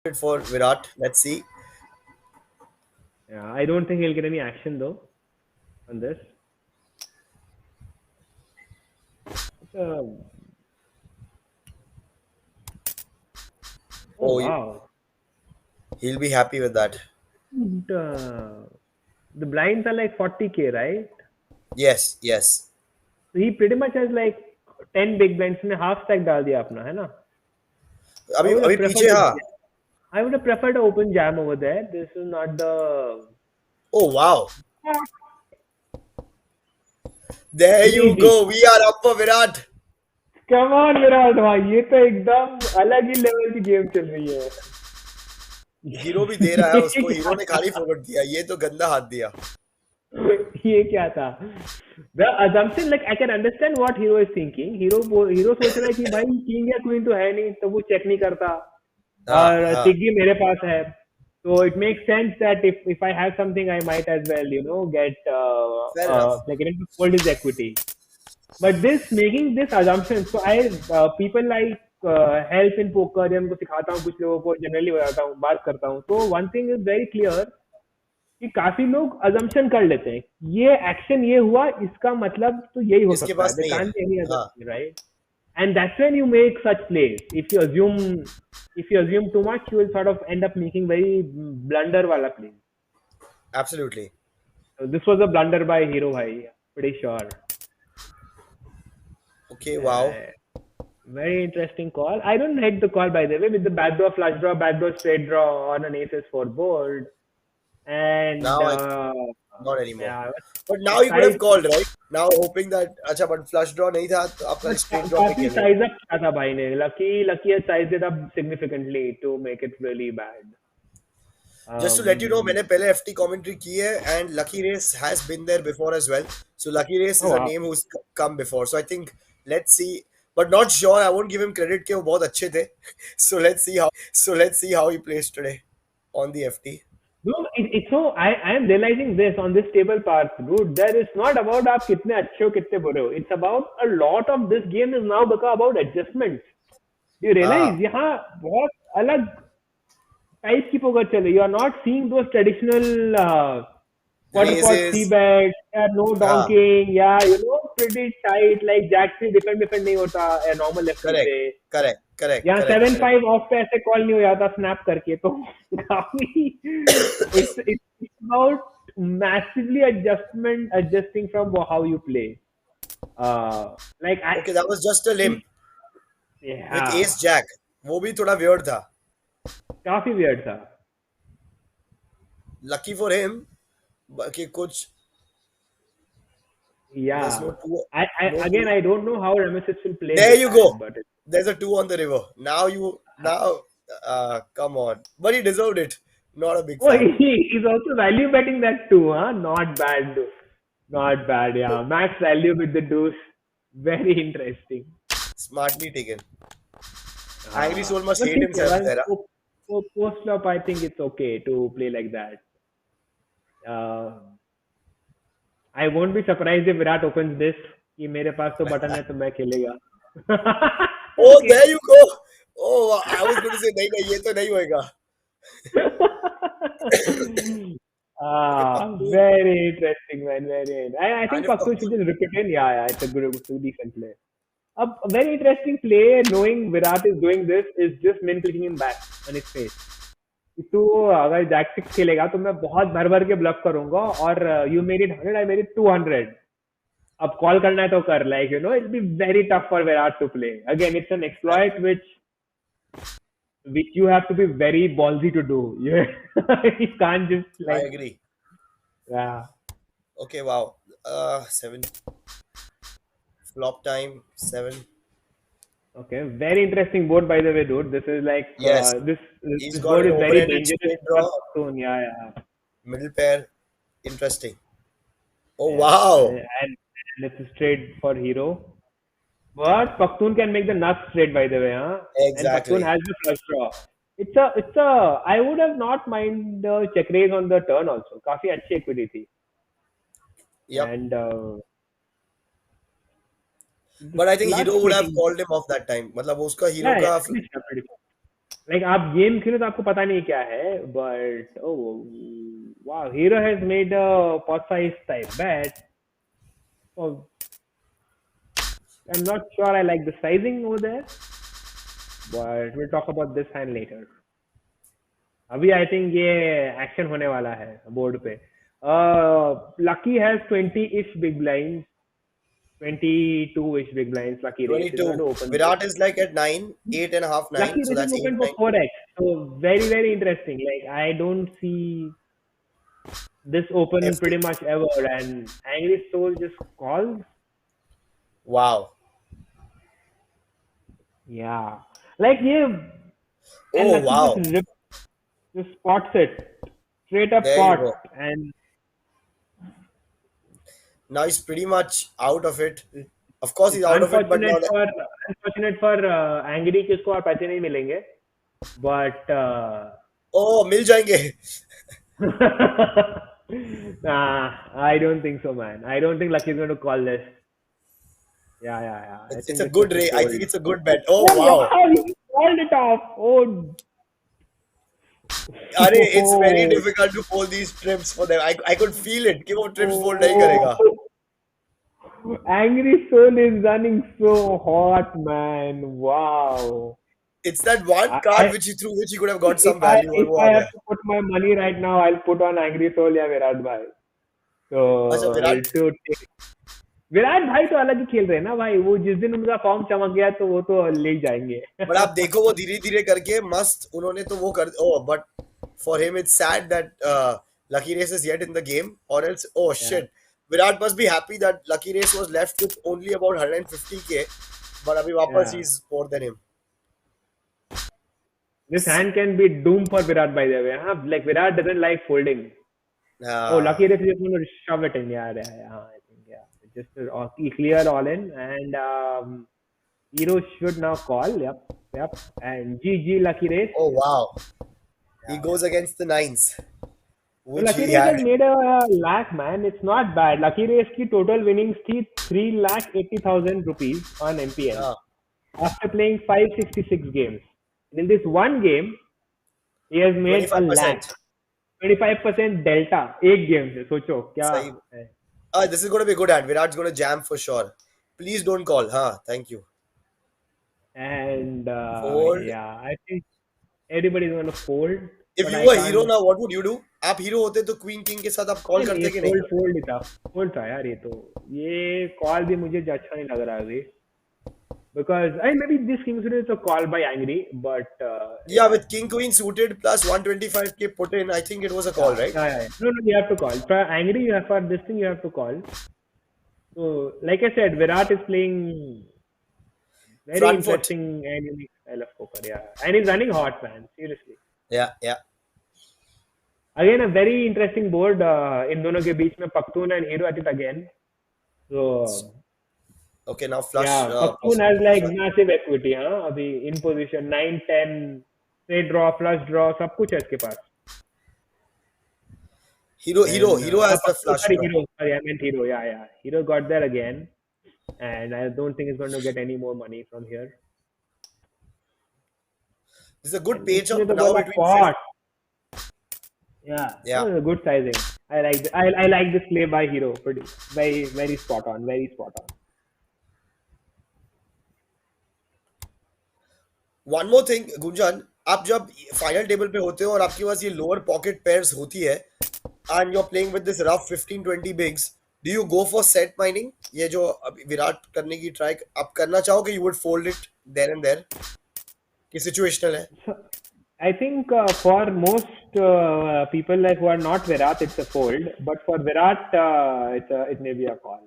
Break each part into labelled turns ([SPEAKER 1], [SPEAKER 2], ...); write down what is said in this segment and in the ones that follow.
[SPEAKER 1] for Virat. Let's see.
[SPEAKER 2] Yeah, I don't think he'll get any action though on this. Uh, oh
[SPEAKER 1] Oh,
[SPEAKER 2] wow.
[SPEAKER 1] he'll be happy with that.
[SPEAKER 2] And, the blinds are like 40K, right?
[SPEAKER 1] Yes, yes.
[SPEAKER 2] So he pretty much has like 10 big blinds ने half stack डाल दिया अपना है ना? I
[SPEAKER 1] अभी
[SPEAKER 2] would
[SPEAKER 1] अभी
[SPEAKER 2] have
[SPEAKER 1] पीछे
[SPEAKER 2] preferred a,
[SPEAKER 1] हाँ.
[SPEAKER 2] I would have preferred an open jam over there. This is not the
[SPEAKER 1] Oh wow. There you
[SPEAKER 2] crazy.
[SPEAKER 1] go. We are up for Virat.
[SPEAKER 2] Come on Virat भाई ये तो एकदम अलग ही level की game चल रही है.
[SPEAKER 1] हीरो भी दे रहा है
[SPEAKER 2] ये
[SPEAKER 1] उसको. हीरो
[SPEAKER 2] क्या
[SPEAKER 1] ने
[SPEAKER 2] था?
[SPEAKER 1] खाली फोकट दिया. ये तो गंदा हाथ दिया.
[SPEAKER 2] ये क्या था? The assumption, like I can understand what hero is thinking. Hero सोच रहा है कि भाई किंग या क्वीन तो है नहीं तो वो चेक नहीं करता
[SPEAKER 1] हाँ
[SPEAKER 2] और
[SPEAKER 1] हाँ.
[SPEAKER 2] सिग्गी मेरे पास है. So it makes sense that if I have something, I might as well,
[SPEAKER 1] Fair enough.
[SPEAKER 2] like it to hold his equity. But this making this assumption, so I people like help in poker, या उनको सिखाता हूँ कुछ लोगों को generally बताता हूँ बात करता हूँ तो one thing is very clear कि काफी लोग अजम्पशन कर लेते हैं ये एक्शन ये हुआ इसका मतलब तो यही हो
[SPEAKER 1] इसके
[SPEAKER 2] सकता है
[SPEAKER 1] पास
[SPEAKER 2] दे
[SPEAKER 1] नहीं है.
[SPEAKER 2] कांट एनी
[SPEAKER 1] हाँ.
[SPEAKER 2] Other right and that's when you make such plays if you assume too much you will sort of end up making very blunder wala plays.
[SPEAKER 1] Absolutely.
[SPEAKER 2] So this was a blunder by hero bhai pretty sure.
[SPEAKER 1] Okay. Wow.
[SPEAKER 2] uh, Very interesting call. I don't hate the call by the way with the backdoor flush draw backdoor straight draw on an aces 4 board and
[SPEAKER 1] Now I not anymore.
[SPEAKER 2] yeah
[SPEAKER 1] But now you could
[SPEAKER 2] size
[SPEAKER 1] have called, right? Now hoping that अच्छा but flush draw नहीं था तो आपका
[SPEAKER 2] but
[SPEAKER 1] straight draw पे
[SPEAKER 2] काफी
[SPEAKER 1] खेलने.
[SPEAKER 2] Size up किया था भाई ने lucky size it up significantly to make it really bad.
[SPEAKER 1] Just to let you know, मैंने पहले FT commentary की है and Lucky Race has been there before as well. So Lucky Race is
[SPEAKER 2] oh
[SPEAKER 1] a
[SPEAKER 2] वाह.
[SPEAKER 1] name who's come before. So I think let's see, but not sure. I won't give him credit कि वो बहुत अच्छे थे. So let's see how he plays today on the FT.
[SPEAKER 2] No, it's so I am realizing this on this table path, dude. There is not about आप कितने अच्छे हो कितने बुरे हो. It's about a lot of this game is now become about adjustments. You
[SPEAKER 1] हाँ.
[SPEAKER 2] realize यहाँ बहुत अलग टाइप की पोकर चल रही. You are not seeing those traditional quarter pot three
[SPEAKER 1] Raises.
[SPEAKER 2] bet, yeah, no
[SPEAKER 1] हाँ.
[SPEAKER 2] donking, yeah, pretty tight, like jack से defend नहीं होता normal FT
[SPEAKER 1] Correct.
[SPEAKER 2] पे.
[SPEAKER 1] Correct. Correct.
[SPEAKER 2] यहाँ
[SPEAKER 1] Correct.
[SPEAKER 2] Seven
[SPEAKER 1] Correct.
[SPEAKER 2] Five of पे ऐसे कॉल नहीं हो जाता स्नैप करके तो काफी it's about massively adjusting from how you play. Like I
[SPEAKER 1] Okay, that was just a limp with
[SPEAKER 2] yeah
[SPEAKER 1] Ace Jack. वो भी थोड़ा weird था.
[SPEAKER 2] काफी weird था.
[SPEAKER 1] Lucky for him कि कुछ there's no
[SPEAKER 2] Yeah,
[SPEAKER 1] two,
[SPEAKER 2] I
[SPEAKER 1] no
[SPEAKER 2] again
[SPEAKER 1] two.
[SPEAKER 2] I don't know how Nemesis will play
[SPEAKER 1] There
[SPEAKER 2] this
[SPEAKER 1] you
[SPEAKER 2] hand,
[SPEAKER 1] go.
[SPEAKER 2] but
[SPEAKER 1] There's a two on the river. Now come on. But he deserved it. Not a big
[SPEAKER 2] oh
[SPEAKER 1] fan.
[SPEAKER 2] he's also value betting that too, huh? Not bad, dude. Not bad, yeah. Max value with the deuce. Very interesting.
[SPEAKER 1] Smartly taken. Angry Soul must
[SPEAKER 2] But
[SPEAKER 1] hate
[SPEAKER 2] ठीक है,
[SPEAKER 1] himself
[SPEAKER 2] once
[SPEAKER 1] there. Huh?
[SPEAKER 2] post flop, I think it's okay to play like that. Uh, I won't be surprised if Virat opens this. कि मेरे पास तो button है तो मैं खेलेगा.
[SPEAKER 1] Oh,
[SPEAKER 2] Okay.
[SPEAKER 1] there you go. Oh, I was going to say नहीं नहीं ये तो नहीं होएगा. Okay, Pakhtun.
[SPEAKER 2] Very interesting, man. I
[SPEAKER 1] And
[SPEAKER 2] think
[SPEAKER 1] if
[SPEAKER 2] Paktu should
[SPEAKER 1] Pakhtun,
[SPEAKER 2] just rip it in. Yeah, it's a decent play. A very interesting play, knowing Virat is doing this, is just min clicking him back on his face. कि तू अगर Jack six खेलेगा तो मैं बहुत भर भर के ब्लफ करूंगा और you made it 100 I made it 200. अब कॉल करना है तो कर like it be very tough for Virat to play again it's an
[SPEAKER 1] I,
[SPEAKER 2] exploit which you have to be very ballsy to do. You can't just
[SPEAKER 1] I
[SPEAKER 2] like
[SPEAKER 1] agree.
[SPEAKER 2] yeah.
[SPEAKER 1] Okay, wow. Seven flop time. Seven.
[SPEAKER 2] Okay, very interesting board by the way, dude. This is like
[SPEAKER 1] Yes, he's
[SPEAKER 2] this
[SPEAKER 1] got
[SPEAKER 2] board
[SPEAKER 1] an
[SPEAKER 2] is very
[SPEAKER 1] open-ended
[SPEAKER 2] dangerous
[SPEAKER 1] straight
[SPEAKER 2] for
[SPEAKER 1] draw,
[SPEAKER 2] Pakhtun. Yeah, yeah,
[SPEAKER 1] middle pair. Interesting. Oh
[SPEAKER 2] yeah.
[SPEAKER 1] wow.
[SPEAKER 2] And it's a straight for hero. But Pakhtun can make the nuts straight by the way, huh? And Pakhtun
[SPEAKER 1] Exactly.
[SPEAKER 2] has the flush draw. It's a. I would have not mind the check raise on the turn also. काफी अच्छी equity थी.
[SPEAKER 1] Yep.
[SPEAKER 2] And the
[SPEAKER 1] But I think
[SPEAKER 2] flush
[SPEAKER 1] Hero would have
[SPEAKER 2] making.
[SPEAKER 1] called him off that time. मतलब वो उसका Hero
[SPEAKER 2] Yeah, yeah,
[SPEAKER 1] का
[SPEAKER 2] pretty sure, pretty sure. Like आप game खेलो तो आपको पता नहीं क्या है, बट ओ वाह, hero has made a pot size type bet. Oh, I'm not sure I like the sizing over there, but we'll talk about this hand later. अभी I think ये एक्शन होने वाला है बोर्ड पे. Lucky has 20-ish big blinds, 22-ish big blinds. Lucky race is going
[SPEAKER 1] 22.
[SPEAKER 2] to open this.
[SPEAKER 1] Virat is like at 9, 8.5,
[SPEAKER 2] Lucky
[SPEAKER 1] 9. So
[SPEAKER 2] race is
[SPEAKER 1] that's 8,
[SPEAKER 2] open for
[SPEAKER 1] 9.
[SPEAKER 2] 4x. So very, very interesting. Like I don't see this open
[SPEAKER 1] FT.
[SPEAKER 2] pretty much ever. And Angry Soul just calls.
[SPEAKER 1] Wow.
[SPEAKER 2] Yeah. Like yeah, and
[SPEAKER 1] Oh,
[SPEAKER 2] Lucky
[SPEAKER 1] wow.
[SPEAKER 2] just spots it. Straight up
[SPEAKER 1] There you go.
[SPEAKER 2] pot. And
[SPEAKER 1] Now he's pretty much out of it. Of course, he's
[SPEAKER 2] it's
[SPEAKER 1] out of it, but now
[SPEAKER 2] unfortunate
[SPEAKER 1] that.
[SPEAKER 2] for Angry कि उसको और पैसे नहीं मिलेंगे. But
[SPEAKER 1] Oh, मिल जाएंगे.
[SPEAKER 2] nah, I don't think so, man. I don't think Lucky's going to call this. Yeah, yeah, yeah. I
[SPEAKER 1] It's
[SPEAKER 2] think
[SPEAKER 1] a
[SPEAKER 2] this was
[SPEAKER 1] good
[SPEAKER 2] a
[SPEAKER 1] rate. I
[SPEAKER 2] fold.
[SPEAKER 1] think it's a good bet. Oh,
[SPEAKER 2] Oh,
[SPEAKER 1] wow.
[SPEAKER 2] wow, he called it off. Oh,
[SPEAKER 1] Are, it's very
[SPEAKER 2] oh,
[SPEAKER 1] difficult to fold these trips for them. I could feel it कि वो trips fold नहीं करेगा.
[SPEAKER 2] oh. Angry Soul is running so hot, man. Wow.
[SPEAKER 1] It's that one card
[SPEAKER 2] I
[SPEAKER 1] which he threw, which he could have got
[SPEAKER 2] if
[SPEAKER 1] some
[SPEAKER 2] I
[SPEAKER 1] value और
[SPEAKER 2] if
[SPEAKER 1] वो
[SPEAKER 2] I
[SPEAKER 1] uh
[SPEAKER 2] have
[SPEAKER 1] गया.
[SPEAKER 2] to put my money right now, I'll put on Angry Soul या विराट भाई.
[SPEAKER 1] अच्छा
[SPEAKER 2] So
[SPEAKER 1] Virat.
[SPEAKER 2] to take Virat भाई तो अलग ही खेल रहे हैं ना भाई. वो जिस दिन उनका फॉर्म चमक गया तो वो तो ले ही जाएंगे.
[SPEAKER 1] बट आप देखो वो धीरे धीरे करके मस्त उन्होंने तो वो कर. Oh, but for him it's sad that Lucky Race is yet in the game, or else oh
[SPEAKER 2] Yeah,
[SPEAKER 1] shit, Virat must be happy that Lucky Race was left with only about 150k, but अभी वापस
[SPEAKER 2] yeah.
[SPEAKER 1] he's more than him.
[SPEAKER 2] This hand can be doomed for Virat by the way. Huh? Like Virat doesn't like folding. Oh,
[SPEAKER 1] uh,
[SPEAKER 2] Lucky Race is just going to shove it in. Yeah, yeah, yeah. I think yeah. Just clear all in, and Hero should now call. Yep, yep. And GG Lucky Race.
[SPEAKER 1] oh wow, he
[SPEAKER 2] Yeah,
[SPEAKER 1] goes
[SPEAKER 2] yeah.
[SPEAKER 1] against the nines
[SPEAKER 2] So
[SPEAKER 1] which
[SPEAKER 2] Lucky
[SPEAKER 1] he
[SPEAKER 2] Race
[SPEAKER 1] had.
[SPEAKER 2] has made a lakh, man. It's not bad. Lucky Race की total winnings थी 3,80,000 rupees on MPN
[SPEAKER 1] Yeah,
[SPEAKER 2] after playing 566 games. And in this one game, he has made a lakh.
[SPEAKER 1] 25%.
[SPEAKER 2] 25% delta एक game से. सोचो क्या
[SPEAKER 1] सही.
[SPEAKER 2] है.
[SPEAKER 1] This is going to be a good hand. Virat's going to jam for sure. Please don't call. Huh? Thank you.
[SPEAKER 2] And
[SPEAKER 1] Fold.
[SPEAKER 2] yeah, I think everybody's going to fold,
[SPEAKER 1] If
[SPEAKER 2] but
[SPEAKER 1] you
[SPEAKER 2] I
[SPEAKER 1] were hero
[SPEAKER 2] can't.
[SPEAKER 1] now, what would you do? आप hero होते तो queen king के साथ आप call
[SPEAKER 2] नहीं नहीं, ये
[SPEAKER 1] करते कि नहीं?
[SPEAKER 2] फोल्ड ही था. फोल्ड था यार ये तो. ये कॉल भी मुझे अच्छा नहीं लग रहा अभी. Because I maybe this King Suit is a call by Angry, but
[SPEAKER 1] Yeah,
[SPEAKER 2] yeah,
[SPEAKER 1] with king queen suited plus 125k put in, I think it was a call,
[SPEAKER 2] yeah,
[SPEAKER 1] right?
[SPEAKER 2] yeah, yeah. No, no, you have to call. For Angry, you have for this thing you have to call. So, like I said, Virat is playing very
[SPEAKER 1] Front foot.
[SPEAKER 2] interesting and unique style of poker. Yeah, and he's running hot, man. Seriously.
[SPEAKER 1] Yeah, yeah.
[SPEAKER 2] Again, a very interesting board. इन दोनों के बीच में Paktun and Hero at it again. So
[SPEAKER 1] Okay, now flush.
[SPEAKER 2] yeah, Paktun has
[SPEAKER 1] Possible
[SPEAKER 2] like
[SPEAKER 1] flush.
[SPEAKER 2] massive equity. हाँ, अभी in position 9, 10, straight draw, flush draw, सब कुछ है इसके पास. And
[SPEAKER 1] Hero has the flush
[SPEAKER 2] sorry,
[SPEAKER 1] draw.
[SPEAKER 2] Hero. Sorry, I meant Hero. Yeah, yeah. Hero got there again, and I don't think he's going to get any more money from here.
[SPEAKER 1] This is a good
[SPEAKER 2] And
[SPEAKER 1] page
[SPEAKER 2] इसने
[SPEAKER 1] up
[SPEAKER 2] तो
[SPEAKER 1] now
[SPEAKER 2] बोला
[SPEAKER 1] between fifth.
[SPEAKER 2] pot. Yeah,
[SPEAKER 1] Yeah.
[SPEAKER 2] good sizing. I like I like this play by Hero. Pretty very very spot on. Very spot on.
[SPEAKER 1] One more thing, Gunjan, आप जब final table पे होते हो और आपके पास ये लोअर पॉकेट पेयर्स होती है and you're playing with this rough 15-20 bigs, do you go for set mining? ये जो अभी विराट करने की ट्राई आप करना चाहोगे, you would fold it there and there कि situational है.
[SPEAKER 2] So, I think for most people like who are not Virat, it's a fold. But for Virat, it may be a call.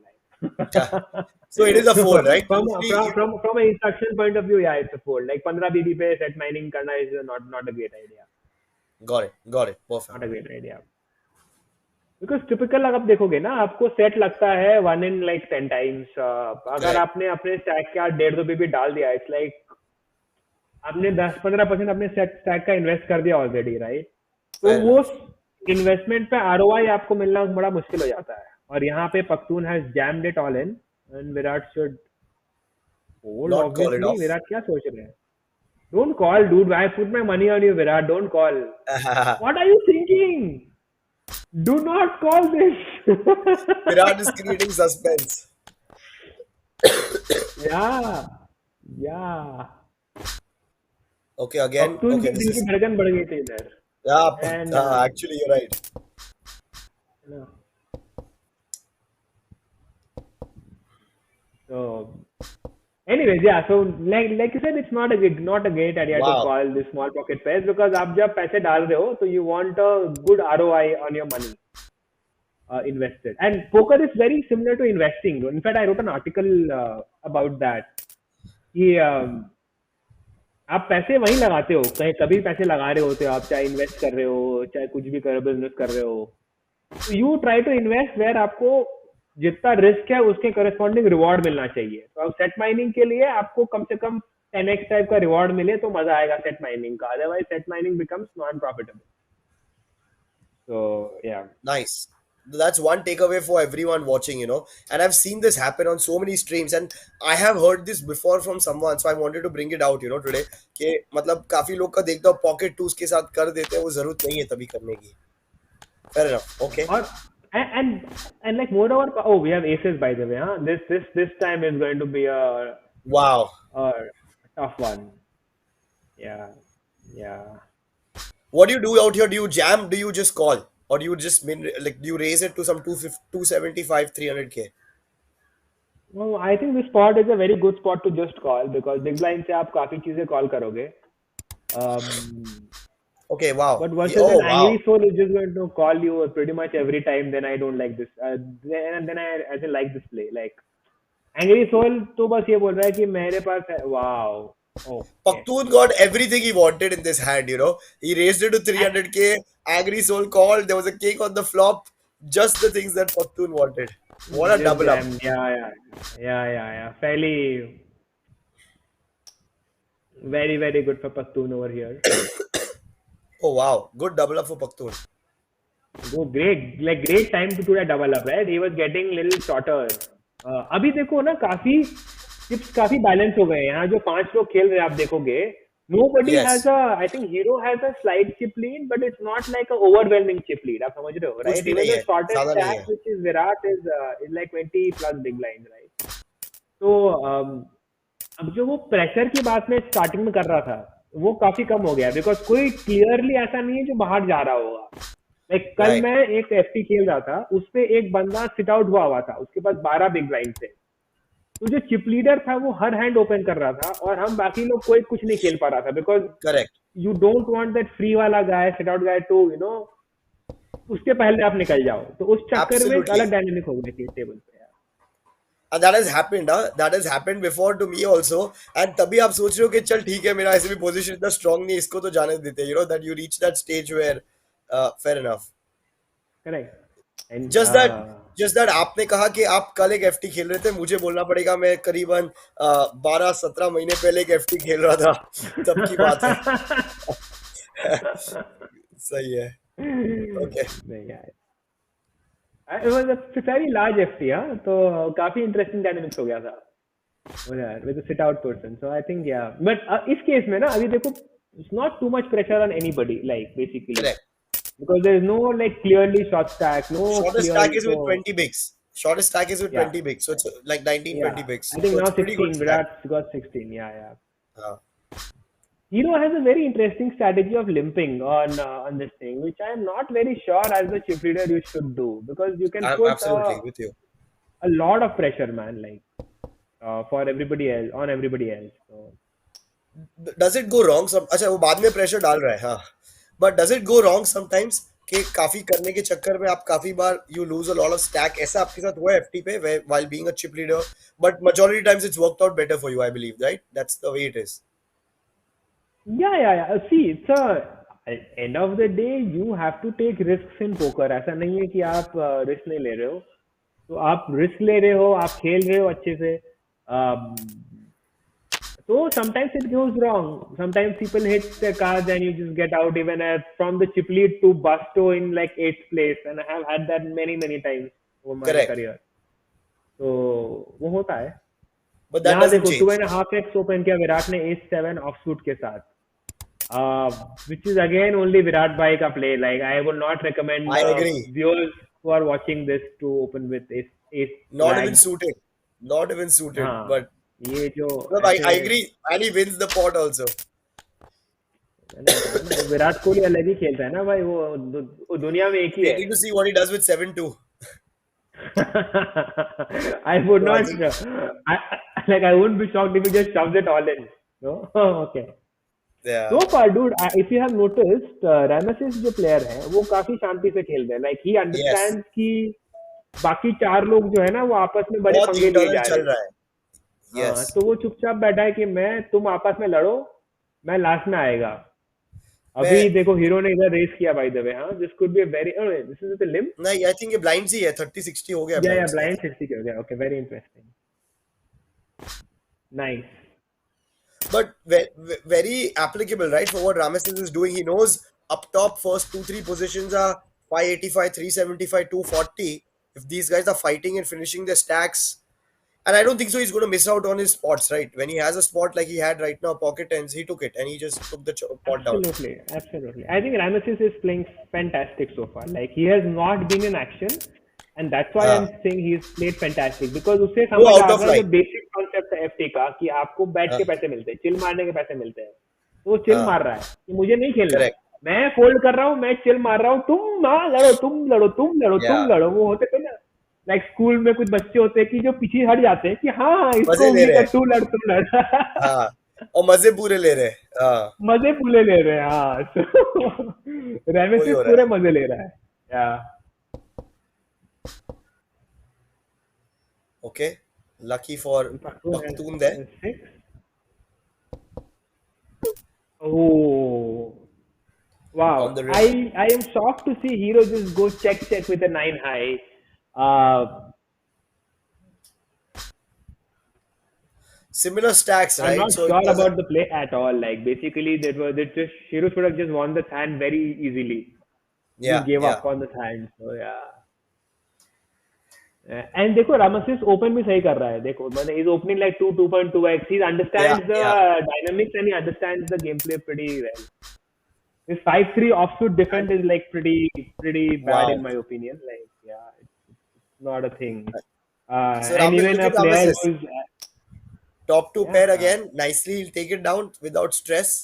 [SPEAKER 1] Yeah.
[SPEAKER 2] Like.
[SPEAKER 1] So it is a
[SPEAKER 2] So
[SPEAKER 1] fold, right?
[SPEAKER 2] from
[SPEAKER 1] Usually,
[SPEAKER 2] from from from an instruction point of view, yeah, it's a fold. Like 15 BB पे set mining करना is not a great idea.
[SPEAKER 1] got it, perfect.
[SPEAKER 2] Not a great idea. Because typical अगर आप देखोगे ना, आपको set लगता है 1 in like 10 times. अगर
[SPEAKER 1] Correct.
[SPEAKER 2] आपने अपने स्टैक का 1.5 बीबी डाल दिया, it's like आपने 10-15% अपने स्टैक का इन्वेस्ट कर दिया ऑलरेडी, राइट. तो
[SPEAKER 1] Fair
[SPEAKER 2] वो
[SPEAKER 1] enough.
[SPEAKER 2] इन्वेस्टमेंट पे आरओआई आपको मिलना बड़ा मुश्किल हो जाता है. और यहाँ पे Pakhtun has jammed it all in and Virat should fold
[SPEAKER 1] Not call it
[SPEAKER 2] obviously.
[SPEAKER 1] off.
[SPEAKER 2] Virat क्या सोच रहे हैं. Don't call, dude. I put my money on you, Virat. Don't call. What are you thinking? Do not call this.
[SPEAKER 1] Virat is creating suspense.
[SPEAKER 2] Yeah, yeah.
[SPEAKER 1] Okay, again.
[SPEAKER 2] Pakhtun
[SPEAKER 1] Okay,
[SPEAKER 2] के
[SPEAKER 1] this
[SPEAKER 2] दिल की
[SPEAKER 1] is
[SPEAKER 2] धड़कन बढ़ गई थी इधर.
[SPEAKER 1] yeah.
[SPEAKER 2] And
[SPEAKER 1] Actually, you're right.
[SPEAKER 2] you know, so anyways, yeah. So like you said, it's not a great idea to
[SPEAKER 1] Wow.
[SPEAKER 2] call this small pocket pairs because आप जब पैसे डाल रहे हो, so you want a good ROI on your money invested. And poker is very similar to investing. In fact, I wrote an article about that. कि आप पैसे वहीं लगाते हो, कहीं कभी पैसे लगा रहे होते हो आप, चाहे इन्वेस्ट कर रहे हो, चाहे कुछ भी कर रहे हो, बिजनेस कर रहे हो. You try to invest where आपको जितना रिस्क है उसके करस्पॉन्डिंग रिवॉर्ड मिलना चाहिए. तो अब सेट माइनिंग के लिए आपको कम से कम 10x टाइप का रिवॉर्ड मिले तो मजा आएगा सेट माइनिंग का, otherwise set mining becomes non profitable. तो या.
[SPEAKER 1] Nice. That's one takeaway for everyone watching, And I've seen this happen on so many streams, and I have heard this before from someone, so I wanted to bring it out, today. कि मतलब काफी लोग का देखता हूँ pocket twos के साथ कर देते हैं, वो जरूरत नहीं है तभी करने की. Fair enough. Okay.
[SPEAKER 2] और and like moreover, oh, we have aces by the way, huh? This time is going to be
[SPEAKER 1] Wow.
[SPEAKER 2] a tough one. Yeah, yeah.
[SPEAKER 1] What do you do out here? Do you jam? Do you just call? Or do you just like do you raise it to some 250, 275, 300K?
[SPEAKER 2] No, I think this spot is a very good spot to just call because big blind से आप काफी चीजें call करोगे. Um,
[SPEAKER 1] Okay, wow.
[SPEAKER 2] but versus
[SPEAKER 1] Oh,
[SPEAKER 2] an
[SPEAKER 1] wow.
[SPEAKER 2] angry soul is just going to call you pretty much every time. Then I don't like this. Then I don't like this play. Like angry soul तो बस ये बोल रहा है कि मेरे पास है. Wow. Okay.
[SPEAKER 1] Pakhtun got everything he wanted in this hand. He raised it to 300K. Angry Soul called. There was a cake on the flop. Just the things that Pakhtun wanted. What a
[SPEAKER 2] Just
[SPEAKER 1] double up.
[SPEAKER 2] jam. Yeah, yeah, yeah, yeah, yeah. Fairly, very, very good for Pastun over here.
[SPEAKER 1] Oh, wow. Good double up for Pakhtun.
[SPEAKER 2] वो great time to do a double up, right? He was getting little shorter. अभी देखो ना काफी chips काफी balance हो गए हैं. यहाँ जो 5 लोग खेल रहे हैं आप देखोगे, nobody has
[SPEAKER 1] Yes.
[SPEAKER 2] I think Hero has a slight chip lead, but it's not like a overwhelming chip lead. आप समझ रहे हो,
[SPEAKER 1] कुछ
[SPEAKER 2] right?
[SPEAKER 1] भी
[SPEAKER 2] Even
[SPEAKER 1] नहीं
[SPEAKER 2] the
[SPEAKER 1] है.
[SPEAKER 2] shortest
[SPEAKER 1] ज्यादा नहीं
[SPEAKER 2] stack,
[SPEAKER 1] है.
[SPEAKER 2] which is Virat, is like 20 plus big lines, right? तो अब जो वो प्रेशर की बात मैं स्टार्टिंग में कर रहा था वो काफी कम हो गया बिकॉज कोई क्लियरली ऐसा नहीं है जो बाहर जा रहा होगा. लाइक कल
[SPEAKER 1] Right.
[SPEAKER 2] मैं एक एफटी खेल रहा था, उसपे एक बंदा सिट आउट हुआ था, उसके पास 12 बिग ब्लाइंड थे. तो जो चिप लीडर था वो हर हैंड ओपन कर रहा था और हम बाकी लोग कोई कुछ नहीं खेल पा रहा था because
[SPEAKER 1] Correct.
[SPEAKER 2] You don't want that free वाला गाय सिट आउट गाय टू उसके पहले आप निकल जाओ. तो उस चक्कर में एक
[SPEAKER 1] Absolutely.
[SPEAKER 2] अलग डायनेमिक हो गई थी टेबल पे.
[SPEAKER 1] And that has happened, that has happened before to me also. And तभी आप सोच रहे हो कि चल ठीक है, मेरा ऐसे भी पोजीशन इतना स्ट्रांग नहीं, इसको तो जाने देते. That you reach that stage where fair enough.
[SPEAKER 2] Correct. And
[SPEAKER 1] Just that just that आपने कहा कि आप कल एक एफटी खेल रहे थे, मुझे बोलना पड़ेगा मैं करीबन 12-17 महीने पहले एक एफटी खेल रहा था, तब की बात है. सही है. Okay.
[SPEAKER 2] नहीं यार, it was a very large FT, हाँ, तो काफी इंटरेस्टिंग डायनेमिक्स हो गया था वो यार with a sit out person. So I think yeah, but इस केस में ना अभी देखो it's not too much pressure on anybody, like basically
[SPEAKER 1] Correct.
[SPEAKER 2] because there is no like clearly short stack, no
[SPEAKER 1] Shortest
[SPEAKER 2] clear.
[SPEAKER 1] stack is with
[SPEAKER 2] So
[SPEAKER 1] 20 bigs. Shortest stack is with
[SPEAKER 2] yeah,
[SPEAKER 1] 20 bigs. So it's like 19,
[SPEAKER 2] yeah,
[SPEAKER 1] 20 bigs.
[SPEAKER 2] I think
[SPEAKER 1] So
[SPEAKER 2] now
[SPEAKER 1] it's pretty good
[SPEAKER 2] 16.
[SPEAKER 1] stack.
[SPEAKER 2] Virat's got 16. Yeah, yeah.
[SPEAKER 1] Uh,
[SPEAKER 2] Hero has a very interesting strategy of limping on this thing, which I am not very sure as the chip leader you should do because you can
[SPEAKER 1] I'm
[SPEAKER 2] put
[SPEAKER 1] absolutely with you.
[SPEAKER 2] a lot of pressure, man, like for everybody else on everybody else. So
[SPEAKER 1] Does it go wrong some? अच्छा वो बाद में pressure डाल रहा है, हाँ. But does it go wrong sometimes कि काफी करने के चक्कर में आप काफी बार you lose a lot of stack? ऐसा आपके साथ हुआ है एफटी पे while being a chip leader, but majority times it's worked out better for you, I believe, right? That's the way it is.
[SPEAKER 2] yeah, yeah, yeah. See, it's a at end of the day you have to take risks in poker. ऐसा नहीं है कि आप risk नहीं ले रहे हो. तो आप रिस्क ले रहे हो, आप खेल रहे हो अच्छे से. um, So sometimes it goes wrong. Sometimes people hit the cards and you just get out even from the chip lead to Busto in like 8th place. And I have had that many, many times over my
[SPEAKER 1] Correct.
[SPEAKER 2] career. So वो होता है.
[SPEAKER 1] but that
[SPEAKER 2] यहाँ
[SPEAKER 1] doesn't
[SPEAKER 2] देखो to
[SPEAKER 1] change.
[SPEAKER 2] And half X open किया विराट ने S seven of suit के साथ, which is again only Virat Bhai ka play. Like I would not recommend
[SPEAKER 1] I agree.
[SPEAKER 2] viewers who are watching this to open with ace
[SPEAKER 1] Not even
[SPEAKER 2] flagged.
[SPEAKER 1] suited. Not even suited.
[SPEAKER 2] हाँ,
[SPEAKER 1] But
[SPEAKER 2] ये जो
[SPEAKER 1] no,
[SPEAKER 2] ऐसे
[SPEAKER 1] I agree. And he wins the pot also.
[SPEAKER 2] मैंने कहा ना, विराट कोहली अलग ही खेलता है ना भाई, वो दुनिया में एक ही है.
[SPEAKER 1] Waiting to see what he does with 7-2.
[SPEAKER 2] I would
[SPEAKER 1] So I
[SPEAKER 2] not,
[SPEAKER 1] think,
[SPEAKER 2] I wouldn't be shocked if he just shoves it all in. No? Okay. So
[SPEAKER 1] yeah.
[SPEAKER 2] far, dude, if you have noticed, Ramesses जो player है, वो काफी शांति से खेल रहे हैं. Like he
[SPEAKER 1] Yes.
[SPEAKER 2] understands कि बाकी चार लोग जो है ना वो आपस में बड़े
[SPEAKER 1] बहुत
[SPEAKER 2] पंगे लिए
[SPEAKER 1] इंटरनल
[SPEAKER 2] जा रहे
[SPEAKER 1] चल
[SPEAKER 2] हैं.
[SPEAKER 1] रहा है.
[SPEAKER 2] हाँ,
[SPEAKER 1] Yes.
[SPEAKER 2] तो वो चुपचाप बैठा है कि तुम आपस में लड़ो, मैं लास्ट में आएगा. अभी
[SPEAKER 1] मैं
[SPEAKER 2] देखो हीरो ने इधर रेस किया बाय द वे. हाँ, this could be a very, this is the limp.
[SPEAKER 1] नहीं, आई थिंक ये ब्लाइंड्स ही है. 30-60 हो गया
[SPEAKER 2] या
[SPEAKER 1] ब्लाइंड्स, आई
[SPEAKER 2] ब्लाइंड
[SPEAKER 1] थिंक.
[SPEAKER 2] 60 हो गया. Okay, very interesting. Nice.
[SPEAKER 1] But very applicable, right, for what Ramesses is doing. He knows up top first 2-3 positions are 585, 375, 240. If these guys are fighting and finishing their stacks, and I don't think so he's going to miss out on his spots, right? When he has a spot like he had right now, pocket tens, he took it and he just took the pot down.
[SPEAKER 2] Absolutely, absolutely. I think Ramesses is playing fantastic so far. Like he has not been in action, and that's why I'm
[SPEAKER 1] हाँ,
[SPEAKER 2] saying he's played fantastic because उससे
[SPEAKER 1] वो
[SPEAKER 2] समझ
[SPEAKER 1] out
[SPEAKER 2] uh
[SPEAKER 1] of
[SPEAKER 2] गया जो
[SPEAKER 1] line.
[SPEAKER 2] Basic concept है FT का कि आपको बैठ के
[SPEAKER 1] हाँ,
[SPEAKER 2] पैसे मिलते हैं, चिल मारने के पैसे मिलते हैं. तो वो चिल
[SPEAKER 1] हाँ,
[SPEAKER 2] मार रहा है कि मुझे नहीं खेलना,
[SPEAKER 1] करेक्ट.
[SPEAKER 2] मैं फोल्ड कर रहा हूँ, मैं चिल मार रहा हूँ, तुम ना लड़ो, तुम लड़ो, तुम लड़ो,
[SPEAKER 1] या
[SPEAKER 2] तुम लड़ो. वो होते थे ना, लाइक स्कूल में कुछ बच्चे होते हैं कि जो पीछे हट जाते हैं कि हाँ हाँ इसको
[SPEAKER 1] मजे ले
[SPEAKER 2] उंगली
[SPEAKER 1] रहे
[SPEAKER 2] कर,
[SPEAKER 1] हैं.
[SPEAKER 2] तू लड़, तुम लड़.
[SPEAKER 1] हाँ, और मजे पूरे ले रहे हैं. हाँ,
[SPEAKER 2] मजे पूरे ले रहे हैं. हाँ.
[SPEAKER 1] वही
[SPEAKER 2] रेमेसिस
[SPEAKER 1] हो रहा है.
[SPEAKER 2] पूरे मजे ले रहा है. या
[SPEAKER 1] Okay, lucky for
[SPEAKER 2] Pakun has
[SPEAKER 1] Pakhtun there
[SPEAKER 2] six. Oh
[SPEAKER 1] on
[SPEAKER 2] wow!
[SPEAKER 1] the river.
[SPEAKER 2] I am shocked to see Hero just go check with a nine high.
[SPEAKER 1] Similar stacks,
[SPEAKER 2] I'm
[SPEAKER 1] right?
[SPEAKER 2] not
[SPEAKER 1] So it
[SPEAKER 2] sure
[SPEAKER 1] doesn't.
[SPEAKER 2] about the play at all. Like basically, that just Hero should have just won the hand very easily. Just
[SPEAKER 1] Yeah,
[SPEAKER 2] gave
[SPEAKER 1] yeah,
[SPEAKER 2] up on the hand. So yeah. And देखो रामसिस open भी सही कर रहा है. देखो मैंने is opening like 2.2x. He
[SPEAKER 1] yeah,
[SPEAKER 2] understands the
[SPEAKER 1] yeah.
[SPEAKER 2] dynamics and he understands the gameplay pretty well. His 5-3 offsuit defense is like pretty bad in
[SPEAKER 1] Wow.
[SPEAKER 2] my opinion. Like yeah, it's not a thing.
[SPEAKER 1] So
[SPEAKER 2] And even
[SPEAKER 1] Look
[SPEAKER 2] a
[SPEAKER 1] at
[SPEAKER 2] player
[SPEAKER 1] Rameses.
[SPEAKER 2] who's
[SPEAKER 1] Top two
[SPEAKER 2] yeah
[SPEAKER 1] pair again. Nicely, he'll take it down without stress.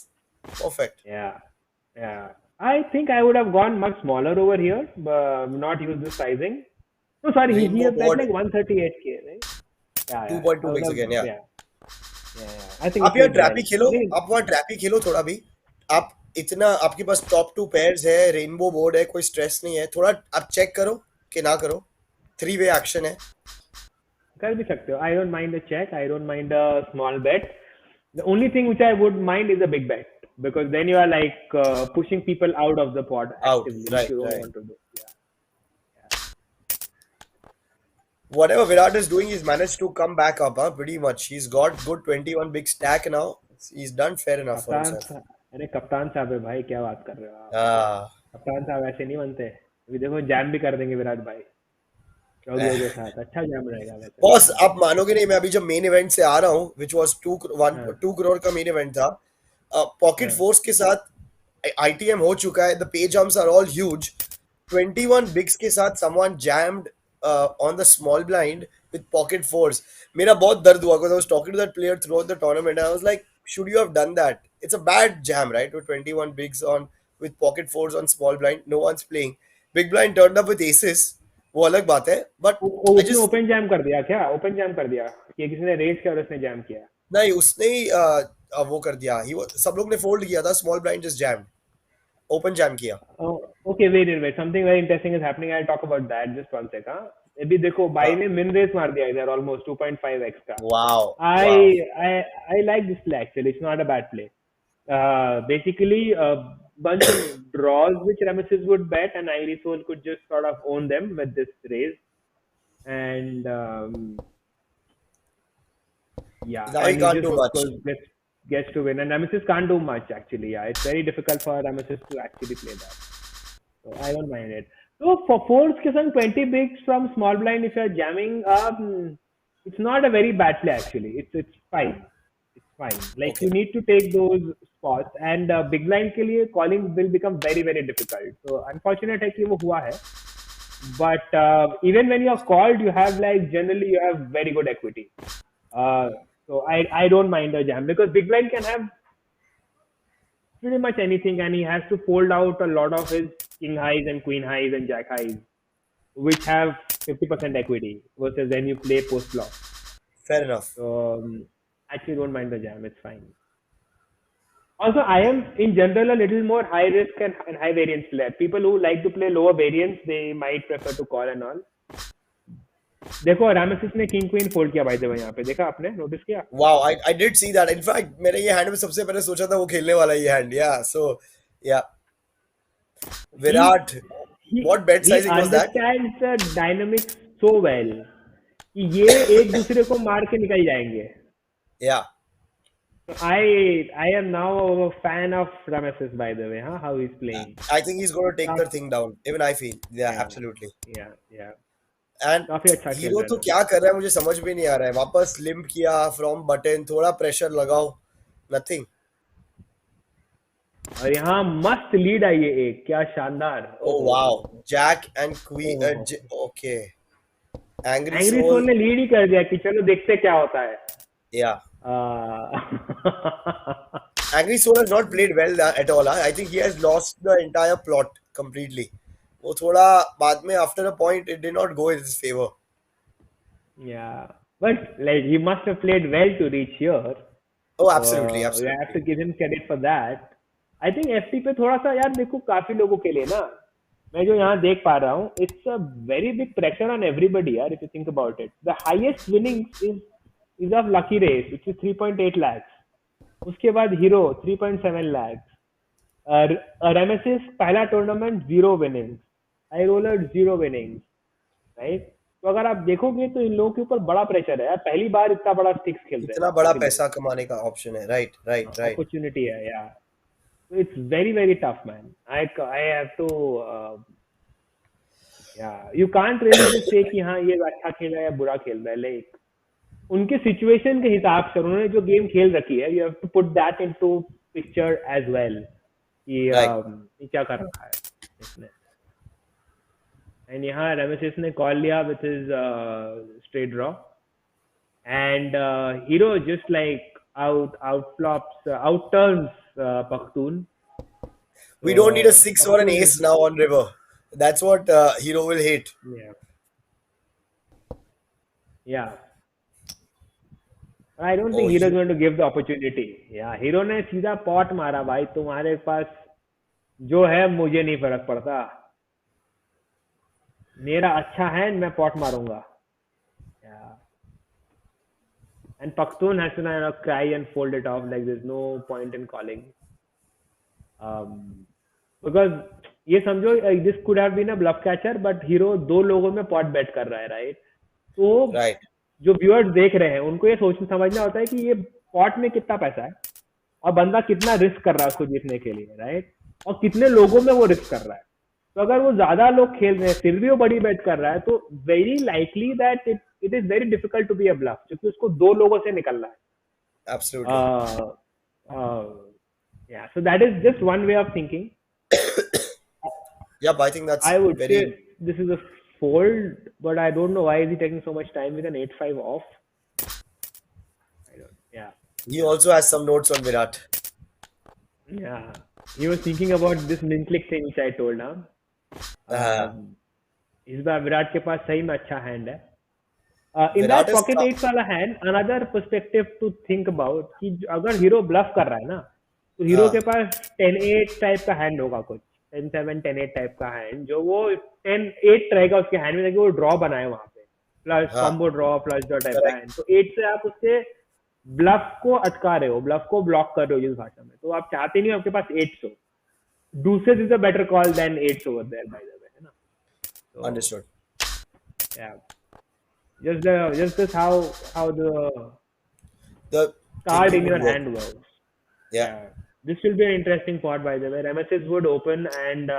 [SPEAKER 1] Perfect.
[SPEAKER 2] yeah yeah. I think I would have gone much smaller over here, but not use the sizing. No, sorry, he
[SPEAKER 1] Rainbow
[SPEAKER 2] has bet
[SPEAKER 1] board,
[SPEAKER 2] like 138k, right? Yeah. I
[SPEAKER 1] 2.2
[SPEAKER 2] would
[SPEAKER 1] bigs
[SPEAKER 2] have
[SPEAKER 1] again. Yeah.
[SPEAKER 2] yeah. I think he
[SPEAKER 1] आप यार
[SPEAKER 2] played
[SPEAKER 1] ट्रैपी
[SPEAKER 2] well.
[SPEAKER 1] खेलो.
[SPEAKER 2] नहीं,
[SPEAKER 1] आप वहाँ ट्रैपी खेलो थोड़ा भी. आप इतना आपके पास टॉप टू पेयर्स है, रेनबो बोर्ड है, कोई स्ट्रेस नहीं है. थोड़ा आप चेक करो कि ना करो. 3-way एक्शन है.
[SPEAKER 2] कर भी सकते हो. I don't mind a check. I don't mind a small bet. The only thing which I would mind is a big bet because then you are like pushing people out of the pod
[SPEAKER 1] Out.
[SPEAKER 2] actively, which
[SPEAKER 1] Right,
[SPEAKER 2] you don't
[SPEAKER 1] right.
[SPEAKER 2] want to do. Yeah.
[SPEAKER 1] Whatever Virat is doing, he's managed to come back up, huh? Pretty much. He's got good 21 big stack now. He's done fair enough for
[SPEAKER 2] कप्तान
[SPEAKER 1] himself.
[SPEAKER 2] अरे कप्तान साहब है भाई, क्या बात कर रहे हो आप.
[SPEAKER 1] Ah.
[SPEAKER 2] कप्तान साहब ऐसे नहीं बनते. अभी देखो जैम भी कर देंगे विराट भाई चौगियों के साथ. अच्छा जैम रहेगा वैसे तो.
[SPEAKER 1] बॉस आप मानोगे नहीं, मैं अभी जब मेन इवेंट से आ रहा हूँ, विच वॉज 2 करोड़ का मेन इवेंट था, पॉकेट
[SPEAKER 2] हाँ.
[SPEAKER 1] फोर्स के साथ आईटीएम हो चुका है. The pay jumps are all huge. 21 bigs के साथ someone jammed on the small blind with pocket fours. मेरा बहुत दर्द हुआ because I was talking to that player throughout the tournament. I was like, should you have done that? It's a bad jam, right? With 21 bigs on with pocket fours on small blind, no one's playing. Big blind turned up with aces. वो अलग बात है, but I
[SPEAKER 2] उसने
[SPEAKER 1] just
[SPEAKER 2] open jam कर दिया क्या? Open jam कर दिया कि किसी ने रेस किया और उसने जैम किया?
[SPEAKER 1] नहीं, उसने ही वो कर दिया. सब लोग ने फोल्ड किया था. Small blind just jammed, open jam किया.
[SPEAKER 2] Oh, okay, wait. Something very interesting is happening. I'll talk about that. Just one sec. हाँ. अभी देखो बाई
[SPEAKER 1] हाँ.
[SPEAKER 2] ने मिन रेस मार दिया इधर almost 2.5x का.
[SPEAKER 1] Wow,
[SPEAKER 2] I
[SPEAKER 1] wow.
[SPEAKER 2] I like this play actually. It's not a bad play. Basically, a bunch of draws which Rameses would bet, and Irisol could just sort of own them with this raise. And yeah,
[SPEAKER 1] Now he
[SPEAKER 2] and he
[SPEAKER 1] can't
[SPEAKER 2] just
[SPEAKER 1] do
[SPEAKER 2] of
[SPEAKER 1] much.
[SPEAKER 2] course gets to win. And Rameses can't do much actually. Yeah, it's very difficult for Rameses to actually play that. So I don't mind it. So for folds के संग 20 bigs from small blind if you are jamming, it's not a very bad play actually. It's fine. It's fine. Like
[SPEAKER 1] Okay,
[SPEAKER 2] you need to take those spots and big blind के लिए calling will become very very difficult. So unfortunate है कि वो हुआ है. But even when you're called, you have like generally you have very good equity. Uh, so I don't mind a jam because big blind can have pretty much anything, and he has to fold out a lot of his king highs and queen highs and jack highs, which have 50% equity versus when you play post flop.
[SPEAKER 1] fair enough.
[SPEAKER 2] So actually don't mind the jam, it's fine. Also, I am in general a little more high risk and high variance player. People who like to play lower variance, they might prefer to call and all. देखो रामेसिस ने king queen fold किया भाई the way यहाँ पे देखा आपने notice किया
[SPEAKER 1] Wow, I did see that. In fact, मैंने ये हैंड में सबसे पहले सोचा था वो खेलने वाला ये hand. Yeah, so yeah,
[SPEAKER 2] he
[SPEAKER 1] Virat.
[SPEAKER 2] he
[SPEAKER 1] What bet
[SPEAKER 2] he
[SPEAKER 1] sizing was that?
[SPEAKER 2] understands the dynamics so well कि ये एक दूसरे को मार के निकल जाएंगे.
[SPEAKER 1] Yeah,
[SPEAKER 2] So I am now a fan of Ramesis by the way, huh? How he's playing.
[SPEAKER 1] I think he's going to take
[SPEAKER 2] Tough.
[SPEAKER 1] the thing down. Even I feel. Yeah,
[SPEAKER 2] Yeah,
[SPEAKER 1] absolutely.
[SPEAKER 2] yeah.
[SPEAKER 1] And
[SPEAKER 2] काफी अच्छा खेल
[SPEAKER 1] hero
[SPEAKER 2] रहा है
[SPEAKER 1] तो
[SPEAKER 2] ना.
[SPEAKER 1] क्या कर रहा है मुझे समझ में नहीं आ रहा है. वापस लिम्प किया फ्रॉम बटन, थोड़ा प्रेशर लगाओ, नथिंग.
[SPEAKER 2] और यहाँ मस्त लीड आई है एक क्या शानदार.
[SPEAKER 1] ओ
[SPEAKER 2] ओहो.
[SPEAKER 1] वाओ, जैक एंड
[SPEAKER 2] ओहो.
[SPEAKER 1] Queen. Okay, Angry
[SPEAKER 2] Angry Soul
[SPEAKER 1] Soul.
[SPEAKER 2] ने लीड ही कर दिया कि चलो देखते क्या होता है.
[SPEAKER 1] Yeah,
[SPEAKER 2] Uh,
[SPEAKER 1] Angry Soul has not played well at all. I think he has lost the entire plot completely. वो थोड़ा बाद में after a point it did not go in his favour.
[SPEAKER 2] yeah, but like he must have played well to reach here.
[SPEAKER 1] Oh
[SPEAKER 2] So
[SPEAKER 1] absolutely,
[SPEAKER 2] you have to
[SPEAKER 1] absolutely.
[SPEAKER 2] give him credit for that. I think FT पे थोड़ा सा यार देखो काफी लोगों के लिए ना मैं जो यहाँ देख पा रहा हूँ it's a very big pressure on everybody यार if you think about it. The highest winnings is of Lucky Race which is 3.8 lakhs. उसके बाद हीरो 3.7 lakhs. Ramesis पहला टूर्नामेंट जीरो विनिंग्स. आई रोलर जीरो विनिंग्स. राइट. तो अगर आप देखोगे तो इन लोगों के ऊपर बड़ा प्रेशर है यार पहली बार इतना बड़ा स्टिक्स खेल रहे हैं
[SPEAKER 1] इतना बड़ा
[SPEAKER 2] काफी लोग.
[SPEAKER 1] पैसा कमाने का ऑप्शन है. Right, right, right.
[SPEAKER 2] अपॉर्चुनिटी है यार. So it's very very tough man. I have to yeah you can't really just say कि हाँ ये अच्छा खेल रहा है या बुरा खेल रहा है. Like उनके सिचुएशन के हिसाब से उन्होंने जो गेम खेल रखी है you have to put that into picture as well कि
[SPEAKER 1] राइट.
[SPEAKER 2] ये क्या कर रखा है इसने. एंड यहाँ रेमेसिस ने कॉल लिया with his straight draw and hero just like out flops out turns Pakhtun.
[SPEAKER 1] We
[SPEAKER 2] So
[SPEAKER 1] don't need a six or an
[SPEAKER 2] Pakhtun
[SPEAKER 1] ace
[SPEAKER 2] is
[SPEAKER 1] now on river. That's what Hero will hate.
[SPEAKER 2] yeah yeah. I don't
[SPEAKER 1] Oh,
[SPEAKER 2] think Hero is going to give the opportunity. Yeah, Hero ने सीधा pot मारा भाई तुम्हारे पास जो है मुझे नहीं फर्क पड़ता. मेरा अच्छा है मैं पॉट मारूंगा. Yeah. And Pakhtun has to now cry and fold it off like there's no point in calling. Because ये समझो this could have been a bluff catcher but Hero दो लोगों में पॉट बेट कर रहा है राइट. तो
[SPEAKER 1] right.
[SPEAKER 2] जो व्यूअर्स देख रहे हैं उनको ये सोचना समझना होता है कि ये पॉट में कितना पैसा है और बंदा कितना रिस्क कर रहा है उसको जीतने के लिए राइट. और कितने लोगों में वो रिस्क कर रहा है. तो अगर वो ज्यादा लोग खेल रहे हैं फिर भी वो बड़ी बेट कर रहा है तो very likely that it is very difficult to be a bluff क्योंकि उसको दो लोगों से निकलना है.
[SPEAKER 1] Absolutely.
[SPEAKER 2] Yeah, so that is just one way of thinking.
[SPEAKER 1] Yep, I think that's
[SPEAKER 2] I would
[SPEAKER 1] very.
[SPEAKER 2] say this is a fold, but I don't know why is he taking so much time with an 8-5 off. I don't. Yeah,
[SPEAKER 1] He also has some notes on Virat.
[SPEAKER 2] yeah. He was thinking about this min click thing which I told him.
[SPEAKER 1] Uh,
[SPEAKER 2] इस बार विराट के पास सही में अच्छा hand है. In
[SPEAKER 1] Virat
[SPEAKER 2] that
[SPEAKER 1] is.
[SPEAKER 2] pocket eight वाला hand, another perspective to think about कि अगर hero bulb कर रहा है ना तो हीरो
[SPEAKER 1] हाँ.
[SPEAKER 2] के पास 10-8 टाइप का हैंड होगा कुछ 10-7 10-8 टाइप का हैंड जो वो 10-8 रहेगा उसके हैंड में ताकि वो ड्रॉ बनाए वहां पे प्लस
[SPEAKER 1] हाँ.
[SPEAKER 2] Combo draw plus draw type का
[SPEAKER 1] Correct.
[SPEAKER 2] हैंड. तो 8 से आप उससे ब्लफ को अटका रहे हो ब्लफ को ब्लॉक कर रहे हो जिस भाषा में. तो आप चाहते नहीं हो आपके पास 8 हो. Deuces is a better call than 8 over there by the way है ना. So,
[SPEAKER 1] Understood.
[SPEAKER 2] yeah. Just this how the
[SPEAKER 1] The
[SPEAKER 2] card
[SPEAKER 1] thinking
[SPEAKER 2] in
[SPEAKER 1] would
[SPEAKER 2] your
[SPEAKER 1] work.
[SPEAKER 2] hand works.
[SPEAKER 1] Yeah.
[SPEAKER 2] Yeah. This will be an interesting part by the way. Ramesis would open and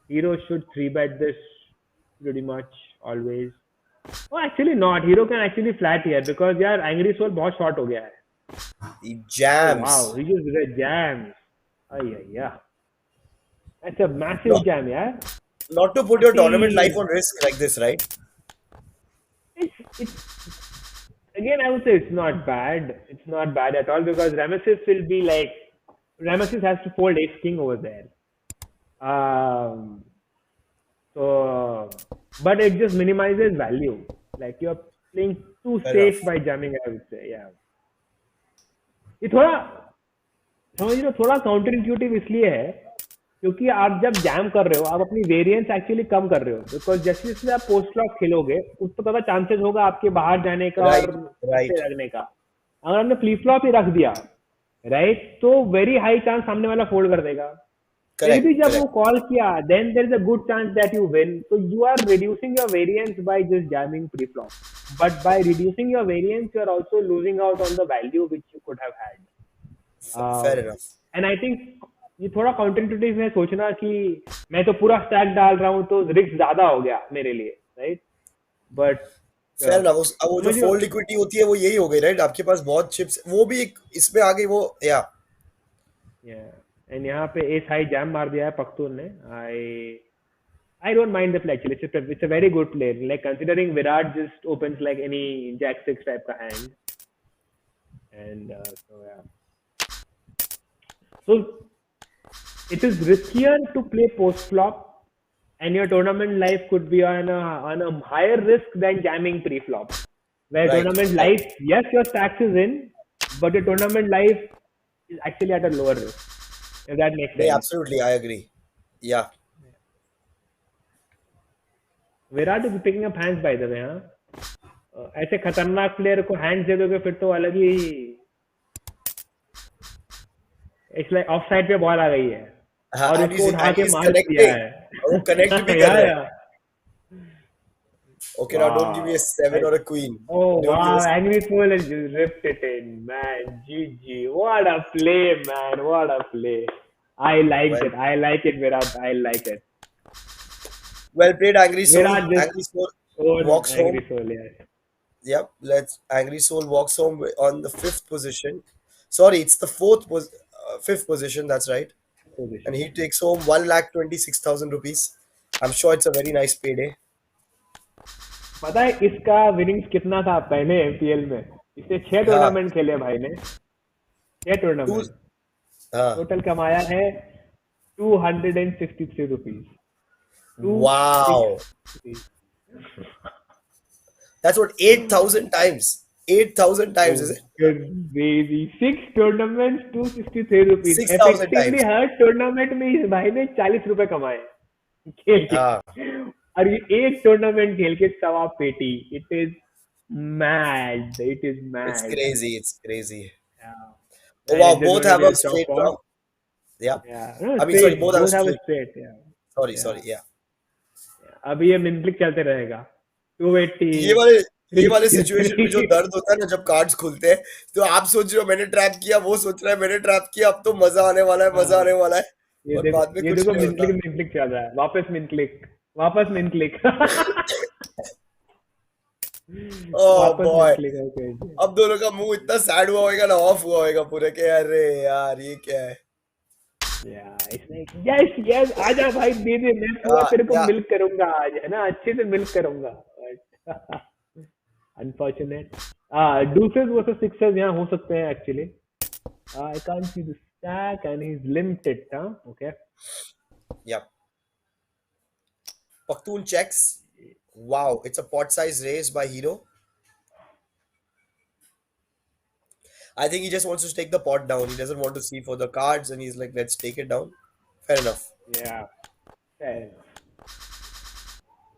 [SPEAKER 2] Hero should 3-bet this pretty much always. Oh, actually not. Hero can actually flat here because यार Angry Soul बहुत short हो गया है.
[SPEAKER 1] He
[SPEAKER 2] Oh wow,
[SPEAKER 1] jams.
[SPEAKER 2] he just did a jam. Ay yeah. That's a massive
[SPEAKER 1] Not,
[SPEAKER 2] jam यार.
[SPEAKER 1] not to put your tournament life
[SPEAKER 2] Actually,
[SPEAKER 1] on risk like this, right?
[SPEAKER 2] it's again I would say it's not bad. It's not bad at all because Rameses will be like Rameses has to fold ace king over there. Um, so but it just minimizes value. Like you're playing too
[SPEAKER 1] Fair
[SPEAKER 2] safe
[SPEAKER 1] enough.
[SPEAKER 2] by jamming. I would say yeah. ये थोड़ा समझ रहे हो थोड़ा counter intuitive इसलिए है क्योंकि आप जब जैम कर रहे हो आप अपनी वेरिएंस एक्चुअली कम कर रहे हो बिकॉज जैसे जैसे आप पोस्ट क्लॉक खेलोगे उसको ज्यादा चांसेस होगा आपके बाहर जाने का और
[SPEAKER 1] Right,
[SPEAKER 2] ऐसे
[SPEAKER 1] right.
[SPEAKER 2] लगने का अगर आपने फ्लिप फ्लॉप ही रख दिया राइट तो वेरी हाई चांस सामने वाला फोल्ड कर देगा फिर भी
[SPEAKER 1] Correct,
[SPEAKER 2] जब वो
[SPEAKER 1] correct.
[SPEAKER 2] कॉल किया then there is a good chance that you win so you are reducing your variance by just jamming pre-flop but by reducing your variance you are also losing out on the value which you could have had.
[SPEAKER 1] Fair enough.
[SPEAKER 2] And I think ये थोड़ा counter intuitive है सोचना कि मैं तो पूरा stack डाल रहा हूँ तो रिस्क ज्यादा हो गया मेरे लिए राइट बट
[SPEAKER 1] फेयर ना अब वो जो
[SPEAKER 2] समझ लो
[SPEAKER 1] फोल्ड इक्विटी होती है वो यही हो गई, राइट? आपके पास बहुत चिप्स, वो भी एक इसमें आ गई वो, या
[SPEAKER 2] एंड यहाँ पे एस हाई जैम मार दिया है पख्तून ने I don't mind the play actually it's a very good play like considering Virat just opens like any jack six type का hand and so it is riskier to play post flop and your tournament life could be on a higher risk than jamming pre flop where
[SPEAKER 1] right
[SPEAKER 2] tournament
[SPEAKER 1] right.
[SPEAKER 2] life yes your stacks is in but your tournament life is actually at a lower risk if that makes
[SPEAKER 1] नहीं,
[SPEAKER 2] sense.
[SPEAKER 1] Absolutely I agree. Yeah
[SPEAKER 2] Virat is picking up hands by the way हाँ ऐसे खतरनाक player को hand दे दोगे फिर तो अलग ही इसलिए ऑफ साइड पे बॉल आ गई है
[SPEAKER 1] हाँ,
[SPEAKER 2] और
[SPEAKER 1] एंड
[SPEAKER 2] उसको उठा
[SPEAKER 1] एंड
[SPEAKER 2] के
[SPEAKER 1] इज
[SPEAKER 2] मार्क किया
[SPEAKER 1] कनेक्टिंग, और वो कनेक्ट भी
[SPEAKER 2] है
[SPEAKER 1] कर रहा है।
[SPEAKER 2] यार
[SPEAKER 1] okay, now don't give me a
[SPEAKER 2] wow.
[SPEAKER 1] 7 और a queen.
[SPEAKER 2] Oh
[SPEAKER 1] don't give
[SPEAKER 2] wow,
[SPEAKER 1] us.
[SPEAKER 2] Angry Soul has just ripped it in, man. GG. What a play, man. What a play. I liked
[SPEAKER 1] well
[SPEAKER 2] it. I like it, Virat. I like it.
[SPEAKER 1] Well played Angry Soul.
[SPEAKER 2] Virat just
[SPEAKER 1] Angry Soul
[SPEAKER 2] owned
[SPEAKER 1] walks home.
[SPEAKER 2] Angry Soul, yes.
[SPEAKER 1] Yep, let's Angry Soul walks home on the fifth position. Sorry, it's the fifth position. That's right. And
[SPEAKER 2] Position,
[SPEAKER 1] he
[SPEAKER 2] yeah.
[SPEAKER 1] takes home 1,26,000 rupees. I'm sure it's a very nice payday.
[SPEAKER 2] पता है इसका winnings कितना था पहले MPL में इसने 6
[SPEAKER 1] हाँ,
[SPEAKER 2] tournament खेले भाई ने 6 टूर्नामेंट
[SPEAKER 1] two. हाँ,
[SPEAKER 2] टोटल कमाया है 263 rupees two six
[SPEAKER 1] wow. That's what 8,000 times. 8,000 times, is
[SPEAKER 2] Oh,
[SPEAKER 1] it?
[SPEAKER 2] crazy. 6 tournaments, 263 rupees.
[SPEAKER 1] 6,000
[SPEAKER 2] Effectively
[SPEAKER 1] times.
[SPEAKER 2] Her tournament में इस भाई ने 40 रुपए कमाए खेल के
[SPEAKER 1] हाँ,
[SPEAKER 2] और ये एक टूर्नामेंट खेल के सवा पेटी it is mad it is
[SPEAKER 1] it's
[SPEAKER 2] mad
[SPEAKER 1] crazy. It's crazy. Oh
[SPEAKER 2] and
[SPEAKER 1] wow,
[SPEAKER 2] it just
[SPEAKER 1] both
[SPEAKER 2] gonna
[SPEAKER 1] have a
[SPEAKER 2] just chop
[SPEAKER 1] straight
[SPEAKER 2] off
[SPEAKER 1] draw. Yeah.
[SPEAKER 2] No
[SPEAKER 1] I mean, sorry,
[SPEAKER 2] straight
[SPEAKER 1] both have a
[SPEAKER 2] both have a
[SPEAKER 1] straight.
[SPEAKER 2] Straight
[SPEAKER 1] Sorry, sorry. Yeah.
[SPEAKER 2] अभी ये मिनक्लिक चलते रहेगा 280
[SPEAKER 1] ये वाले ये वाले situation में जो
[SPEAKER 2] 363
[SPEAKER 1] दर्द होता है ना, जब कार्ड्स खुलते हैं, तो आप सोच रहे हो मैंने ट्रैप किया, वो सोच रहा है मैंने ट्रैप किया, अब तो मजा आने वाला है, मजा आने वाला है, और बाद में
[SPEAKER 2] ये
[SPEAKER 1] कुछ
[SPEAKER 2] देखो
[SPEAKER 1] नहीं होता।
[SPEAKER 2] मिनक्लिक चल रहा है वापस मिनक्लिक
[SPEAKER 1] ओह
[SPEAKER 2] वापस
[SPEAKER 1] बॉय,
[SPEAKER 2] मिनक्लिक ओके
[SPEAKER 1] अब दोनों का मुंह इतना सैड हुआ होगा ना, ऑफ हुआ होगा पूरे के, अरे यार ये क्या है।
[SPEAKER 2] या इट्स लाइक यस यस आजा भाई दे दे मैं पूरा तेरे को
[SPEAKER 1] या
[SPEAKER 2] मिल्क करूंगा आज है ना अच्छे से मिल्क करूंगा बट अनफॉर्चुनेट डूसेस वर्सेस सिक्सर्स यहाँ हो सकते हैं actually I can't see the stack and he is limited okay
[SPEAKER 1] या Pakhtun checks. Wow, it's a pot size raise by Hero. I think he just wants to take the pot down. He doesn't want to see for the cards, and he's like, let's take it down. Fair enough.
[SPEAKER 2] या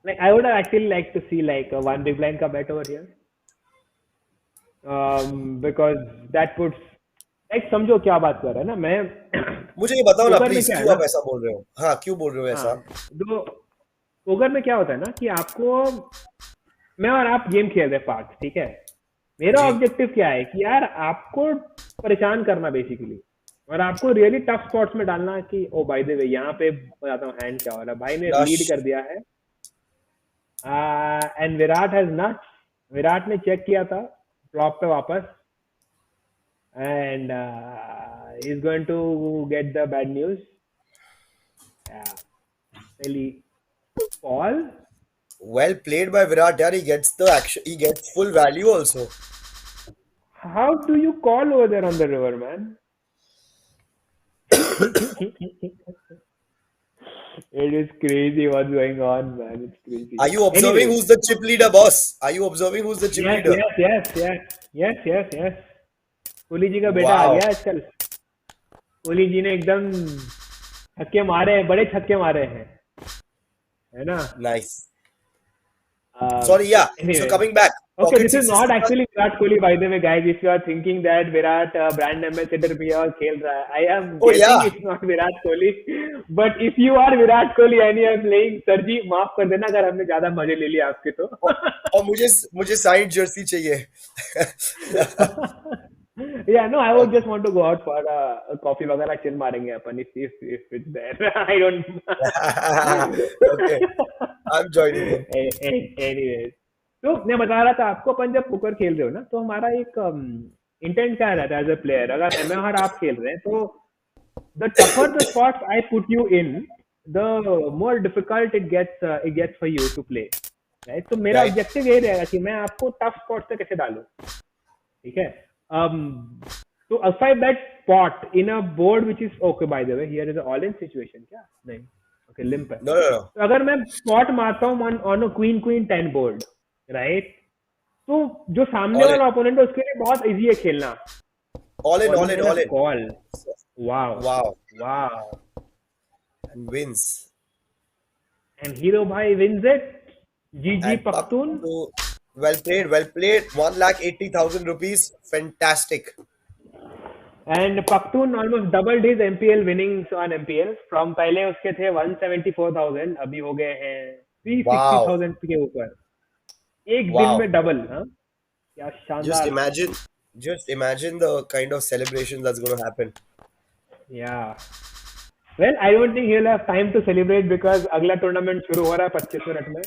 [SPEAKER 2] like I would have actually liked to see like a one big blind ka bet over here because that puts like समझो क्या बात कर रहा है ना मैं
[SPEAKER 1] मुझे ये बताओ ना
[SPEAKER 2] पोकर में
[SPEAKER 1] प्लीज,
[SPEAKER 2] क्या है
[SPEAKER 1] क्यों
[SPEAKER 2] ना
[SPEAKER 1] आप ऐसा बोल रहे हो? हाँ, क्यों बोल रहे हो
[SPEAKER 2] हाँ
[SPEAKER 1] ऐसा?
[SPEAKER 2] दो पोकर में क्या होता है ना कि आपको मैं और आप गेम खेल रहे पार्ट ठीक है मेरा
[SPEAKER 1] जी।
[SPEAKER 2] ऑब्जेक्टिव क्या है कि यार आपको परेशान करना बेसिकली और आपको रियली टफ स्पॉट्स में डालना कि ओ बाय द वे यहाँ पे बताता हूँ हैंड क्या हो रहा है भाई ने
[SPEAKER 1] रश।
[SPEAKER 2] लीड कर दिया है and Virat has not. Virat ने चेक किया था फ्लॉप पे वापस, and is going to get the bad news. Really, Paul,
[SPEAKER 1] Well played by Virat. Yeah, he gets the action. He gets full value also.
[SPEAKER 2] how do you call over there on the river, man? It is crazy what's going on, man. It's
[SPEAKER 1] Are
[SPEAKER 2] crazy.
[SPEAKER 1] you observing
[SPEAKER 2] Anyways,
[SPEAKER 1] who's the chip leader, boss? Are you observing who's the chip
[SPEAKER 2] yes,
[SPEAKER 1] leader?
[SPEAKER 2] yes, yes, yes, yes, yes, yes. Kohli ji का बेटा आ
[SPEAKER 1] Wow.
[SPEAKER 2] गया आजकल. कोहली जी ने एकदम छक्के मारे, बड़े छक्के मारे हैं, है ना?
[SPEAKER 1] Nice.
[SPEAKER 2] Uh,
[SPEAKER 1] Sorry, yeah. So
[SPEAKER 2] anyway,
[SPEAKER 1] coming back,
[SPEAKER 2] okay,
[SPEAKER 1] Pocket
[SPEAKER 2] this is not
[SPEAKER 1] 661.
[SPEAKER 2] actually Virat Kohli, by the way, guys. If you are thinking that Virat brand ambassador भी और खेल रहा है, I am
[SPEAKER 1] Oh
[SPEAKER 2] guessing
[SPEAKER 1] yeah.
[SPEAKER 2] it's not Virat Kohli. But if you are Virat Kohli and you are playing, sir जी माफ कर देना अगर हमने ज्यादा मजे ले लिए आपके तो.
[SPEAKER 1] और मुझे मुझे साइड जर्सी चाहिए.
[SPEAKER 2] Yeah, no, I would just want to go out for a coffee वगैरह chill मारेंगे अपन if it's there. I
[SPEAKER 1] Okay, I'm joining in.
[SPEAKER 2] Anyways, तो मैं बता रहा था आपको, अपन जब पोकर खेल रहे हो ना तो हमारा एक इंटेंट क्या रहता है एज अ प्लेयर. अगर मैं और आप खेल रहे हैं तो the tougher the spots I put you in, the more difficult it gets for you to play, right? तो मेरा
[SPEAKER 1] Right.
[SPEAKER 2] ऑब्जेक्टिव यही रहेगा कि मैं आपको टफ स्पॉट पे कैसे डालूं, ठीक है? um so if I bet spot in a board which is okay, by the way, here is a all in situation, क्या नहीं, okay, limp है.
[SPEAKER 1] No, no, no.
[SPEAKER 2] तो अगर मैं स्पॉट मारता हूँ on a queen queen 10 board, right? तो जो सामने
[SPEAKER 1] All in.
[SPEAKER 2] वाला ओपोनेंट है उसके लिए बहुत इजी है खेलना.
[SPEAKER 1] All in,
[SPEAKER 2] और
[SPEAKER 1] all in,
[SPEAKER 2] मैंने
[SPEAKER 1] all in.
[SPEAKER 2] Call. Wow.
[SPEAKER 1] Wow.
[SPEAKER 2] Wow.
[SPEAKER 1] And wins.
[SPEAKER 2] And Hero Bhai wins it. GG
[SPEAKER 1] And
[SPEAKER 2] Pakhtun.
[SPEAKER 1] well played, well played. 1,80,000 rupees. Fantastic.
[SPEAKER 2] And Pakhtun almost doubled his MPL winnings on MPL. From पहले उसके थे 174,000, अभी हो गए हैं
[SPEAKER 1] Wow.
[SPEAKER 2] 360,000 के ऊपर. एक दिन
[SPEAKER 1] Wow.
[SPEAKER 2] में डबल, हाँ? क्या
[SPEAKER 1] Just
[SPEAKER 2] शानदार.
[SPEAKER 1] imagine, just imagine the kind of celebration that's going to happen.
[SPEAKER 2] Yeah. Well, I don't think he'll have time to celebrate because अगला टूर्नामेंट शुरू हो रहा है 25 मिनट में.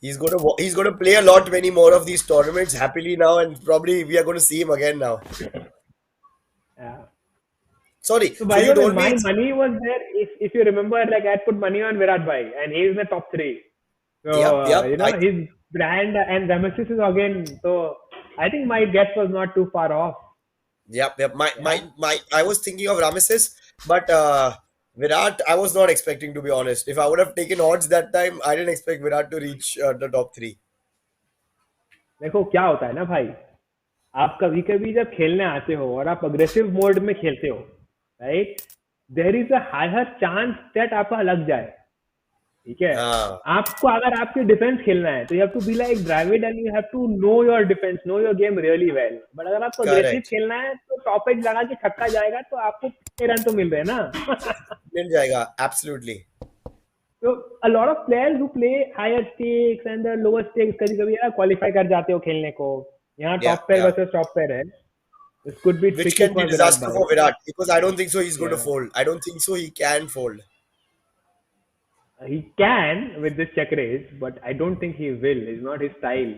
[SPEAKER 1] He's going to play a lot many more of these tournaments happily now, and probably we are going to see him again now.
[SPEAKER 2] Yeah.
[SPEAKER 1] Sorry,
[SPEAKER 2] So
[SPEAKER 1] so
[SPEAKER 2] by
[SPEAKER 1] you
[SPEAKER 2] the way,
[SPEAKER 1] told me
[SPEAKER 2] my
[SPEAKER 1] it's,
[SPEAKER 2] money was there. If you remember, like I put money on Virat Bhai, and he is in the top three. So
[SPEAKER 1] yep, yep.
[SPEAKER 2] his brand and Ramesis is again. So I think my guess was not too far off.
[SPEAKER 1] Yep, yep.
[SPEAKER 2] Yeah.
[SPEAKER 1] I was thinking of Rameses, but Virat, I was not expecting, to be honest. If I would have taken odds that time, I didn't expect Virat to reach the top three.
[SPEAKER 2] देखो क्या होता है ना भाई, आप कभी कभी जब खेलने आते हो और आप अग्रेसिव मोड में खेलते हो, right, there is a higher chance that आपका लग जाए, ठीक है?
[SPEAKER 1] Ah,
[SPEAKER 2] आपको अगर आपके डिफेंस खेलना है तो you have to be like Dravid and you have to know your defence, know your game really well. But अगर आपको अग्रेसिव
[SPEAKER 1] correct.
[SPEAKER 2] खेलना है तो टॉप एज लगा के छक्का जाएगा तो आपको कितने रन तो मिल रहे हैं ना.
[SPEAKER 1] मिल जाएगा, absolutely.
[SPEAKER 2] तो a lot of players who play higher stakes and the lower stakes कभी कभी यार क्वालिफाई कर जाते हो खेलने को. यहाँ
[SPEAKER 1] Yeah,
[SPEAKER 2] top pair
[SPEAKER 1] yeah.
[SPEAKER 2] Versus top pair है. This could be
[SPEAKER 1] Which
[SPEAKER 2] tricky
[SPEAKER 1] can be
[SPEAKER 2] for Virat
[SPEAKER 1] disaster
[SPEAKER 2] Bhai.
[SPEAKER 1] for Virat, because I don't think so he's going to
[SPEAKER 2] Yeah.
[SPEAKER 1] fold. I don't think so he can fold.
[SPEAKER 2] He can with this check raise, but I don't think he will. It's not his style.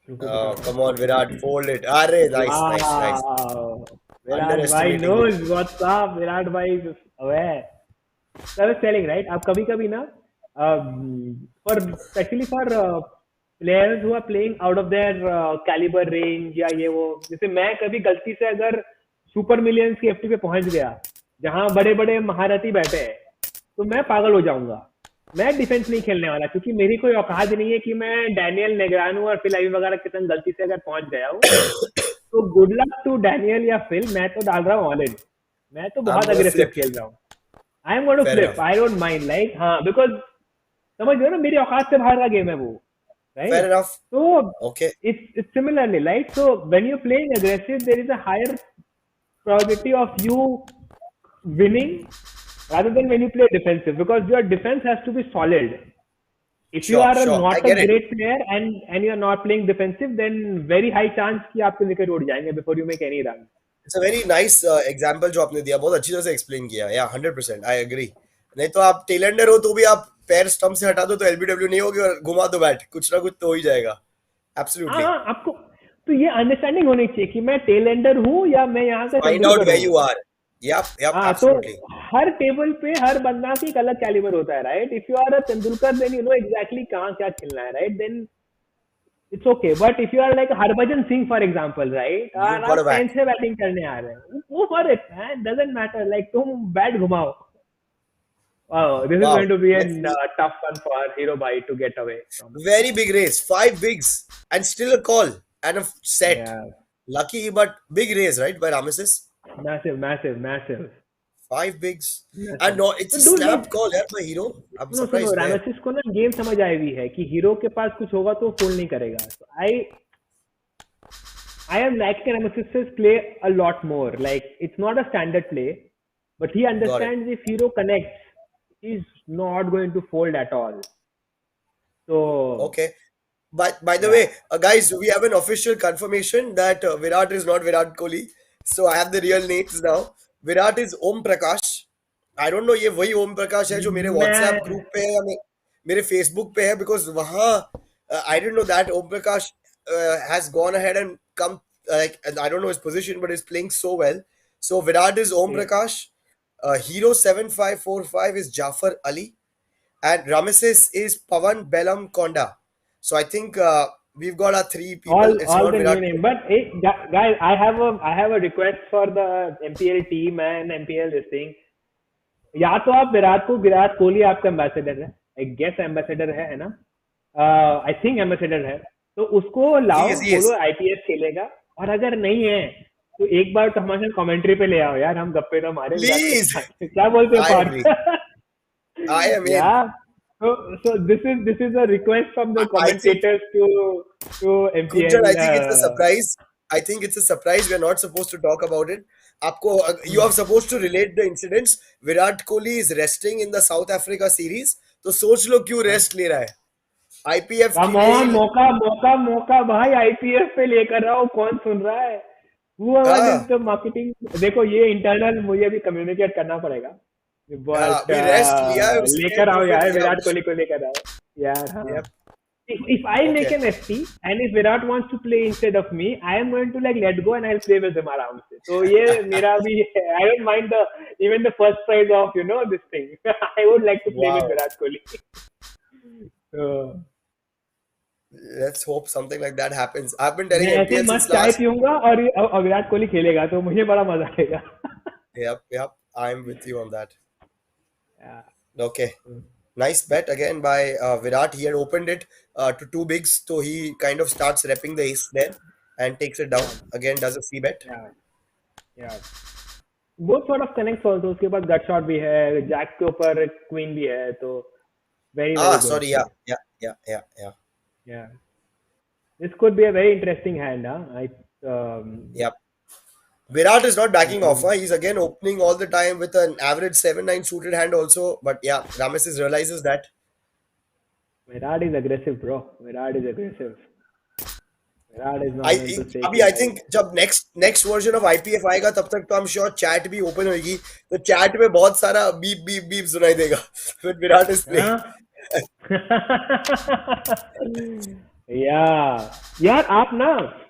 [SPEAKER 1] Oh, come on, Virat, fold it. Arre, nice, nice, nice.
[SPEAKER 2] Wow. Virat Bhai
[SPEAKER 1] Underestimating him.
[SPEAKER 2] knows what's up. Virat Bhai is aware. So I was telling, right? आप कभी कभी ना, for especially for players who are playing out of their caliber range या ये वो, जैसे मैं कभी गलती से अगर सुपर मिलियंस की एफटी पे पहुंच गया जहां बड़े बड़े महारथी बैठे हैं तो मैं पागल हो जाऊंगा. मैं डिफेंस नहीं खेलने वाला क्योंकि मेरी कोई औकात नहीं है कि मैं डैनियल नेग्रानू और फिल आइवी वगैरह के संग गलती से अगर पहुंच गया हूँ तो गुड लक टू डैनियल या फिल. मैं तो डाल रहा हूँ ऑल इन. मैं तो
[SPEAKER 1] I'm
[SPEAKER 2] बहुत
[SPEAKER 1] going to
[SPEAKER 2] अग्रेसिव
[SPEAKER 1] flip.
[SPEAKER 2] खेल रहा हूँ. I am going to
[SPEAKER 1] Fair
[SPEAKER 2] flip.
[SPEAKER 1] enough.
[SPEAKER 2] I don't mind, like, हाँ, बिकॉज समझ रहे हो ना मेरी औकात से बाहर का गेम है वो,
[SPEAKER 1] Fair
[SPEAKER 2] राइट?
[SPEAKER 1] enough.
[SPEAKER 2] तो
[SPEAKER 1] Okay.
[SPEAKER 2] it's similarly, right? So when you're playing aggressive, there is a higher probability of you winning rather than when you play defensive, because your defense has to be solid. If you
[SPEAKER 1] Sure,
[SPEAKER 2] are
[SPEAKER 1] sure. I
[SPEAKER 2] not a
[SPEAKER 1] get it.
[SPEAKER 2] great player and you are not playing defensive, then very high chance कि आपके wicket उड़ जाएंगे before you make any run.
[SPEAKER 1] It's a very nice example जो आपने दिया. बहुत अच्छी तरह से explain किया. Yeah, 100%. I agree. नहीं तो आप टेलेंडर हो तो भी आप पैर स्टंप से हटा दो तो एलबीडब्ल्यू नहीं होगी, और घुमा दो बैट, कुछ ना कुछ तो हो ही जाएगा।
[SPEAKER 2] हाँ
[SPEAKER 1] एब्सोल्युटली।
[SPEAKER 2] हाँ, आपको तो ये अंडरस्टैंडिंग होनी चाहिए कि मैं टेल एंडर हूँ या मैं यहाँ का
[SPEAKER 1] फाइंड आउट
[SPEAKER 2] तेंदुलकर
[SPEAKER 1] वेयर
[SPEAKER 2] हूँ।
[SPEAKER 1] You are. यप यप,
[SPEAKER 2] हाँ, तो
[SPEAKER 1] एब्सोल्युटली।
[SPEAKER 2] हर टेबल पे हर बंदा की एक अलग कैलिबर होता है, right? If you are a Tendulkar then you know exactly कहाँ क्या खेलना है, right? Then it's okay, but if you are like Harbhajan Singh for example, right?
[SPEAKER 1] You
[SPEAKER 2] और
[SPEAKER 1] गॉट अ
[SPEAKER 2] आप
[SPEAKER 1] बैक।
[SPEAKER 2] 10 से बैटिंग करने आ रहे हैं, go for it man, doesn't matter, like तुम बैट घुमाओ। This is
[SPEAKER 1] wow,
[SPEAKER 2] going to be a
[SPEAKER 1] let's see.
[SPEAKER 2] tough one for Hero Bhai to get away from.
[SPEAKER 1] Very big race, 5 bigs, and still a call and a set.
[SPEAKER 2] Yeah,
[SPEAKER 1] Lucky, but big race, right, by Rameses?
[SPEAKER 2] massive, massive, massive,
[SPEAKER 1] 5 bigs. And
[SPEAKER 2] massive.
[SPEAKER 1] no, it's a
[SPEAKER 2] But dude, like,
[SPEAKER 1] snap call, yeah, by Hero. I'm
[SPEAKER 2] सुनो सुनो,
[SPEAKER 1] surprised there.
[SPEAKER 2] रामेसिस को ना game समझ आई हुई है कि hero के पास कुछ होगा तो फोल्ड नहीं करेगा। So I am liking Ramesses' play a lot more. Like it's not a standard play, but he
[SPEAKER 1] Got it.
[SPEAKER 2] understands if hero connects, he's not going to fold at all. So
[SPEAKER 1] Okay. But by the
[SPEAKER 2] yeah,
[SPEAKER 1] way, guys, we have an official confirmation that Virat is not Virat Kohli. So I have the real names now. Virat is Om Prakash. I don't know ये वही ओम प्रकाश है जो मेरे WhatsApp
[SPEAKER 2] मैं
[SPEAKER 1] group पे है या मेरे फेसबुक पे है, बिकॉज वहाँ I don't know that Om Prakash has gone ahead and come, like, and I don't know his position, but he's playing so well. So Virat is Om
[SPEAKER 2] okay.
[SPEAKER 1] Prakash. Hero 7545 is Jafar Ali, and Rameses is Pavan Belam Konda. So I think we've got our three people. It's
[SPEAKER 2] All
[SPEAKER 1] not
[SPEAKER 2] the new
[SPEAKER 1] Virat
[SPEAKER 2] name.
[SPEAKER 1] Kohli.
[SPEAKER 2] But hey, guys, I have a request for the MPL team and MPL this thing. या तो आप विराट कोहली आपका ambassador है, I guess ambassador है ना? I think ambassador है। तो उसको
[SPEAKER 1] He
[SPEAKER 2] लाओ,
[SPEAKER 1] is, he
[SPEAKER 2] बोलो
[SPEAKER 1] is.
[SPEAKER 2] आईपीएस खेलेगा। और अगर नहीं है तो एक बार तो हमारे कमेंट्री पे ले आओ यार, हम गप्पे तो मारे विराट के
[SPEAKER 1] Please.
[SPEAKER 2] साथ। क्या बोलते हो
[SPEAKER 1] I agree.
[SPEAKER 2] Partha?
[SPEAKER 1] I am
[SPEAKER 2] या
[SPEAKER 1] in.
[SPEAKER 2] so this is a request from the
[SPEAKER 1] I think,
[SPEAKER 2] commentators to
[SPEAKER 1] Gunjan,
[SPEAKER 2] MPL।
[SPEAKER 1] I think it's a surprise. I think it's a surprise. We're not supposed to talk about it. आपको, you are supposed to relate the incidents. Virat Kohli is resting in the South Africa series. तो सोच लो क्यों rest ले रहा है, IPF के
[SPEAKER 2] कम
[SPEAKER 1] लिए
[SPEAKER 2] on,
[SPEAKER 1] ही।
[SPEAKER 2] मौका मौका मौका भाई, आईपीएस पे लेकर आओ, कौन सुन रहा है? whoever is
[SPEAKER 1] हाँ
[SPEAKER 2] the marketing, देखो ये इंटरनल मुझे भी कम्युनिकेट करना पड़ेगा,
[SPEAKER 1] हाँ,
[SPEAKER 2] बट
[SPEAKER 1] अभी रेस्ट लिया है उसने,
[SPEAKER 2] लेकर आओ
[SPEAKER 1] प्रूव इट
[SPEAKER 2] यार,
[SPEAKER 1] हियर।
[SPEAKER 2] विराट कोहली को लेकर आओ यार। हाँ,
[SPEAKER 1] Yep.
[SPEAKER 2] if I make
[SPEAKER 1] Okay.
[SPEAKER 2] an FT and if Virat wants to play instead of me, I am going to like let go and I'll play with him आराम से। तो ये मेरा भी I don't mind the even the first prize of this thing। I would like to play with
[SPEAKER 1] Wow.
[SPEAKER 2] Virat Kohli। तो
[SPEAKER 1] Let's hope something like that happens. I've been
[SPEAKER 2] मैं
[SPEAKER 1] telling
[SPEAKER 2] ऐसे ही
[SPEAKER 1] MPL since
[SPEAKER 2] मस्त चाय
[SPEAKER 1] last.
[SPEAKER 2] पीऊंगा और विराट कोहली खेलेगा तो मुझे बड़ा मजा आएगा।
[SPEAKER 1] Yep, yep. I'm with you on that.
[SPEAKER 2] Yeah.
[SPEAKER 1] Okay. Nice bet again by Virat. He had opened it to 2 bigs, so he kind of starts repping the ace there and takes it
[SPEAKER 2] Yeah,
[SPEAKER 1] down. Again, does a C bet.
[SPEAKER 2] yeah, yeah। Both sort of connect also, उसके बाद गट shot भी है, Jack के ऊपर queen भी है, तो very very
[SPEAKER 1] Ah,
[SPEAKER 2] good
[SPEAKER 1] sorry.
[SPEAKER 2] Play.
[SPEAKER 1] Yeah, yeah, yeah, yeah, yeah.
[SPEAKER 2] या this could be a very interesting hand. I
[SPEAKER 1] Yep. Virat is not backing off.
[SPEAKER 2] um,
[SPEAKER 1] Huh? He's again opening all the time with an average 7-9 suited hand also. But yeah, Rameses realizes that.
[SPEAKER 2] Virat is aggressive bro, Virat is aggressive, Virat is not
[SPEAKER 1] I
[SPEAKER 2] going to say
[SPEAKER 1] अभी
[SPEAKER 2] कि
[SPEAKER 1] आई
[SPEAKER 2] भाई।
[SPEAKER 1] Think जब next version of IPF आएगा तब तक तो I am sure chat भी open होगी, तो चैट में बहुत सारा बीप बीप बीप सुनाई देगा when विराट इज
[SPEAKER 2] हाँ।
[SPEAKER 1] प्लेइंग।
[SPEAKER 2] या यार, आप ना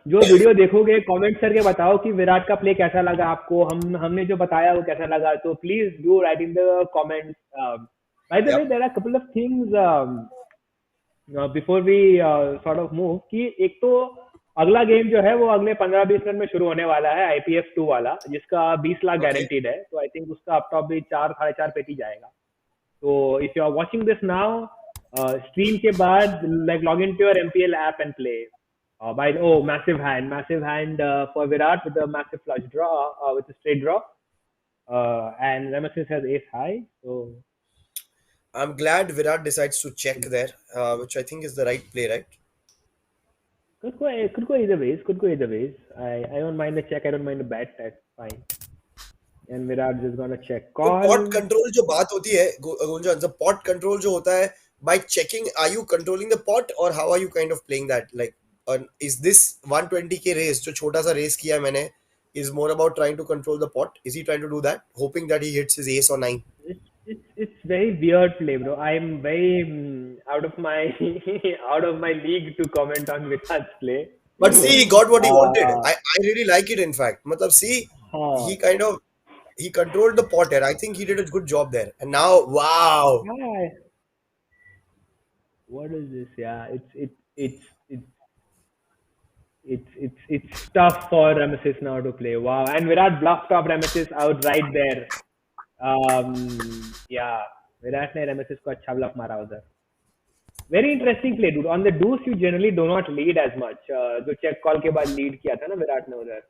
[SPEAKER 2] जो वीडियो देखोगे कमेंट करके बताओ कि विराट का प्ले कैसा लगा आपको, हमने जो बताया वो कैसा लगा, तो please do write in the comments. By the way,
[SPEAKER 1] Yep.
[SPEAKER 2] There are couple of things before we sort of move, कि एक तो अगला गेम जो है वो अगले 15-20 मिनट में शुरू होने वाला है, आईपीएफ 2 वाला, जिसका 20 लाख
[SPEAKER 1] Okay.
[SPEAKER 2] गारंटीड है। तो आई थिंक उसका अप टॉप भी 4 साढ़े 4 पेटी जाएगा। So if you are watching this now, stream के बाद like log into your MPL app and play. Massive hand for Virat with a massive flush draw, with a straight draw, and Nemesis has ace high. So
[SPEAKER 1] I'm glad Virat decides to check there, which I think is the right play, right?
[SPEAKER 2] could go either ways. Could go either ways. I don't mind the check. I don't mind the bet. That's fine. And Virat just gonna check
[SPEAKER 1] तो pot
[SPEAKER 2] call.
[SPEAKER 1] Control जो बात होती है, गुंजन, जब pot control जो होता है, by checking, are you controlling the pot or how are you kind of playing that? Like, is this 120 के रेस जो छोटा सा रेस किया है मैंने, is more about trying to control the pot? Is he trying to do that, hoping that he hits his ace or nine?
[SPEAKER 2] It's very weird play, bro. I'm very out of my out of my league to comment on Virat's play.
[SPEAKER 1] But see, he got what he wanted.
[SPEAKER 2] Uh,
[SPEAKER 1] I really like it. In fact, matlab, see,
[SPEAKER 2] huh.
[SPEAKER 1] he kind of he controlled the pot here. I think he did a good job there. And now, wow,
[SPEAKER 2] Yeah, what is this? Yeah, it's tough for Ramesses now to play. Wow, and Virat bluffed off Ramesses out right there. Yeah, Virat ने Ramesses को अच्छा bluff मारा उधर. Very interesting play, dude. On the deuce, you generally do not lead as much. जो check call के बाद lead किया था ना विराट ने उधर,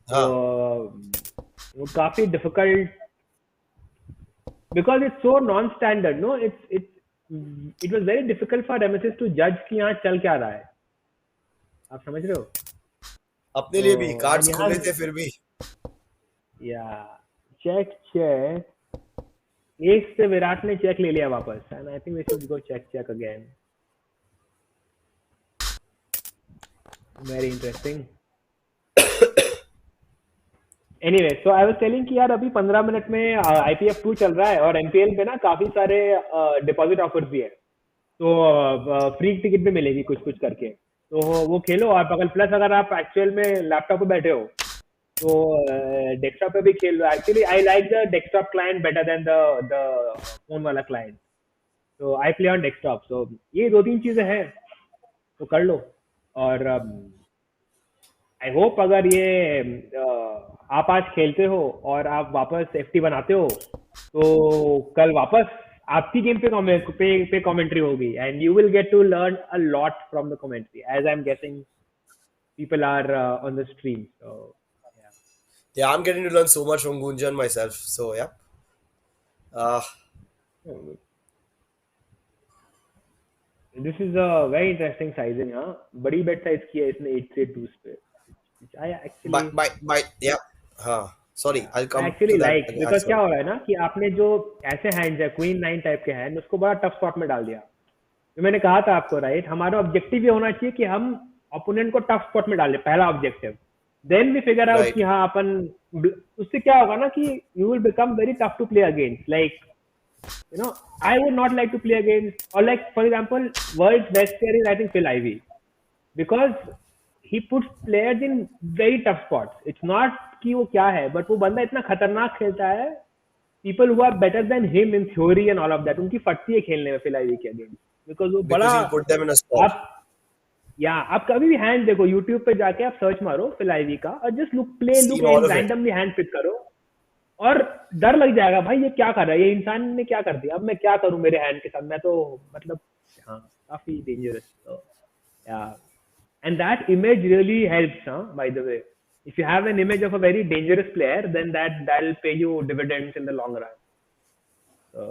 [SPEAKER 2] तो
[SPEAKER 1] huh?
[SPEAKER 2] वो काफी difficult because it's so non-standard. No, it was very difficult for Ramesses to judge कि यहाँ चल क्या रहा है. आप समझ रहे हो?
[SPEAKER 1] अपने लिए भी
[SPEAKER 2] तो
[SPEAKER 1] कार्ड्स
[SPEAKER 2] and यहाँ
[SPEAKER 1] खुले थे फिर भी.
[SPEAKER 2] yeah check एक से विराट ने चेक ले लिया वापस and I think we should go check again. Very interesting. Anyway so I was telling कि यार अभी 15 मिनट में IPF2 चल रहा है और MPL पे ना काफी सारे डिपॉजिट ऑफर्स भी है, तो फ्री टिकट भी मिलेगी कुछ कुछ करके, तो वो खेलो। और अगर प्लस अगर आप एक्चुअल में लैपटॉप पे बैठे हो तो डेस्कटॉप पे भी खेल लो। Actually I like the desktop client better than the phone वाला क्लाइंट, तो I play on desktop. So ये दो तीन चीजें हैं तो कर लो। और आई होप अगर ये आप आज खेलते हो और आप वापस एफटी बनाते हो तो कल वापस आपकी गेम पे कमेंट्री होगी and you will get to learn a lot from the commentary as I am guessing people are on the stream. So
[SPEAKER 1] Yeah, I'm getting to learn so much from Gunjan myself. So yeah. Uh,
[SPEAKER 2] this is a very interesting sizing. हाँ, बड़ी बेट size की है इसने 8 से 2 पे, I actually
[SPEAKER 1] yeah. Sorry, I'll
[SPEAKER 2] I
[SPEAKER 1] come
[SPEAKER 2] actually
[SPEAKER 1] to that
[SPEAKER 2] like
[SPEAKER 1] again
[SPEAKER 2] because
[SPEAKER 1] as
[SPEAKER 2] क्या
[SPEAKER 1] well.
[SPEAKER 2] हो रहा है ना कि आपने जो ऐसे हैंड्स है क्वीन नाइन टाइप के हैंड उसको बड़ा टफ स्पॉट में डाल दिया। जो मैंने कहा था आपको, राइट, हमारा ऑब्जेक्टिव ये होना चाहिए कि हम ओपोनेंट को टफ स्पॉट में डालें, पहला objective. Then we figure out
[SPEAKER 1] Right.
[SPEAKER 2] कि हाँ अपन, उससे क्या होगा ना कि you will become very tough to play against. Like I would not like to play against, or like for example, world's best player is I think Phil Ivey, because he puts players in very tough spots. It's not कि वो क्या है, but वो बंदा इतना खतरनाक खेलता है। People who are better than him in theory and all of that, उनकी फटती है खेलने में Phil Ivey के अगेंस्ट, because वो
[SPEAKER 1] Because
[SPEAKER 2] बड़ा,
[SPEAKER 1] he'll put them in a spot.
[SPEAKER 2] आप या आप कभी भी हैंड देखो, यूट्यूब पे जाके आप सर्च मारो Phil Ivey का और जस्ट लुक
[SPEAKER 1] Seen all
[SPEAKER 2] इन
[SPEAKER 1] of it.
[SPEAKER 2] Randomly hand pick करो और डर लग जाएगा भाई ये क्या कर रहा है, ये इंसान ने क्या कर दिया, अब मैं क्या करूं मेरे हैंड के साथ, मैं तो मतलब, हाँ, काफी डेंजरस। तो या and that image really helps, bye the way, if you have an image of a very dangerous player then that'll pay you dividends in the long run. So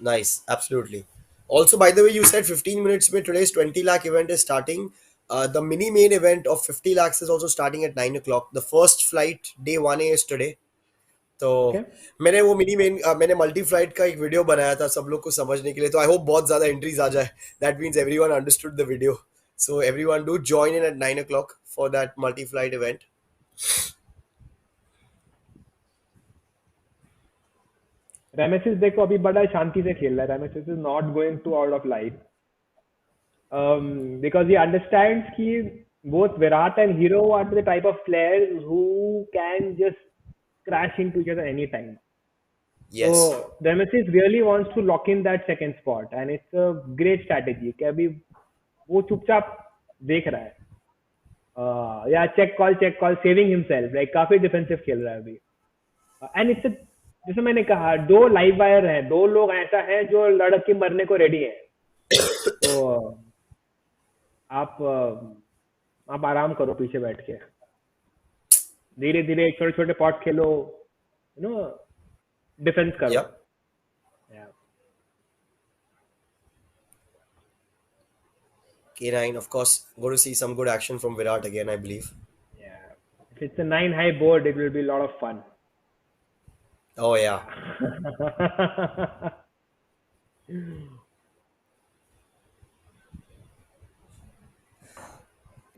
[SPEAKER 1] Nice, absolutely. Also, by the way, you said 15 minutes में today's 20 lakh event is starting. The mini main event of 50 lakhs is also starting at 9 o'clock. The first flight, day 1A is today. तो
[SPEAKER 2] okay,
[SPEAKER 1] मैंने multi flight का एक video बनाया था सब लोग को समझने के लिए, तो आई होप बहुत ज़्यादा एंट्रीज आ जाए. That means everyone understood the video. So everyone do join in at 9 o'clock for that multi-flight event.
[SPEAKER 2] Rameses देखो अभी बड़ा शांति से खेल रहा है, Rameses is not going to out of life because he understands कि both Virat and Hero are the type of players who can just crash into each other anytime.
[SPEAKER 1] Yes.
[SPEAKER 2] So Nemesis really wants to lock in that second spot, and it's a great strategy. कि अभी वो चुपचाप देख रहा है, या check call saving himself, like काफी defensive खेल रहा है अभी। एंड इट्स, जैसे मैंने कहा, दो लाइव वायर हैं, दो लोग ऐसा है जो लड़क के मरने को रेडी है, तो आप आराम करो पीछे बैठ के, धीरे धीरे छोटे छोटे पॉट खेलो, डिफेंस करो।
[SPEAKER 1] Yep.
[SPEAKER 2] Yeah.
[SPEAKER 1] K9, of course, going to see some good action from Virat again, I believe.
[SPEAKER 2] Yeah. If it's a 9 high board, it will be a lot of fun.
[SPEAKER 1] Oh yeah.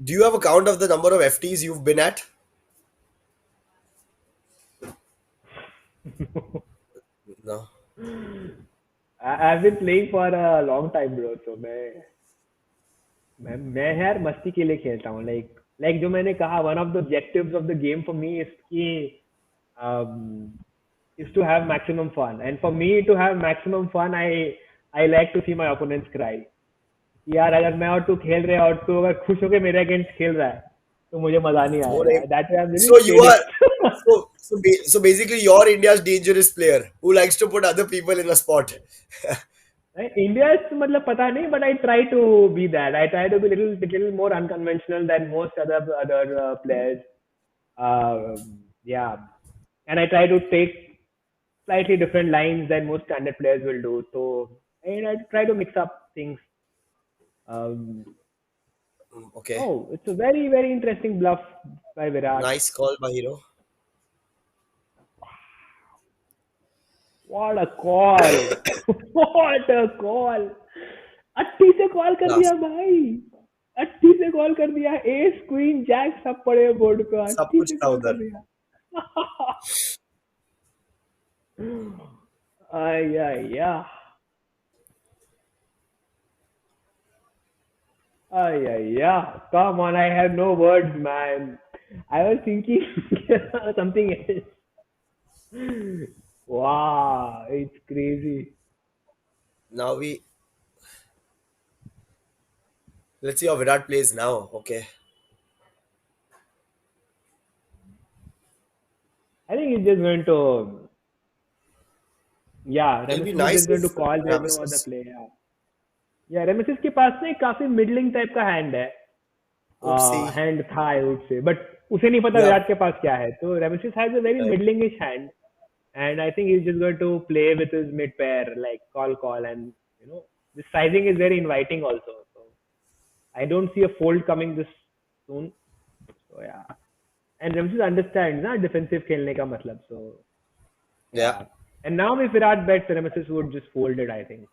[SPEAKER 1] Do you have a count of the number of FTs you've been at? No.
[SPEAKER 2] I've been playing for a long time, bro. So मैं यार मस्ती के लिए खेलता हूँ. Like जो मैंने कहा, one of the objectives of the game for me um, is to have maximum fun. And for me to have maximum fun, I like to see my opponents cry. यार अगर मैं और तू खेल रहे हैं और तू अगर खुश होकर मेरे अगेंस्ट खेल रहा है तो मुझे मजा नहीं
[SPEAKER 1] वो
[SPEAKER 2] आएगा.
[SPEAKER 1] नहीं.
[SPEAKER 2] That way I'm really
[SPEAKER 1] So you are
[SPEAKER 2] sadist.
[SPEAKER 1] so basically you're India's dangerous player who likes to put other people in a spot.
[SPEAKER 2] India is मतलब पता नहीं, but I try to be that. I try to be little more unconventional than most other players. Yeah, and I try to take slightly different lines than most standard players will do. So I try to mix up things. Um,
[SPEAKER 1] Okay.
[SPEAKER 2] oh, it's a very interesting bluff by Virat.
[SPEAKER 1] Nice call, Mahiro.
[SPEAKER 2] What a call! What a call! अट्टी से call कर दिया
[SPEAKER 1] Class.
[SPEAKER 2] भाई. अट्टी से call कर दिया. S queen Jack सब पड़े हैं बोर्ड पे.
[SPEAKER 1] सब
[SPEAKER 2] अट्टी
[SPEAKER 1] कुछ
[SPEAKER 2] से
[SPEAKER 1] था
[SPEAKER 2] कॉल कर
[SPEAKER 1] उधर.
[SPEAKER 2] दिया. ay ay yeah. Ay ay yeah. Come on, I have no words, man. I was thinking something else. Wow, it's crazy.
[SPEAKER 1] Now let's see how Virat plays now. Okay.
[SPEAKER 2] I think he's just going to, yeah,
[SPEAKER 1] It'll be
[SPEAKER 2] Remesis is
[SPEAKER 1] nice
[SPEAKER 2] just going
[SPEAKER 1] if
[SPEAKER 2] to call. There's no other
[SPEAKER 1] Ramesses.
[SPEAKER 2] play. Yeah, yeah, Remesis के पास ना एक काफी middling type का hand है.
[SPEAKER 1] Oopsie.
[SPEAKER 2] Hand था आई would से, but उसे नहीं पता
[SPEAKER 1] Yeah.
[SPEAKER 2] विराट के पास क्या है. तो Remesis has a very
[SPEAKER 1] Right.
[SPEAKER 2] middling-ish hand, and I think he's just going to play with his mid pair, like call, and the sizing is very inviting also. So I don't see a fold coming this soon. So yeah, and Remesis understands ना defensive खेलने का मतलब. So
[SPEAKER 1] Yeah.
[SPEAKER 2] yeah, and now if Virat bets, Remesis would just fold it, I think.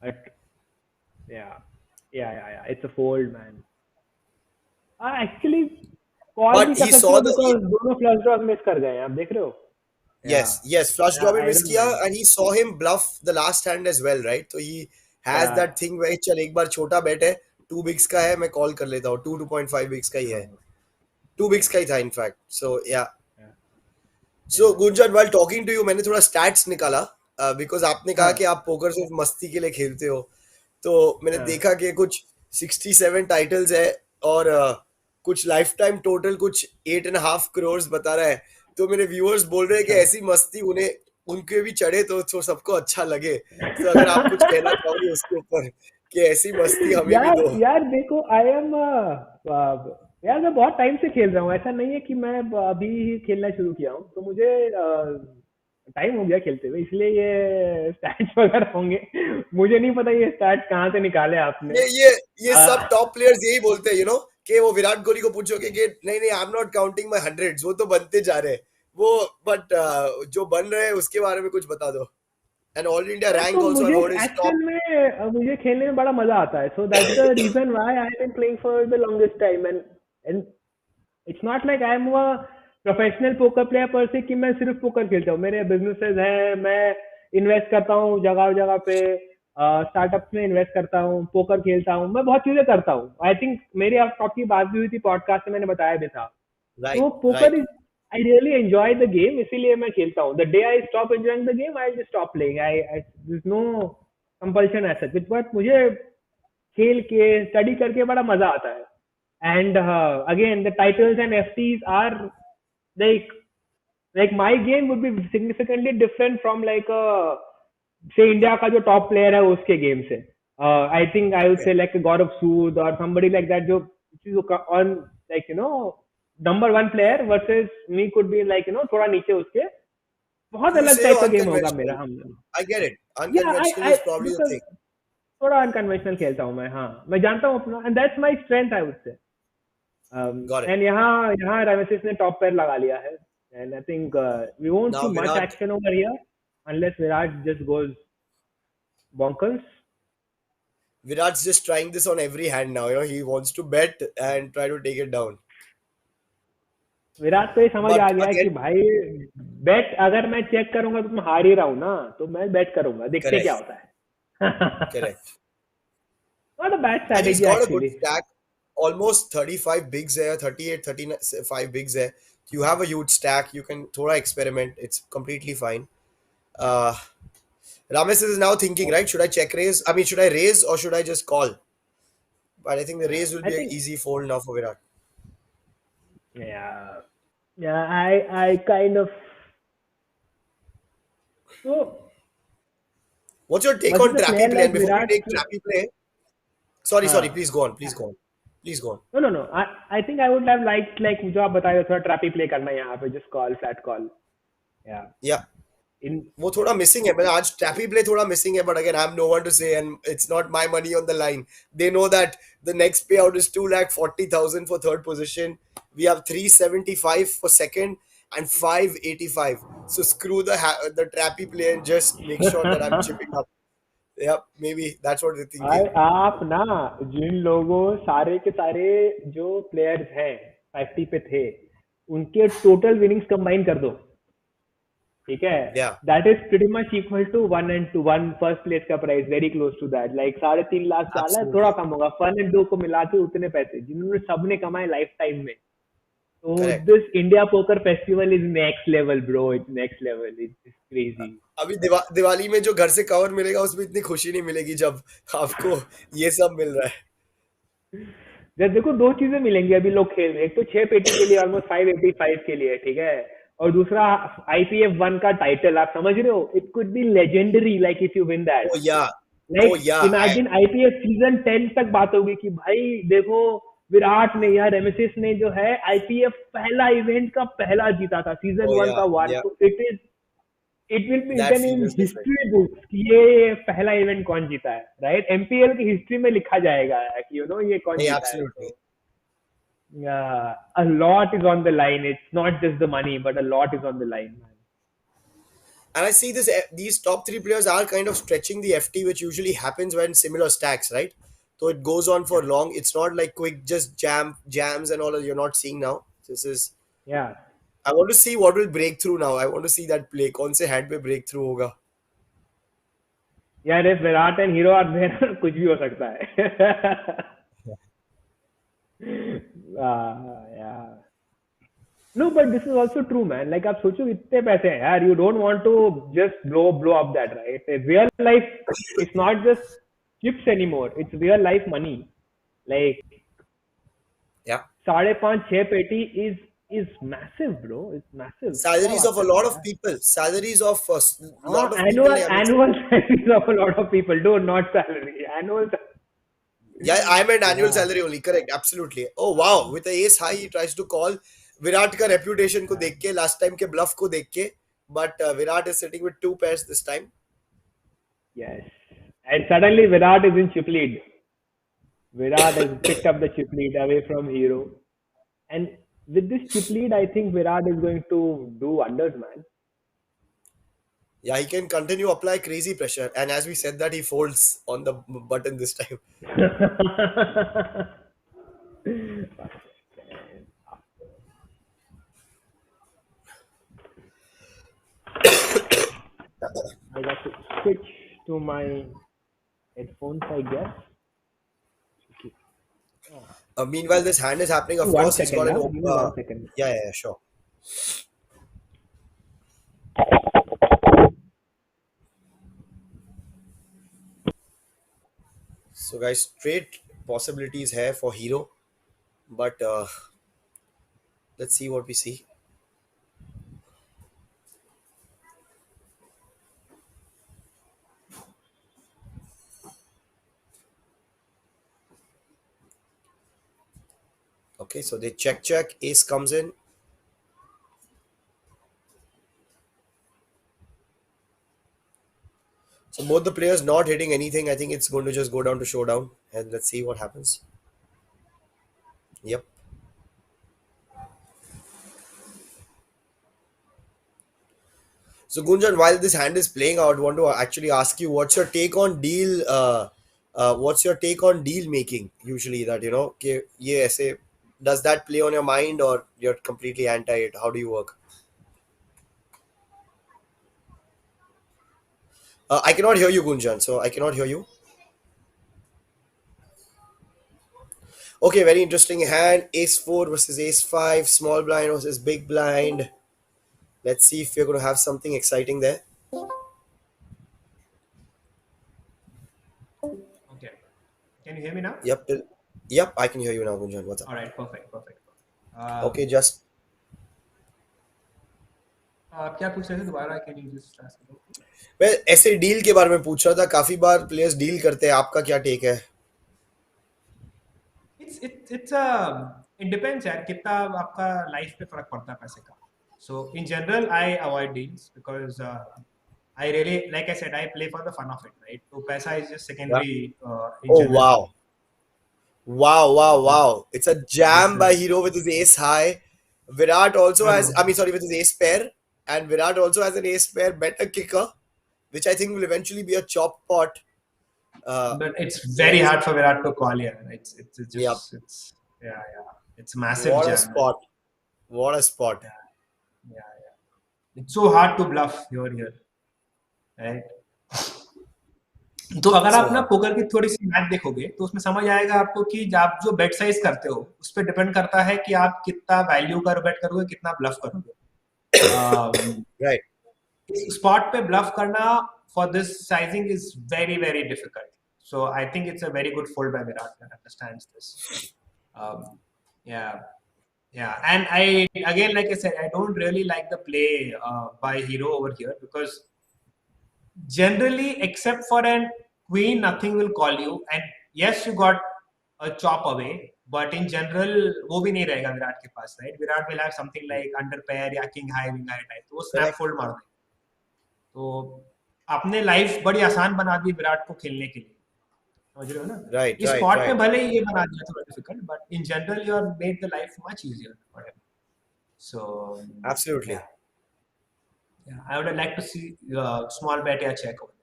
[SPEAKER 2] But yeah, yeah, it's a fold, man. Actually, call भी
[SPEAKER 1] But
[SPEAKER 2] कर
[SPEAKER 1] he
[SPEAKER 2] सकते
[SPEAKER 1] saw
[SPEAKER 2] हो
[SPEAKER 1] the
[SPEAKER 2] because दोनों flush draws miss कर गए हैं. आप देख रहे हो. या
[SPEAKER 1] yes, flush
[SPEAKER 2] या
[SPEAKER 1] draw में
[SPEAKER 2] आई
[SPEAKER 1] miss
[SPEAKER 2] डोंट
[SPEAKER 1] किया
[SPEAKER 2] mind.
[SPEAKER 1] and he saw him bluff the last hand as well, right? So he
[SPEAKER 2] या
[SPEAKER 1] has that thing where चल एक बार छोटा bet है, 2 bigs का है, मैं call कर लेता हूँ. 2.5 bigs का ही है. 2 bigs का ही था in fact. So yeah.
[SPEAKER 2] या
[SPEAKER 1] So
[SPEAKER 2] या
[SPEAKER 1] Gunjan, while talking to you, मैंने थोड़ा stats निकाला because आपने कहा कि
[SPEAKER 2] हाँ
[SPEAKER 1] आप पोकर सिर्फ मस्ती के लिए खेलते हो. तो मैंने
[SPEAKER 2] हाँ
[SPEAKER 1] देखा कि कुछ 67 टाइटल्स है और कुछ लाइफ टाइम टोटल कुछ 8.5 crores बता रहा है. तो मेरे व्यूअर्स बोल रहे हैं कि
[SPEAKER 2] अच्छा.
[SPEAKER 1] ऐसी मस्ती उन्हें उनके भी चढ़े तो सबको अच्छा लगे. तो अगर आप कुछ कहना चाहोगे उसके ऊपर कि ऐसी मस्ती हमें भी
[SPEAKER 2] यार
[SPEAKER 1] दो.
[SPEAKER 2] यार देखो, आई एम यार मैं बहुत टाइम से खेल रहा हूँ. ऐसा नहीं है कि मैं अभी ही खेलना शुरू किया हूँ. तो मुझे टाइम हो गया खेलते हुए, इसलिए ये स्टैट्स वगैरह होंगे. मुझे नहीं पता ये स्टैट्स कहाँ से निकाले आपने.
[SPEAKER 1] ये ये ये
[SPEAKER 2] अ,
[SPEAKER 1] सब टॉप प्लेयर्स यही बोलते हैं कि वो विराट कोहली को पूछोगे कि नहीं नहीं आई am not counting my hundreds, वो तो बनते जा रहे हैं वो. बट जो बन रहे हैं उसके बारे में कुछ बता दो. एंड ऑल इंडिया
[SPEAKER 2] हाँ,
[SPEAKER 1] रैंक
[SPEAKER 2] तो
[SPEAKER 1] आल्सो आई
[SPEAKER 2] मुझे
[SPEAKER 1] हर्ड इज
[SPEAKER 2] एक्चुअल
[SPEAKER 1] टॉप.
[SPEAKER 2] में मुझे खेलने में बड़ा मजा आता है. So that's the reason why I have been playing for the longest time. And it's not like I am a professional poker player per se कि मैं सिर्फ पोकर खेलता हूँ. मेरे बिजनेसेस हैं, मैं इन्वेस्ट करता हूँ जगह जगह पे. स्टार्टअप्स में इन्वेस्ट करता हूँ, पोकर खेलता हूँ, मैं बहुत चीजें करता हूँ. आई थिंक मेरी आपकी बात भी हुई थी पॉडकास्ट में, मैंने बताया भी था. तो
[SPEAKER 1] right
[SPEAKER 2] poker
[SPEAKER 1] right.
[SPEAKER 2] Is, I really enjoy the game, इसीलिए मैं खेलता हूँ. The day I stop enjoying the game I just stop playing. I there is no compulsion as such. But मुझे खेल के स्टडी करके बड़ा मजा आता है. And again the titles and FTs are like my game would be significantly different from like say India का जो टॉप प्लेयर है उसके गेम से. I think I would
[SPEAKER 1] okay.
[SPEAKER 2] से लाइक गौरव सूद और somebody like that जो on like number one player versus me could be like थोड़ा नीचे उसके. बहुत
[SPEAKER 1] You
[SPEAKER 2] अलग
[SPEAKER 1] say
[SPEAKER 2] टाइप
[SPEAKER 1] you're
[SPEAKER 2] का गेम होगा मेरा.
[SPEAKER 1] unconventional.
[SPEAKER 2] हम
[SPEAKER 1] I get it.
[SPEAKER 2] या
[SPEAKER 1] Unconventional
[SPEAKER 2] I
[SPEAKER 1] is probably the
[SPEAKER 2] because
[SPEAKER 1] thing.
[SPEAKER 2] थोड़ा अनकन्वेंशनल खेलता हूँ मैं. हाँ, मैं जानता हूँ अपना, and that's my strength I would say.
[SPEAKER 1] Got it.
[SPEAKER 2] And यहाँ यहाँ रेमेसिस ने टॉप पेयर लगा लिया है. And I think we won't see
[SPEAKER 1] Now
[SPEAKER 2] much
[SPEAKER 1] Virat
[SPEAKER 2] action over here unless Virat just goes bonkers.
[SPEAKER 1] Virat's just trying this on every hand now. He wants to bet and try to take it down.
[SPEAKER 2] Virat को ये समझ आ
[SPEAKER 1] But
[SPEAKER 2] गया है कि
[SPEAKER 1] again,
[SPEAKER 2] भाई बेट अगर मैं check करूंगा तो मैं हार ही रहा हूँ ना, तो मैं बेट करूंगा, देखते क्या
[SPEAKER 1] Correct.
[SPEAKER 2] होता है.
[SPEAKER 1] Correct.
[SPEAKER 2] Not a bad
[SPEAKER 1] And he's
[SPEAKER 2] strategy
[SPEAKER 1] got a good
[SPEAKER 2] actually.
[SPEAKER 1] stack. Almost 35 bigs there, 38, 35 bigs there. You have a huge stack. You can throw experiment. It's completely fine. Uh, Ramesh is now thinking, right? Should I check raise? I mean, should I raise or should I just call? But I think the raise will
[SPEAKER 2] I
[SPEAKER 1] be an
[SPEAKER 2] think,
[SPEAKER 1] easy fold now for Virat.
[SPEAKER 2] yeah, yeah, I kind of, so
[SPEAKER 1] What's your take on
[SPEAKER 2] versus a player
[SPEAKER 1] Trappy play?
[SPEAKER 2] like
[SPEAKER 1] And before we
[SPEAKER 2] Virat.
[SPEAKER 1] take Trappy play, sorry,
[SPEAKER 2] हाँ.
[SPEAKER 1] please go on. Please go on. Please go on.
[SPEAKER 2] No, no, no. I think I would have liked, like जो आप बताए थोड़ा ट्रैपी play करना है यहाँ पे, just call flat call. Yeah.
[SPEAKER 1] Yeah.
[SPEAKER 2] In
[SPEAKER 1] वो थोड़ा मिसिंग है मतलब आज टैपी प्ले थोड़ा मिसिंग है but again I am no one to say and it's not my money on the line they know that the next pay out is 2,40,000 for third position we have 375 for second and 585 so screw the trappy play and just make sure that I'm chipping up yeah maybe that's what they're
[SPEAKER 2] भाई
[SPEAKER 1] thinking
[SPEAKER 2] आप ना, जिन लोगों सारे के सारे जो players हैं 50 पे थे, उनके टोटल विनिंग्स कंबाइन कर दो, ठीक है.
[SPEAKER 1] yeah
[SPEAKER 2] that is pretty much equal to one and two one first place का prize, very close to that, like 3.5 lakh डाला है, थोड़ा
[SPEAKER 1] absolutely
[SPEAKER 2] कम होगा, वन एंड टू को मिला के उतने पैसे जिन्होंने सबने कमाए लाइफ टाइम में. तो
[SPEAKER 1] correct
[SPEAKER 2] this India poker festival is next level bro, it's next level, it's crazy.
[SPEAKER 1] अभी दिवाली में जो घर से कवर मिलेगा उसमें इतनी खुशी नहीं मिलेगी जब आपको ये सब मिल रहा है
[SPEAKER 2] जब देखो दो चीजें मिलेंगी अभी लोग खेल रहे हैं, एक तो 6 पेटी के लिए ऑलमोस्ट 585 के लिए, ठीक है, और दूसरा IPF 1 का टाइटल, आप समझ रहे हो, it could be legendary like if you win that.
[SPEAKER 1] oh yeah oh
[SPEAKER 2] like
[SPEAKER 1] yeah I
[SPEAKER 2] imagine IPF season 10 तक बात होगी कि भाई देखो, विराट ने या रेमेसिस ने जो है IPF पहला इवेंट का पहला जीता था, सीजन
[SPEAKER 1] oh
[SPEAKER 2] 1
[SPEAKER 1] yeah
[SPEAKER 2] का वन,
[SPEAKER 1] yeah
[SPEAKER 2] तो it will be
[SPEAKER 1] that
[SPEAKER 2] written इन
[SPEAKER 1] feels different
[SPEAKER 2] हिस्ट्री बुक्स कि ये पहला इवेंट कौन जीता है, राइट. MPL की हिस्ट्री में लिखा जाएगा कि ये कौन
[SPEAKER 1] hey
[SPEAKER 2] जीता है.
[SPEAKER 1] absolutely
[SPEAKER 2] तो a lot is on the line. It's not just the money, but a lot is on the line, man.
[SPEAKER 1] and I see these top three players are kind of stretching the FT, which usually happens when similar stacks, right? So it goes on for
[SPEAKER 2] Yeah,
[SPEAKER 1] long. It's not like quick just jams and all that you're not seeing now. This is
[SPEAKER 2] yeah.
[SPEAKER 1] I want to see what will break through now. I want to see that play. कौन से hand पे break through होगा?
[SPEAKER 2] Yeah, if Virat and Hero are there, कुछ भी हो सकता है. Yeah. No, but this is also true, man. Like आप सोचो इतने पैसे हैं यार, you don't want to just blow up that, right? Real life, it's not just chips anymore. It's real life money. Like
[SPEAKER 1] Yeah.
[SPEAKER 2] 5.5 6 पेटी is massive, bro. It's massive. क्या
[SPEAKER 1] Salaries
[SPEAKER 2] बात
[SPEAKER 1] of a
[SPEAKER 2] कर रहे
[SPEAKER 1] lot
[SPEAKER 2] हो
[SPEAKER 1] of
[SPEAKER 2] यार?
[SPEAKER 1] people. Salaries of a
[SPEAKER 2] हाँ,
[SPEAKER 1] lot of people.
[SPEAKER 2] annual
[SPEAKER 1] I mean,
[SPEAKER 2] annual salaries of a lot of people. Do not salary. Annual.
[SPEAKER 1] yeah, I meant annual
[SPEAKER 2] Yeah.
[SPEAKER 1] salary only. Correct. Absolutely. Oh wow. With the ace high, he tries to call. Virat का reputation को
[SPEAKER 2] Yeah.
[SPEAKER 1] देख के last time के bulb को देख के but Virat is sitting with two pairs this time
[SPEAKER 2] Yes. And suddenly Virat is in chip lead. Virat has picked up the chip lead away from Hero. And with this chip lead, I think Virat is going to do wonders, man.
[SPEAKER 1] yeah he can continue apply crazy pressure and as we said that he folds on the button this time
[SPEAKER 2] I got to switch to my headphones, I guess.
[SPEAKER 1] meanwhile this hand is happening of
[SPEAKER 2] One
[SPEAKER 1] course he's
[SPEAKER 2] second,
[SPEAKER 1] got an
[SPEAKER 2] huh? Give me 1 second.
[SPEAKER 1] yeah sure so guys straight possibilities here for hero but let's see what we see okay so they check ace comes in so both the players not hitting anything I think it's going to just go down to showdown and let's see what happens yep so Gunjan, while this hand is playing out, I want to actually ask you, what's your take on deal? What's your take on deal making? Usually, that कि ये ऐसे does that play on your mind or you're completely anti it? How do you work? I cannot hear you, Gunjan. So I cannot hear you. Okay, very interesting hand. Ace four versus ace five. Small blind versus big blind. Let's see if we're going to have something exciting there.
[SPEAKER 3] Okay. Can you hear me now?
[SPEAKER 1] Yep. Yep. I can hear you now, Gunjan. What's up?
[SPEAKER 3] All right. Perfect. Perfect. Um,
[SPEAKER 1] Okay, just
[SPEAKER 3] आप क्या पूछ रहे थे दोबारा? Can you just ask again, please?
[SPEAKER 1] मैं ऐसे deal के बारे में पूछ रहा था. काफी बार प्लेयर्स डील करते हैं. आपका क्या टेक है?
[SPEAKER 3] It's it depends यार कितना आपका लाइफ पे फर्क पड़ता है पैसे का. So in general, I avoid deals because I really, like I said, I play for the fun of it, right? So paisa is just
[SPEAKER 1] Yeah.
[SPEAKER 3] secondary in
[SPEAKER 1] Oh
[SPEAKER 3] general for me.
[SPEAKER 1] wow. Wow, wow,
[SPEAKER 3] This
[SPEAKER 1] wow. It's a
[SPEAKER 3] this
[SPEAKER 1] jam by
[SPEAKER 3] is
[SPEAKER 1] Hero with his ace high. Virat also
[SPEAKER 3] no
[SPEAKER 1] has, I
[SPEAKER 3] no,
[SPEAKER 1] mean, sorry, with his ace pair. And Virat also has an ace pair better kicker, which I think will eventually be a chop pot. Uh,
[SPEAKER 3] but it's
[SPEAKER 1] yeah,
[SPEAKER 3] very hard for Virat to call here. It's
[SPEAKER 1] yeah.
[SPEAKER 3] just it's yeah yeah. It's massive
[SPEAKER 1] What a
[SPEAKER 3] jam, man.
[SPEAKER 1] spot. What a spot.
[SPEAKER 3] Yeah yeah yeah. It's so hard to bluff here, right? तो अगर आप
[SPEAKER 1] So
[SPEAKER 3] ना
[SPEAKER 1] hard.
[SPEAKER 3] Poker की थोड़ी सी match देखोगे तो उसमें समझ आएगा आपको कि आप जो बेट साइज करते हो उस पर डिपेंड करता है कि आप कितना वैल्यू का बेट करोगे कितना ब्लफ करोगे. अम,
[SPEAKER 1] Right,
[SPEAKER 3] इस स्पॉट पे ब्लफ करना for this sizing is very very difficult. So I think it's a very good fold by Virat that understands this. या yeah, and I again, like I said, I don't really like the play by Hero over here because generally, except for an queen, nothing will call you. And yes, you got a chop away, but in general, वो भी नहीं रहेगा विराट के पास, right? Virat will have something like under pair या king high, wing high type. तो वो snap
[SPEAKER 1] correct.
[SPEAKER 3] fold मार देगा. तो आपने लाइफ बड़ी आसान बना दी विराट को खेलने के लिए. समझ रहे हो ना?
[SPEAKER 1] Right,
[SPEAKER 3] इस
[SPEAKER 1] right,
[SPEAKER 3] स्पॉट में
[SPEAKER 1] right.
[SPEAKER 3] भले ही ये बना दिया थोड़ा difficult, but in general, you have made the life much easier for him. So
[SPEAKER 1] Absolutely.
[SPEAKER 3] yeah, yeah, I would have liked to see small bet या check over.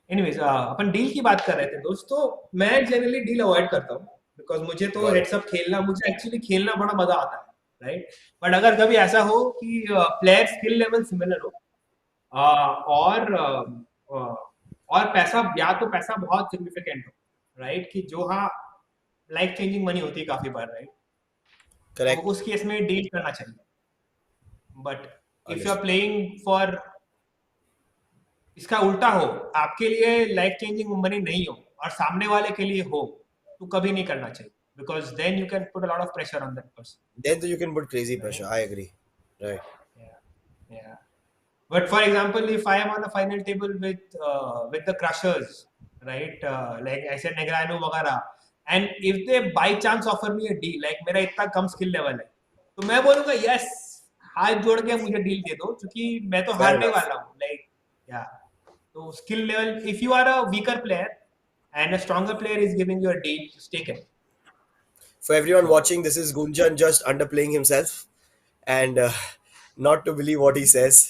[SPEAKER 3] एनीवेज अपन deal की बात कर रहे थे दोस्तों. मैं जनरली डील अवॉइड करता हूँ बिकॉज मुझे तो
[SPEAKER 1] Got it.
[SPEAKER 3] हेड्स अप खेलना, मुझे एक्चुअली खेलना बड़ा मजा आता है, राइट? बट अगर कभी ऐसा हो कि प्लेयर स्किल लेवल सिमिलर हो और पैसा, या तो पैसा बहुत सिग्निफिकेंट हो, राइट? कि जो हाँ लाइफ चेंजिंग मनी होती है काफी बार, राइट? तो
[SPEAKER 1] Correct.
[SPEAKER 3] उस केस में डील करना चाहिए. But if you are
[SPEAKER 1] Understood.
[SPEAKER 3] Playing for, इसका उल्टा हो, आपके लिए लाइफ चेंजिंग मनी नहीं हो और सामने वाले के लिए हो, तो कभी नहीं करना चाहिए because then you can put a lot of pressure on that person,
[SPEAKER 1] Then you can put crazy pressure.
[SPEAKER 3] Right?
[SPEAKER 1] I agree. Right.
[SPEAKER 3] या या But for example, if I am on a final table with the crushers, right? Like I said, Negreanu वगैरह, and if they by chance offer me a deal, like मेरा इतना कम skill level है, तो मैं बोलूँगा yes, हाथ जोड़ के मुझे डील दे दो क्योंकि मैं तो
[SPEAKER 1] Fair
[SPEAKER 3] हारने
[SPEAKER 1] enough.
[SPEAKER 3] वाला हूँ, like yeah. So skill level, if you are a weaker player and a stronger player is giving you a deal, just take it.
[SPEAKER 1] For everyone
[SPEAKER 3] So
[SPEAKER 1] watching, this is Gunjan just underplaying himself and not to believe what he says.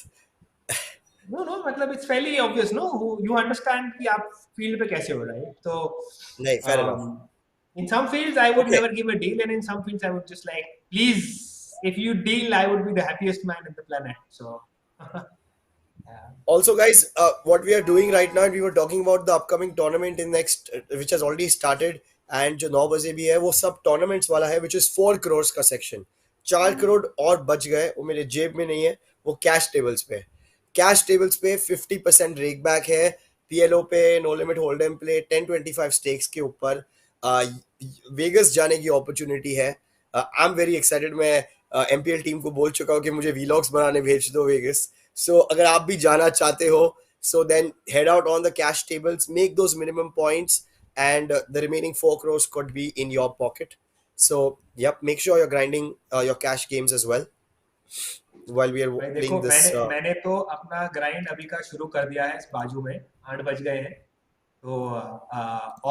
[SPEAKER 3] no, मतलब it's fairly obvious, no? You understand कि आप field पे कैसे हो, right? So
[SPEAKER 1] Nahi, fair enough.
[SPEAKER 3] in some fields I would
[SPEAKER 1] Okay.
[SPEAKER 3] never give a deal, and in some fields I would just like, please, if you deal, I would be the happiest man in the planet. So yeah.
[SPEAKER 1] Also, guys, what we are doing right now, we were talking about the upcoming tournament in next, which has already started, and जो 9 बजे भी है वो सब tournaments वाला है, which is 4 crores का section. 4 crore और बच गए, वो मेरे जेब में नहीं है, वो कैश टेबल्स पे. कैश टेबल्स पे 50% रेक बैक है, पीएलओ पे no limit hold and play 1025 stakes के ऊपर वेगस जाने की अपॉर्चुनिटी है. I am very excited. मैं एमपीएल टीम को बोल चुका हूँ कि मुझे वीलॉग्स बनाने भेज दो वेगस. सो अगर आप भी जाना चाहते हो, so then head out on the cash tables, make those minimum points, and the remaining 4 crores could be in your pocket. So yep, make sure you're grinding your cash games as well while we are
[SPEAKER 3] भाई देखो,
[SPEAKER 1] playing this.
[SPEAKER 3] मैंने तो अपना grind अभी का शुरू कर दिया है. इस बाजू में 8 बज गए हैं. तो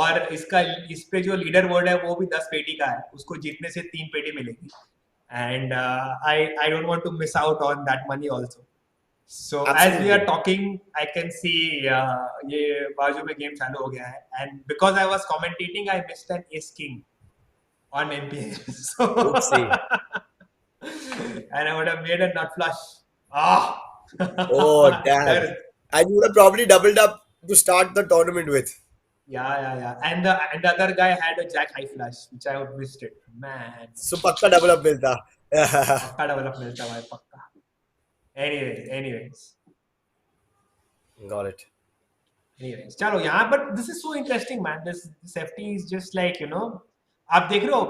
[SPEAKER 3] और इसका, इस पे जो लीडर बोर्ड है वो भी 10 पेटी का है. उसको जीतने से 3 पेटी मिलेगी. And I don't want to miss out on that money also. So as we are
[SPEAKER 1] Absolutely.
[SPEAKER 3] Talking I can see ये बाजू में गेम चालू हो गया है. And because I was commentating, I missed an ace king on MPA. So
[SPEAKER 1] Oopsie.
[SPEAKER 3] and I would have made a nut flush. Ah,
[SPEAKER 1] Oh damn.
[SPEAKER 3] डर
[SPEAKER 1] And you would have probably doubled up to start the tournament with.
[SPEAKER 3] Yeah. And the other guy had a Jack High Flash, which I would missed it. Man,
[SPEAKER 1] So पक्का double up मिलता.
[SPEAKER 3] पक्का develop मिलता भाई पक्का. Anyways.
[SPEAKER 1] Got it.
[SPEAKER 3] Anyways, चलो यहाँ but this is so interesting man. This FT is just like आप देख रहे हो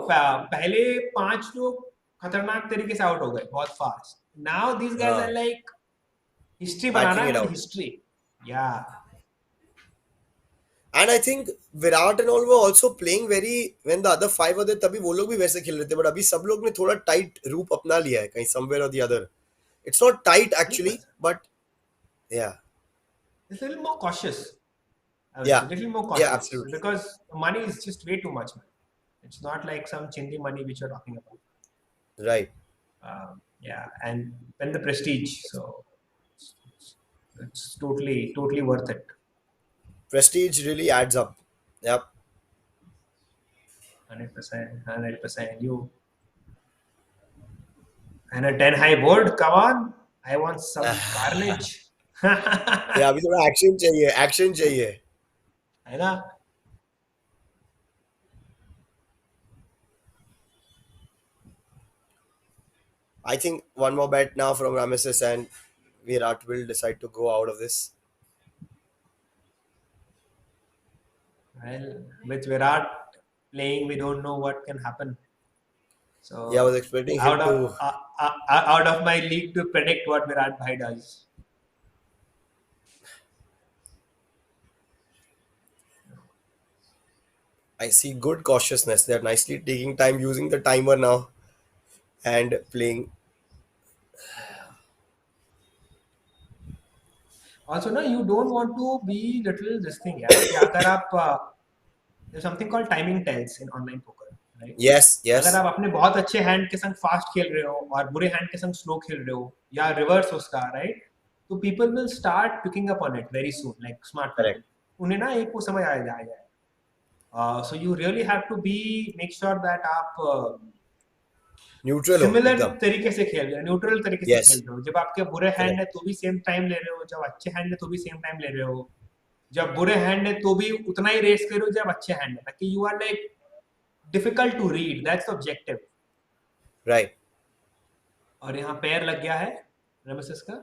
[SPEAKER 3] पहले 5 लोग खतरनाक तरीके से आउट हो गए बहुत fast. Now these guys are
[SPEAKER 1] हाँ,
[SPEAKER 3] like हिस्ट्री बना रहा
[SPEAKER 1] battling
[SPEAKER 3] है
[SPEAKER 1] it
[SPEAKER 3] मतलब
[SPEAKER 1] out.
[SPEAKER 3] History. Yeah.
[SPEAKER 1] And I think Virat and all were also playing very when the other five were there तभी वो लोग भी वैसे खेल रहे थे, but अभी सब लोग ने थोड़ा tight रूप अपना लिया है कहीं somewhere or the other. It's not tight actually,
[SPEAKER 3] 100%.
[SPEAKER 1] but yeah,
[SPEAKER 3] It's a little more cautious. I would say
[SPEAKER 1] yeah,
[SPEAKER 3] a little more
[SPEAKER 1] yeah,
[SPEAKER 3] cautious
[SPEAKER 1] absolutely.
[SPEAKER 3] because money is just way too much, man. It's not like some chindi money which you're talking about.
[SPEAKER 1] Right.
[SPEAKER 3] Yeah, and then the prestige. So it's totally worth it.
[SPEAKER 1] Prestige really adds up. Yep.
[SPEAKER 3] 100%. You and a 10 high board. Come on, I want some carnage.
[SPEAKER 1] Yeah, अभी थोड़ा action चाहिए.
[SPEAKER 3] है ना?
[SPEAKER 1] I think one more bet now from Rameses and Virat will decide to go out of this.
[SPEAKER 3] Well, with Virat playing, we don't know what can happen. So
[SPEAKER 1] Yeah, I was expecting him to.
[SPEAKER 3] out of my league to predict what Virat Bhai does.
[SPEAKER 1] I see good cautiousness. They're nicely taking time, using the timer now, and playing.
[SPEAKER 3] Also, no, you don't want to be little this thing, yeah. कि अगर आप there's something called timing tells in online poker, right?
[SPEAKER 1] Yes,
[SPEAKER 3] अगर
[SPEAKER 1] yes,
[SPEAKER 3] आप अपने बहुत अच्छे hand के संग फास्ट खेल रहे हो और बुरे हैंड के संग स्लो खेल रहे हो या रिवर्स उसका राइट तो people will start picking up on it very soon like smart
[SPEAKER 1] correct.
[SPEAKER 3] People उन्हें ना एक वो समझ आ जाएगा so you really have to be make sure that आप
[SPEAKER 1] Neutral हो
[SPEAKER 3] सिमिलर
[SPEAKER 1] एकदम.
[SPEAKER 3] तरीके से खेल रहे हो न्यूट्रल तरीके से खेल
[SPEAKER 1] Yes,
[SPEAKER 3] रहे हो जब आपके बुरे हैंड है
[SPEAKER 1] correct.
[SPEAKER 3] तो भी सेम टाइम ले रहे हो जब अच्छे हैंड है तो भी सेम टाइम ले रहे हो जब बुरे हैंड है तो भी उतना ही रेस करो जब अच्छे हैंड है ताकि you are like difficult to read that's the objective
[SPEAKER 1] Right.
[SPEAKER 3] और यहाँ पैर लग गया है रेमेसिस का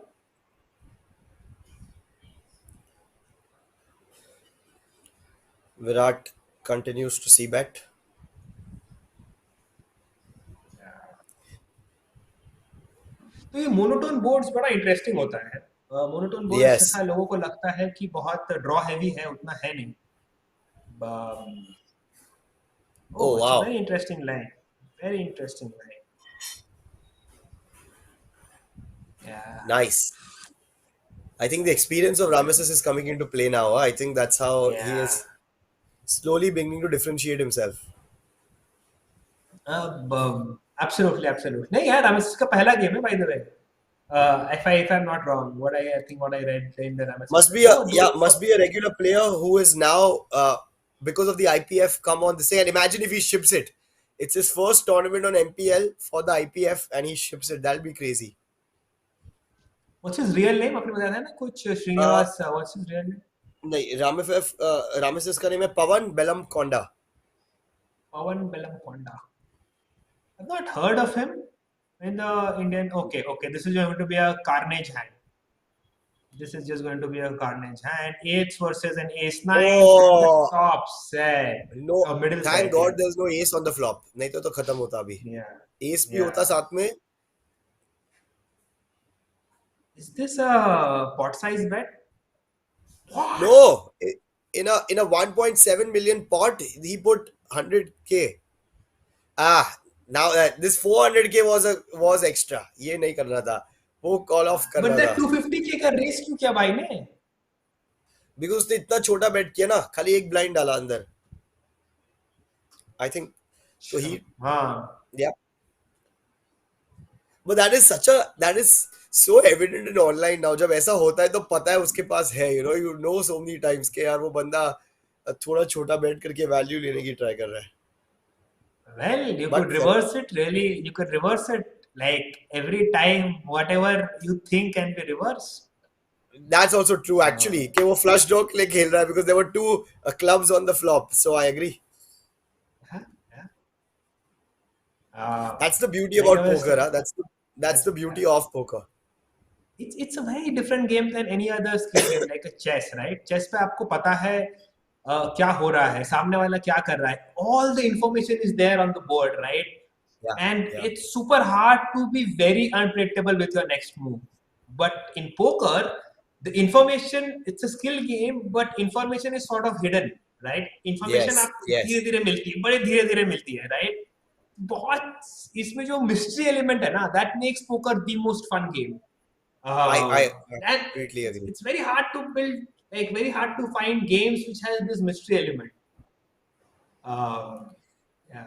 [SPEAKER 1] Virat continues to see bet.
[SPEAKER 3] तो ये मोनोटोन बोर्ड्स बड़ा इंटरेस्टिंग होता है मोनोटोन बोर्ड्स
[SPEAKER 1] Yes.
[SPEAKER 3] जैसा लोगों को लगता है कि बहुत ड्रॉ हैवी है उतना है नहीं
[SPEAKER 1] Oh
[SPEAKER 3] oh it's a
[SPEAKER 1] wow,
[SPEAKER 3] very interesting line या
[SPEAKER 1] nice. I think the experience of Rameses is coming into play now. I think that's how he
[SPEAKER 3] या
[SPEAKER 1] is slowly beginning to differentiate himself.
[SPEAKER 3] Absolutely नहीं यार रामेसिस का पहला game है bye the way if I'm not wrong what I read in the Ramesis
[SPEAKER 1] Must
[SPEAKER 3] का
[SPEAKER 1] be a
[SPEAKER 3] तो
[SPEAKER 1] yeah, must be a regular player who is now because of the IPF come on the say. And imagine if he ships it. It's his first tournament on MPL for the IPF, and he ships it. That'll be crazy.
[SPEAKER 3] what's his real name आपने बताया था ना कुछ
[SPEAKER 1] Uh,
[SPEAKER 3] Srinivas what's his real name
[SPEAKER 1] नहीं Rameses का नाम है पवन बेलम कोंडा.
[SPEAKER 3] Pawan Belamkonda I've not heard of him in the Indian okay this is going to be a carnage hand this is just going to be a carnage hand eights versus an ace nine from the
[SPEAKER 1] Oh
[SPEAKER 3] top set
[SPEAKER 1] no!
[SPEAKER 3] middle
[SPEAKER 1] Thank
[SPEAKER 3] set
[SPEAKER 1] God
[SPEAKER 3] yeah
[SPEAKER 1] there's no ace on the flop. नहीं तो खत्म होता अभी.
[SPEAKER 3] yeah
[SPEAKER 1] Ace भी होता
[SPEAKER 3] yeah
[SPEAKER 1] साथ में.
[SPEAKER 3] is this a pot size bet what
[SPEAKER 1] No, in a 1.7 million pot, he put 100K. Ah, now this 400K was extra. ये नहीं करना था. वो call off
[SPEAKER 3] but
[SPEAKER 1] करना
[SPEAKER 3] that
[SPEAKER 1] था.
[SPEAKER 3] 250K का रेस क्यों किया भाई ने
[SPEAKER 1] Because उसने इतना छोटा bet किया ना, खाली एक blind डाला अंदर. I think so.
[SPEAKER 3] हाँ
[SPEAKER 1] Yeah. But that is so evident in online now. जब ऐसा होता है तो पता है उसके पास है. You know so many times कि यार वो बंदा थोड़ा छोटा bet करके value लेने की try कर रहा है.
[SPEAKER 3] well you
[SPEAKER 1] But
[SPEAKER 3] could reverse it really you could reverse it like every time whatever you think can be reversed
[SPEAKER 1] That's also true
[SPEAKER 3] Uh,
[SPEAKER 1] actually कि वो flush draw के लिए खेल रहा है because there were two clubs on the flop, so I agree.
[SPEAKER 3] yeah, yeah. Uh,
[SPEAKER 1] That's the beauty
[SPEAKER 3] like I
[SPEAKER 1] about
[SPEAKER 3] was
[SPEAKER 1] poker,
[SPEAKER 3] saying,
[SPEAKER 1] huh? That's the
[SPEAKER 3] yeah.
[SPEAKER 1] beauty of poker.
[SPEAKER 3] It's a very different game than any other skill game like a chess, right? Chess पे आपको पता है क्या हो रहा है, सामने वाला क्या कर रहा है, all the information is there on the board, right?
[SPEAKER 1] Yeah,
[SPEAKER 3] And
[SPEAKER 1] yeah,
[SPEAKER 3] it's super hard to be very unpredictable with your next move. But in poker, the information, it's a skill game, but information is sort of hidden, right? Information
[SPEAKER 1] yes,
[SPEAKER 3] आपको धीरे
[SPEAKER 1] yes.
[SPEAKER 3] धीरे मिलती है, बड़े धीरे धीरे मिलती है, right? बहुत इसमें जो mystery element है ना, that makes poker the most fun game.
[SPEAKER 1] I
[SPEAKER 3] And
[SPEAKER 1] completely agree.
[SPEAKER 3] it's very hard to build, like very hard to find games which has this mystery element. Yeah,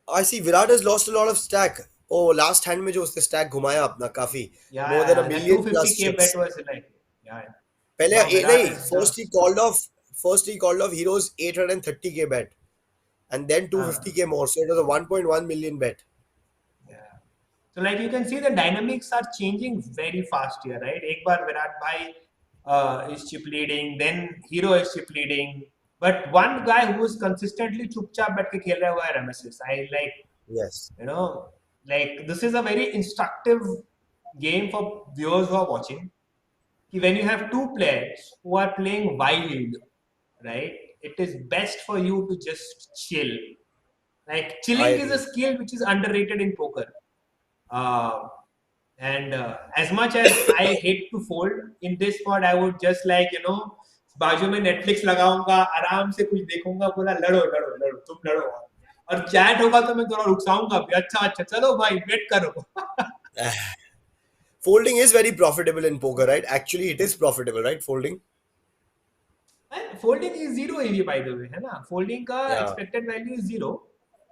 [SPEAKER 1] I see Virat has lost a lot of stack. Oh, last hand में जो उसने stack घुमाया अपना काफी
[SPEAKER 3] yeah,
[SPEAKER 1] more than a
[SPEAKER 3] yeah. That
[SPEAKER 1] million plus
[SPEAKER 3] 250K
[SPEAKER 1] chips.
[SPEAKER 3] bet was like, yeah, yeah.
[SPEAKER 1] पहले
[SPEAKER 3] Now Virat
[SPEAKER 1] नहीं,
[SPEAKER 3] is
[SPEAKER 1] first
[SPEAKER 3] just,
[SPEAKER 1] he called off Hero's 830k bet and then
[SPEAKER 3] uh,
[SPEAKER 1] 250k more, so it was a 1.1 million bet.
[SPEAKER 3] yeah. So like you can see the dynamics are changing very fast here, right? एक बार Virat Bhai is chip leading, then Hero is chip leading, but one guy who is consistently चुपचाप बैठ के खेल रहा है वो है Ramesis. I like,
[SPEAKER 1] Yes,
[SPEAKER 3] you know, like this is a very instructive game for viewers who are watching. When you have two players who are playing wild, right, it is best for you to just chill. Like
[SPEAKER 1] I
[SPEAKER 3] chilling is a
[SPEAKER 1] agree.
[SPEAKER 3] skill which is underrated in poker. uh, and as much as I hate to fold in this spot, I would just like, you know, बाजू में Netflix लगाऊंगा, आराम से कुछ देखूंगा, बोला लड़ो लड़ो लड़ो तुम लड़ो, और चैट होगा तो मैं थोड़ा रुकसाऊंगा भी, अच्छा अच्छा चलो भाई वेट करो.
[SPEAKER 1] Folding is very profitable in poker, right? Actually, it is profitable, right? Folding.
[SPEAKER 3] Folding is zero EV by the way, है ना? फोल्डिंग का
[SPEAKER 1] Yeah,
[SPEAKER 3] expected value is zero,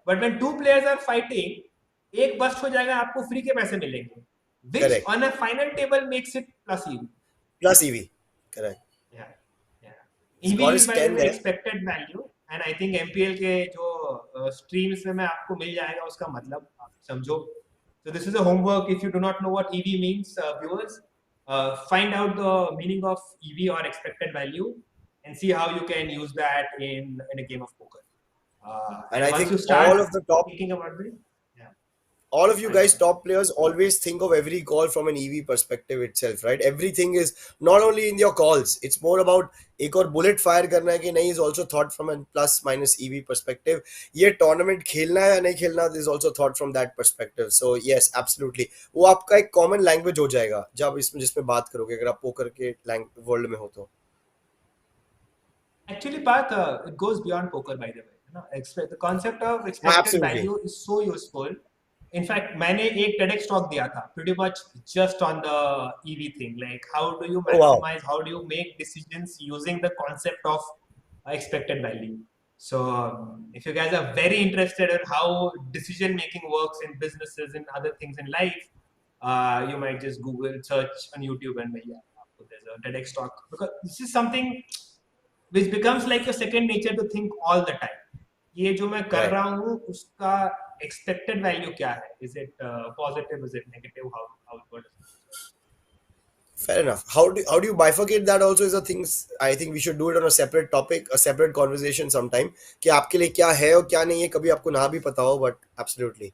[SPEAKER 3] but when two players are fighting, एक bust हो जाएगा आपको free के पैसे मिलेंगे, which
[SPEAKER 1] correct.
[SPEAKER 3] On a final table makes it plus EV.
[SPEAKER 1] Plus EV, correct.
[SPEAKER 3] Yeah, yeah.
[SPEAKER 1] He's
[SPEAKER 3] EV
[SPEAKER 1] got
[SPEAKER 3] is
[SPEAKER 1] his
[SPEAKER 3] by the
[SPEAKER 1] 10
[SPEAKER 3] way
[SPEAKER 1] there.
[SPEAKER 3] expected value, and I think MPL के जो streams में आपको मिल जाएगा उसका मतलब आप समझो. So this is a homework. If you do not know what EV means, viewers, find out the meaning of EV or expected value, and see how you can use that in a game of poker.
[SPEAKER 1] And
[SPEAKER 3] And
[SPEAKER 1] I
[SPEAKER 3] once
[SPEAKER 1] think
[SPEAKER 3] you start thinking about it, yeah,
[SPEAKER 1] all of you
[SPEAKER 3] sorry,
[SPEAKER 1] guys,
[SPEAKER 3] sorry.
[SPEAKER 1] top players, always think of every call from an EV perspective itself, right? Everything is not only in your calls, it's more about एक और bullet fire करना है कि नहीं is also thought from a plus minus EV perspective. ये tournament खेलना है या नहीं खेलना is also thought from that perspective. So yes, absolutely. वो आपका एक common language हो जाएगा जब इसमें जिसमें बात करोगे अगर आप poker के world में हो तो.
[SPEAKER 3] Actually, Parth, it goes beyond poker, by the way. You know, the concept of expected
[SPEAKER 1] Absolutely.
[SPEAKER 3] value is so useful. In fact, मैंने एक TEDx talk दिया था, pretty much just on the EV thing. Like, how do you
[SPEAKER 1] Oh wow.
[SPEAKER 3] maximize? How do you make decisions using the concept of expected value? So, if you guys are very interested in how decision making works in businesses and other things in life, you might just Google search on YouTube and yeah, there's a TEDx talk, because this is something which becomes like your second nature to think all the time. ये जो मैं कर
[SPEAKER 1] Right.
[SPEAKER 3] रहा हूँ उसका expected value क्या है? Is it positive? Is it negative? How what is it?
[SPEAKER 1] Fair enough. How do you bifurcate that also is a things I think we should do it on a separate topic, a separate conversation sometime. कि आपके लिए क्या है और क्या नहीं है कभी आपको ना भी पता हो but absolutely.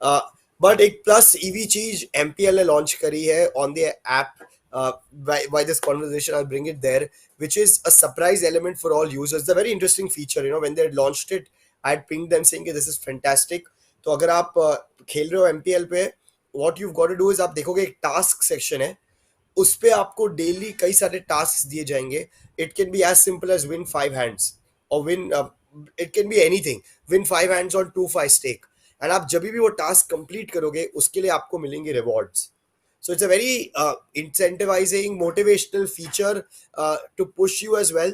[SPEAKER 1] Uh, but एक plus EV चीज MPL ने launch करी है on the app. By this conversation I'll bring it there, which is a surprise element for all users. It's a very interesting feature. You know, when they launched it, I had pinged them saying this is fantastic. तो अगर आप खेल रहे हो MPL पे, what you've got to do is आप देखोगे एक task section है, उस पे आपको डेली कई सारे टास्क दिए जाएंगे. It can be as simple as win 5 hands और win it can be anything, win 5 hands on 2-5 stake. And आप जब भी वो टास्क कंप्लीट करोगे उसके लिए आपको मिलेंगे rewards. So it's a very incentivizing, motivational feature to push you as well.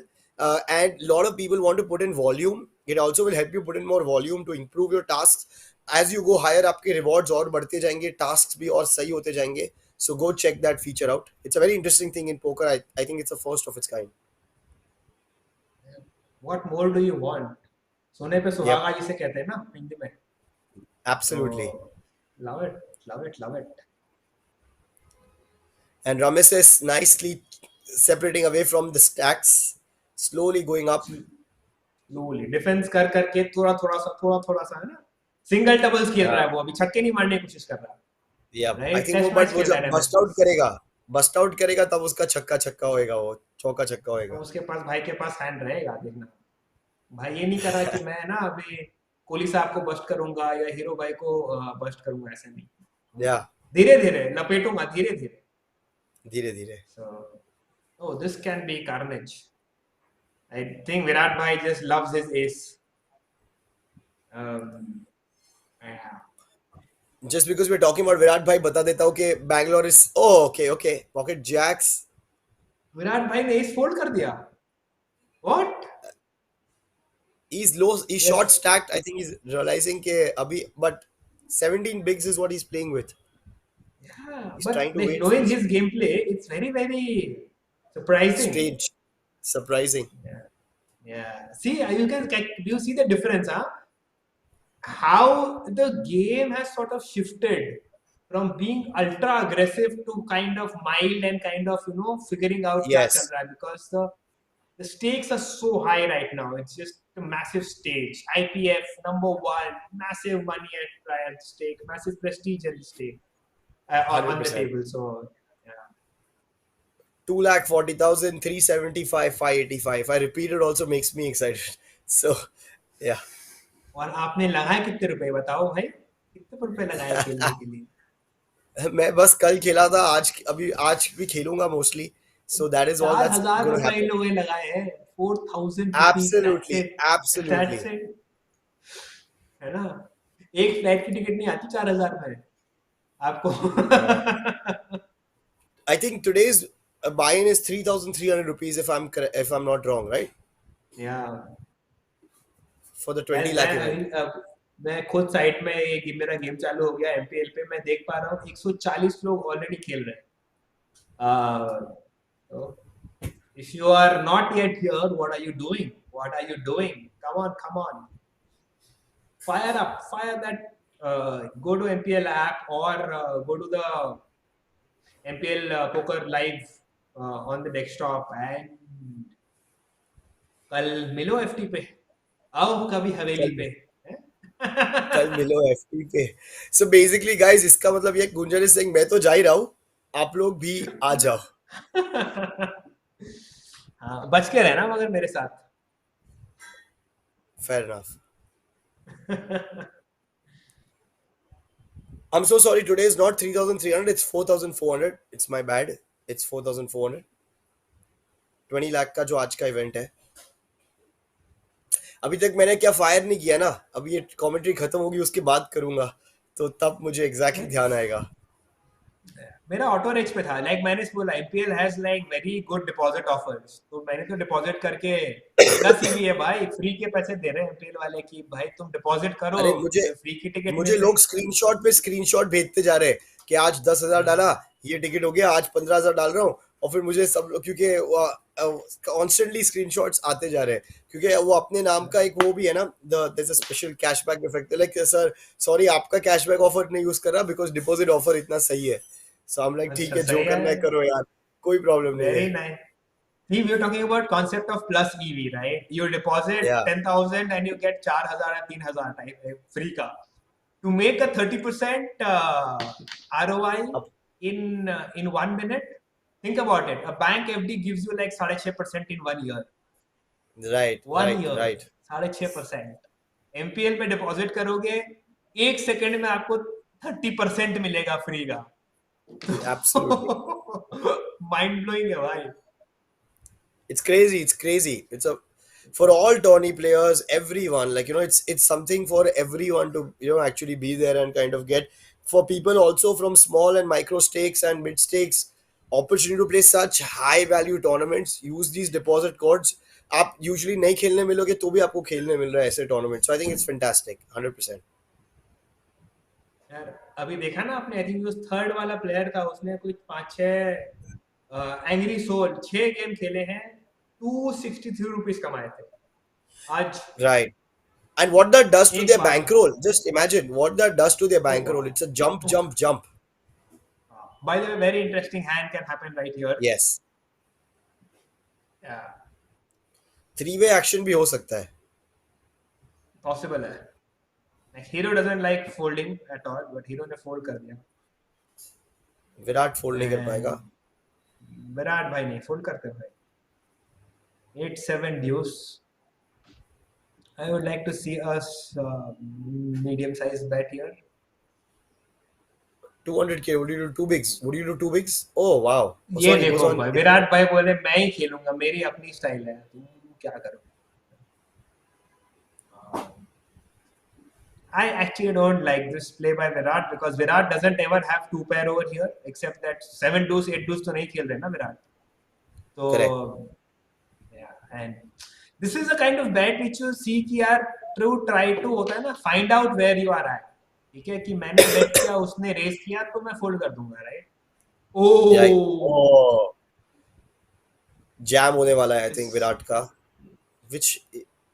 [SPEAKER 1] And a lot of people want to put in volume. It also will help you put in more volume to improve your tasks. As you go higher, आपके rewards और बढ़ते जाएंगे, tasks भी और सही होते जाएंगे. So go check that feature out. It's a very interesting thing in poker. I think it's the first of its kind.
[SPEAKER 3] What more do you want? सोने पे
[SPEAKER 1] Yep,
[SPEAKER 3] सुहागा जिसे कहते हैं ना हिंदी में.
[SPEAKER 1] absolutely.
[SPEAKER 3] So love it, love it, love it.
[SPEAKER 1] And Rameses nicely separating away from the stacks, slowly going up.
[SPEAKER 3] Slowly defence कर करके थोड़ा सा है ना, सिंगल डबल्स खेल रहा
[SPEAKER 1] Yeah.
[SPEAKER 3] है वो, अभी छक्के नहीं मारने की कोशिश कर रहा
[SPEAKER 1] Yeah,
[SPEAKER 3] है,
[SPEAKER 1] I
[SPEAKER 3] राइट,
[SPEAKER 1] think वो
[SPEAKER 3] टेस्ट
[SPEAKER 1] but
[SPEAKER 3] मैच
[SPEAKER 1] वो
[SPEAKER 3] खेल रहा
[SPEAKER 1] जब
[SPEAKER 3] है
[SPEAKER 1] बस्ट आउट
[SPEAKER 3] रेमेसेस।
[SPEAKER 1] करेगा, बस्ट आउट करेगा तब उसका छक्का छक्का होएगा, वो चौका छक्का
[SPEAKER 3] तो
[SPEAKER 1] होएगा.
[SPEAKER 3] उसके पास, भाई के पास हैंड रहेगा, देखना। भाई ये नहीं कर रहा कि मैं ना अभी कोहली साहब को बस्ट करूंगा या हीरो भाई को बस्ट करूंगा, ऐसे नहीं।
[SPEAKER 1] Yeah,
[SPEAKER 3] धीरे धीरे लपेटूंगा, धीरे धीरे।
[SPEAKER 1] धीरे धीरे.
[SPEAKER 3] सो oh, this can be carnage. I think Virat bhai just loves his ace. Yeah.
[SPEAKER 1] Just because we're talking about Virat भाई, बता देता हूँ कि Bangalore is, oh okay okay, pocket jacks.
[SPEAKER 3] Virat भाई ने एस फोल्ड कर दिया। What?
[SPEAKER 1] He's low, he's short
[SPEAKER 3] Yes.
[SPEAKER 1] stacked. I think he's realizing के अभी, but 17 bigs is what he's playing with.
[SPEAKER 3] Yeah,
[SPEAKER 1] He's
[SPEAKER 3] but
[SPEAKER 1] trying to
[SPEAKER 3] like
[SPEAKER 1] wait for
[SPEAKER 3] knowing
[SPEAKER 1] his
[SPEAKER 3] his gameplay, it's very, very surprising.
[SPEAKER 1] strange, surprising.
[SPEAKER 3] Yeah. Yeah. See, you can, do you see the difference, huh? How the game has sort of shifted from being ultra aggressive to kind of mild and kind of, figuring out kya chal
[SPEAKER 1] Yes,
[SPEAKER 3] raha hai, because the stakes are so high right now. It's just a massive stage. IPF number one, massive money at stake, massive prestige at stake, on the
[SPEAKER 1] 100%.
[SPEAKER 3] table. So yeah.
[SPEAKER 1] 2,40,000, 375, 585. If I repeat it also makes me excited. So yeah.
[SPEAKER 3] और आपने लगाए कितने रुपए बताओ भाई, कितने रुपए लगाए खेलने के लिए?
[SPEAKER 1] मैं बस कल खेला था, आज अभी आज भी खेलूंगा mostly. So that is all
[SPEAKER 3] चार
[SPEAKER 1] that's
[SPEAKER 3] हजार
[SPEAKER 1] going to
[SPEAKER 3] रुपए इन
[SPEAKER 1] happen.
[SPEAKER 3] लोगों ने लगाए हैं, 4,000 rupees, that's
[SPEAKER 1] Absolutely,
[SPEAKER 3] it, that's
[SPEAKER 1] absolutely.
[SPEAKER 3] It, है ना? एक फ्लाइट की टिकट नहीं आती 4,000 में
[SPEAKER 1] Uh,
[SPEAKER 3] आपको।
[SPEAKER 1] I think today's buy-in is 3,300 rupees if I'm not wrong, right?
[SPEAKER 3] या
[SPEAKER 1] For the
[SPEAKER 3] यार
[SPEAKER 1] 20 lakh event.
[SPEAKER 3] मैं खुद साइट में, मेरा गेम चालू हो गया एमपीएल पे, मैं देख पा रहा हूँ 140 लोग ऑलरेडी खेल रहे हैं। If you are not yet here, what are you doing? What are you doing? Come on. Fire up, fire that. Go to MPL app or go to the MPL Poker Live on the desktop and कल मिलो FT पे, आओ कभी हवेली
[SPEAKER 1] कल
[SPEAKER 3] पे।
[SPEAKER 1] कल मिलो FT पे. So basically guys, इसका मतलब ये गुंजन is saying मैं तो जा ही रहा हूँ, आप लोग भी आ जाओ.
[SPEAKER 3] हाँ, बच के रहना मगर मेरे साथ।
[SPEAKER 1] Fair enough. I'm so sorry, today is not 3,300, it's 4,400. It's my bad. It's 4,400. 20 lakh का जो आज का इवेंट है. अभी तक मैंने क्या फायर नहीं किया ना, अभी ये कमेंट्री खत्म होगी उसके बाद करूंगा, तो तब मुझे एग्जैक्टली ध्यान आएगा.
[SPEAKER 3] मेरा ऑटो रेक्स पे था, लाइक मैंने बोला IPL has like very good deposit offers, तो मैंने तो डिपॉजिट करके प्लस ईवी है भाई, फ्री के पैसे दे रहे हैं एमपीएल वाले की, भाई तुम डिपॉजिट करो,
[SPEAKER 1] अरे मुझे
[SPEAKER 3] तुम्हें फ्री की टिकट
[SPEAKER 1] मुझे
[SPEAKER 3] मिल रही।
[SPEAKER 1] लोग स्क्रीनशॉट पे स्क्रीनशॉट भेजते जा रहे हैं कि आज 10,000 डाला, ये टिकट हो गया, आज 15,000 डाल रहा हूँ. और फिर मुझे सब लोग, क्योंकि कॉन्स्टेंटली स्क्रीनशॉट्स आते जा रहे हैं, क्योंकि वो अपने नाम का एक वो भी है ना, there is a special cashback effect, like sir sorry आपका कैशबैक ऑफर नहीं यूज कर रहा बिकॉज डिपॉजिट ऑफर इतना सही है. सो आई एम लाइक ठीक
[SPEAKER 3] अच्छा
[SPEAKER 1] है, जो
[SPEAKER 3] सही है,
[SPEAKER 1] करना है करो यार, कोई प्रॉब्लम नहीं
[SPEAKER 3] वेरी
[SPEAKER 1] है.
[SPEAKER 3] Nice. See, we are talking about concept of plus EV, right? You deposit
[SPEAKER 1] या
[SPEAKER 3] 10,000 and you get 4,000 and 3,000 type free का. To make a 30% ROI
[SPEAKER 1] अब
[SPEAKER 3] in 1 minute, think about it. A bank FD gives you like 6.5% in 1 year.
[SPEAKER 1] Right
[SPEAKER 3] 1 year,
[SPEAKER 1] right
[SPEAKER 3] 6.5%. MPL पे deposit करोगे, 1 second में आपको 30% मिलेगा free का।
[SPEAKER 1] Absolutely.
[SPEAKER 3] Mind blowing है भाई।
[SPEAKER 1] It's crazy, it's crazy. It's a for all tourney players, everyone, like it's something for everyone to actually be there and kind of get, for people also from small and micro stakes and mid stakes, opportunity to play such high value tournaments. Use these deposit codes. आप usually नहीं खेलने मिलोगे तो भी आपको खेलने मिल रहा है ऐसे tournament. So I think it's fantastic, 100%.
[SPEAKER 3] यार अभी देखा ना आपने, आई थिंक जो थर्ड वाला प्लेयर था उसने कुछ 5-6 एंग्री सोल 6 गेम खेले हैं, 263 रुपीज कमाए थे आज,
[SPEAKER 1] Right. And what that does to
[SPEAKER 3] एक
[SPEAKER 1] their
[SPEAKER 3] बार में।
[SPEAKER 1] bankroll, just imagine what that does to their
[SPEAKER 3] O
[SPEAKER 1] bankroll.
[SPEAKER 3] वाह,
[SPEAKER 1] It's a jump, jump, jump.
[SPEAKER 3] By the way, very interesting hand can happen right here.
[SPEAKER 1] Yes,
[SPEAKER 3] Yeah,
[SPEAKER 1] three way action भी हो सकता है.
[SPEAKER 3] possible है. Like hero doesn't like folding at all, but hero ने fold कर दिया.
[SPEAKER 1] Virat fold नहीं कर
[SPEAKER 3] And
[SPEAKER 1] पाएगा.
[SPEAKER 3] विराट भाई नहीं fold करते भाई. 8-7 deuce. I would like to see us medium-sized bet here.
[SPEAKER 1] 200K. Would you do two bigs? Would you do two bigs? Oh wow. Oh,
[SPEAKER 3] ये
[SPEAKER 1] sorry, he was
[SPEAKER 3] देखो
[SPEAKER 1] on.
[SPEAKER 3] भाई विराट भाई बोले मैं ही खेलूंगा मेरी अपनी स्टाइल है तुम क्या करो. I actually don't like this play by Virat because Virat doesn't ever have two pair over here except that 7 deuce 8 deuce तो नहीं खेल रहे ना विराट.
[SPEAKER 1] Correct.
[SPEAKER 3] तो yeah, and this is a kind of bet which you see कि यार try to होता है ना find out where you are at. ठीक है कि मैंने bet किया उसने रेस किया तो मैं फोल्ड कर दूंगा right.
[SPEAKER 1] Yeah.
[SPEAKER 3] Oh,
[SPEAKER 1] Oh. Jam होने वाला है, I think
[SPEAKER 3] this
[SPEAKER 1] विराट का. Which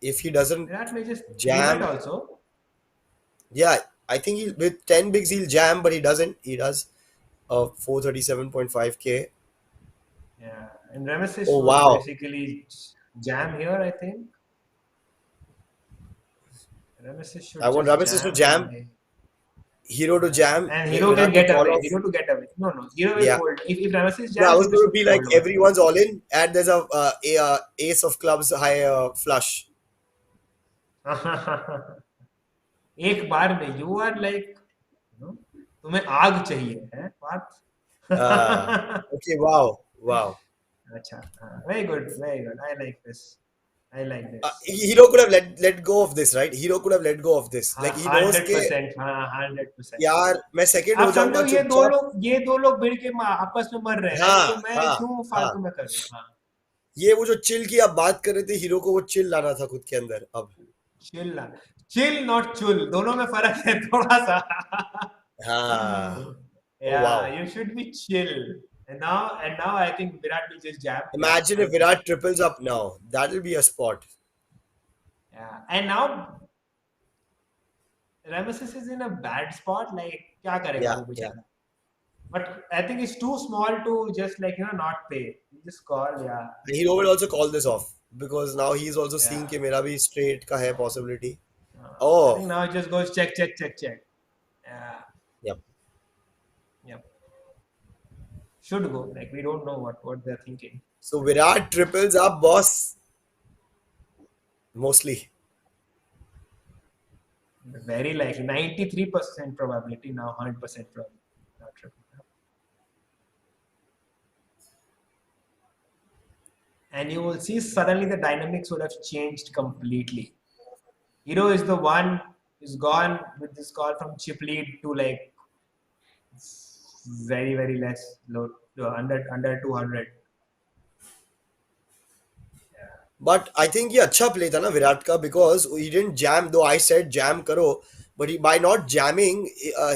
[SPEAKER 1] if he doesn't
[SPEAKER 3] Virat may just 3 bet
[SPEAKER 1] jam,
[SPEAKER 3] also.
[SPEAKER 1] yeah, I think he with 10 bigs he'll jam, but he doesn't. He does 437.5K.
[SPEAKER 3] Yeah, and Ramesis
[SPEAKER 1] Oh
[SPEAKER 3] would
[SPEAKER 1] wow.
[SPEAKER 3] basically jam here, I think. Ramesis
[SPEAKER 1] I
[SPEAKER 3] should
[SPEAKER 1] want
[SPEAKER 3] just
[SPEAKER 1] Ramesis to
[SPEAKER 3] jam and
[SPEAKER 1] jam, Hero to jam,
[SPEAKER 3] and Hero can
[SPEAKER 1] Virat to
[SPEAKER 3] get
[SPEAKER 1] call
[SPEAKER 3] away.
[SPEAKER 1] off.
[SPEAKER 3] Hero to get away. No, no, Hero will
[SPEAKER 1] Yeah.
[SPEAKER 3] fold. If Ramesis
[SPEAKER 1] No, I
[SPEAKER 3] jams,
[SPEAKER 1] was
[SPEAKER 3] Hero
[SPEAKER 1] going to
[SPEAKER 3] should
[SPEAKER 1] be like
[SPEAKER 3] fold over here.
[SPEAKER 1] everyone's all in, and there's a ace of clubs high flush.
[SPEAKER 3] एक बार में you are like, तुम्हें आग चाहिए है बात.
[SPEAKER 1] Okay, wow, wow.
[SPEAKER 3] अच्छा, very good, very good. I like this. I like this.
[SPEAKER 1] Hero could have let go of this, right? Hero could have let go of this. Like he knows
[SPEAKER 3] hundred
[SPEAKER 1] कि
[SPEAKER 3] percent हाँ 100%.
[SPEAKER 1] यार मैं second
[SPEAKER 3] आप
[SPEAKER 1] हो जाऊंगा
[SPEAKER 3] समझो
[SPEAKER 1] चुपचाप.
[SPEAKER 3] ये दो लोग भिड़ के आपस में मर रहे हैं राइट
[SPEAKER 1] हाँ,
[SPEAKER 3] तो मैं
[SPEAKER 1] हाँ,
[SPEAKER 3] क्यों
[SPEAKER 1] हाँ.
[SPEAKER 3] फालतू में कर रहा हूँ. हाँ
[SPEAKER 1] ये वो जो चिल की आप बात कर रहे थे, हीरो को वो चिल लाना था खुद के अंदर अब.
[SPEAKER 3] चिल ना चिल नॉट चुल दोनों में फर्क है थोड़ा सा.
[SPEAKER 1] हाँ. Oh
[SPEAKER 3] Yeah,
[SPEAKER 1] wow.
[SPEAKER 3] you should be chill. And now I think Virat will just jam.
[SPEAKER 1] Imagine if Virat triples up now. That'll be a spot.
[SPEAKER 3] Yeah. And now Ramesis is in a bad spot. Like, क्या करेगा
[SPEAKER 1] Yeah,
[SPEAKER 3] वो
[SPEAKER 1] yeah.
[SPEAKER 3] बेचारा. But I think it's too small to just like not pay. You just call, yeah.
[SPEAKER 1] Hero will also call this off because now he's also
[SPEAKER 3] Yeah.
[SPEAKER 1] seeing कि मेरा भी straight का है possibility.
[SPEAKER 3] I
[SPEAKER 1] Oh.
[SPEAKER 3] think now it just goes check. Yeah.
[SPEAKER 1] Yep.
[SPEAKER 3] Yep. Should go. Like we don't know what they're thinking.
[SPEAKER 1] So Virat triples up, boss. Mostly.
[SPEAKER 3] Very likely 93% probability now 100% probability. Not triple. And you will see suddenly the dynamics would have changed completely. Hero is the one who's gone with this call from chip lead to like very less low to under 200.
[SPEAKER 1] But I think ये अच्छा play था ना विराट का because he didn't jam. Though I said jam करो, but by not jamming,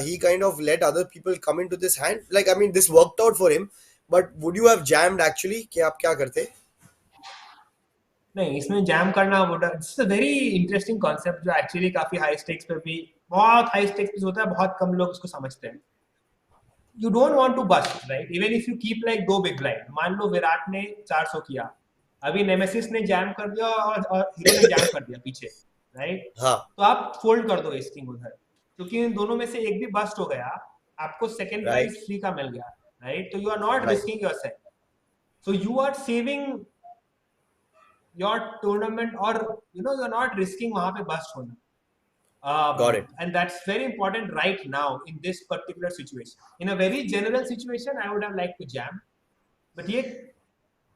[SPEAKER 1] he kind of let other people come into this hand. Like I mean, this worked out for him. But would you have jammed actually? कि आप क्या करते?
[SPEAKER 3] नहीं इसमें jam करना would it's a very interesting concept जो actually काफी high stakes पे भी बहुत हाई स्टेक्स पे होता है बहुत कम लोग इसको समझते हैं. You don't want to bust, right? Even if you keep like दो बिग ब्लाइंड मान लो विराट ने 400 किया अभी नेमेसिस ने जैम कर दिया और हीरो ने जैम कर दिया पीछे राइट.
[SPEAKER 1] हाँ.
[SPEAKER 3] तो आप फोल्ड कर दो एस किंग उधर क्योंकि इन दोनों में से एक भी बस्ट हो गया आपको सेकंड
[SPEAKER 1] Right.
[SPEAKER 3] प्राइस फ्री का मिल गया राइट. तो you are not
[SPEAKER 1] Right.
[SPEAKER 3] Risking yourself. So you are saving your tournament or you're not risking वहां पे bust होना.
[SPEAKER 1] Got it.
[SPEAKER 3] And that's very important right now in this particular situation. In a very general situation, I would have liked to jam, but ये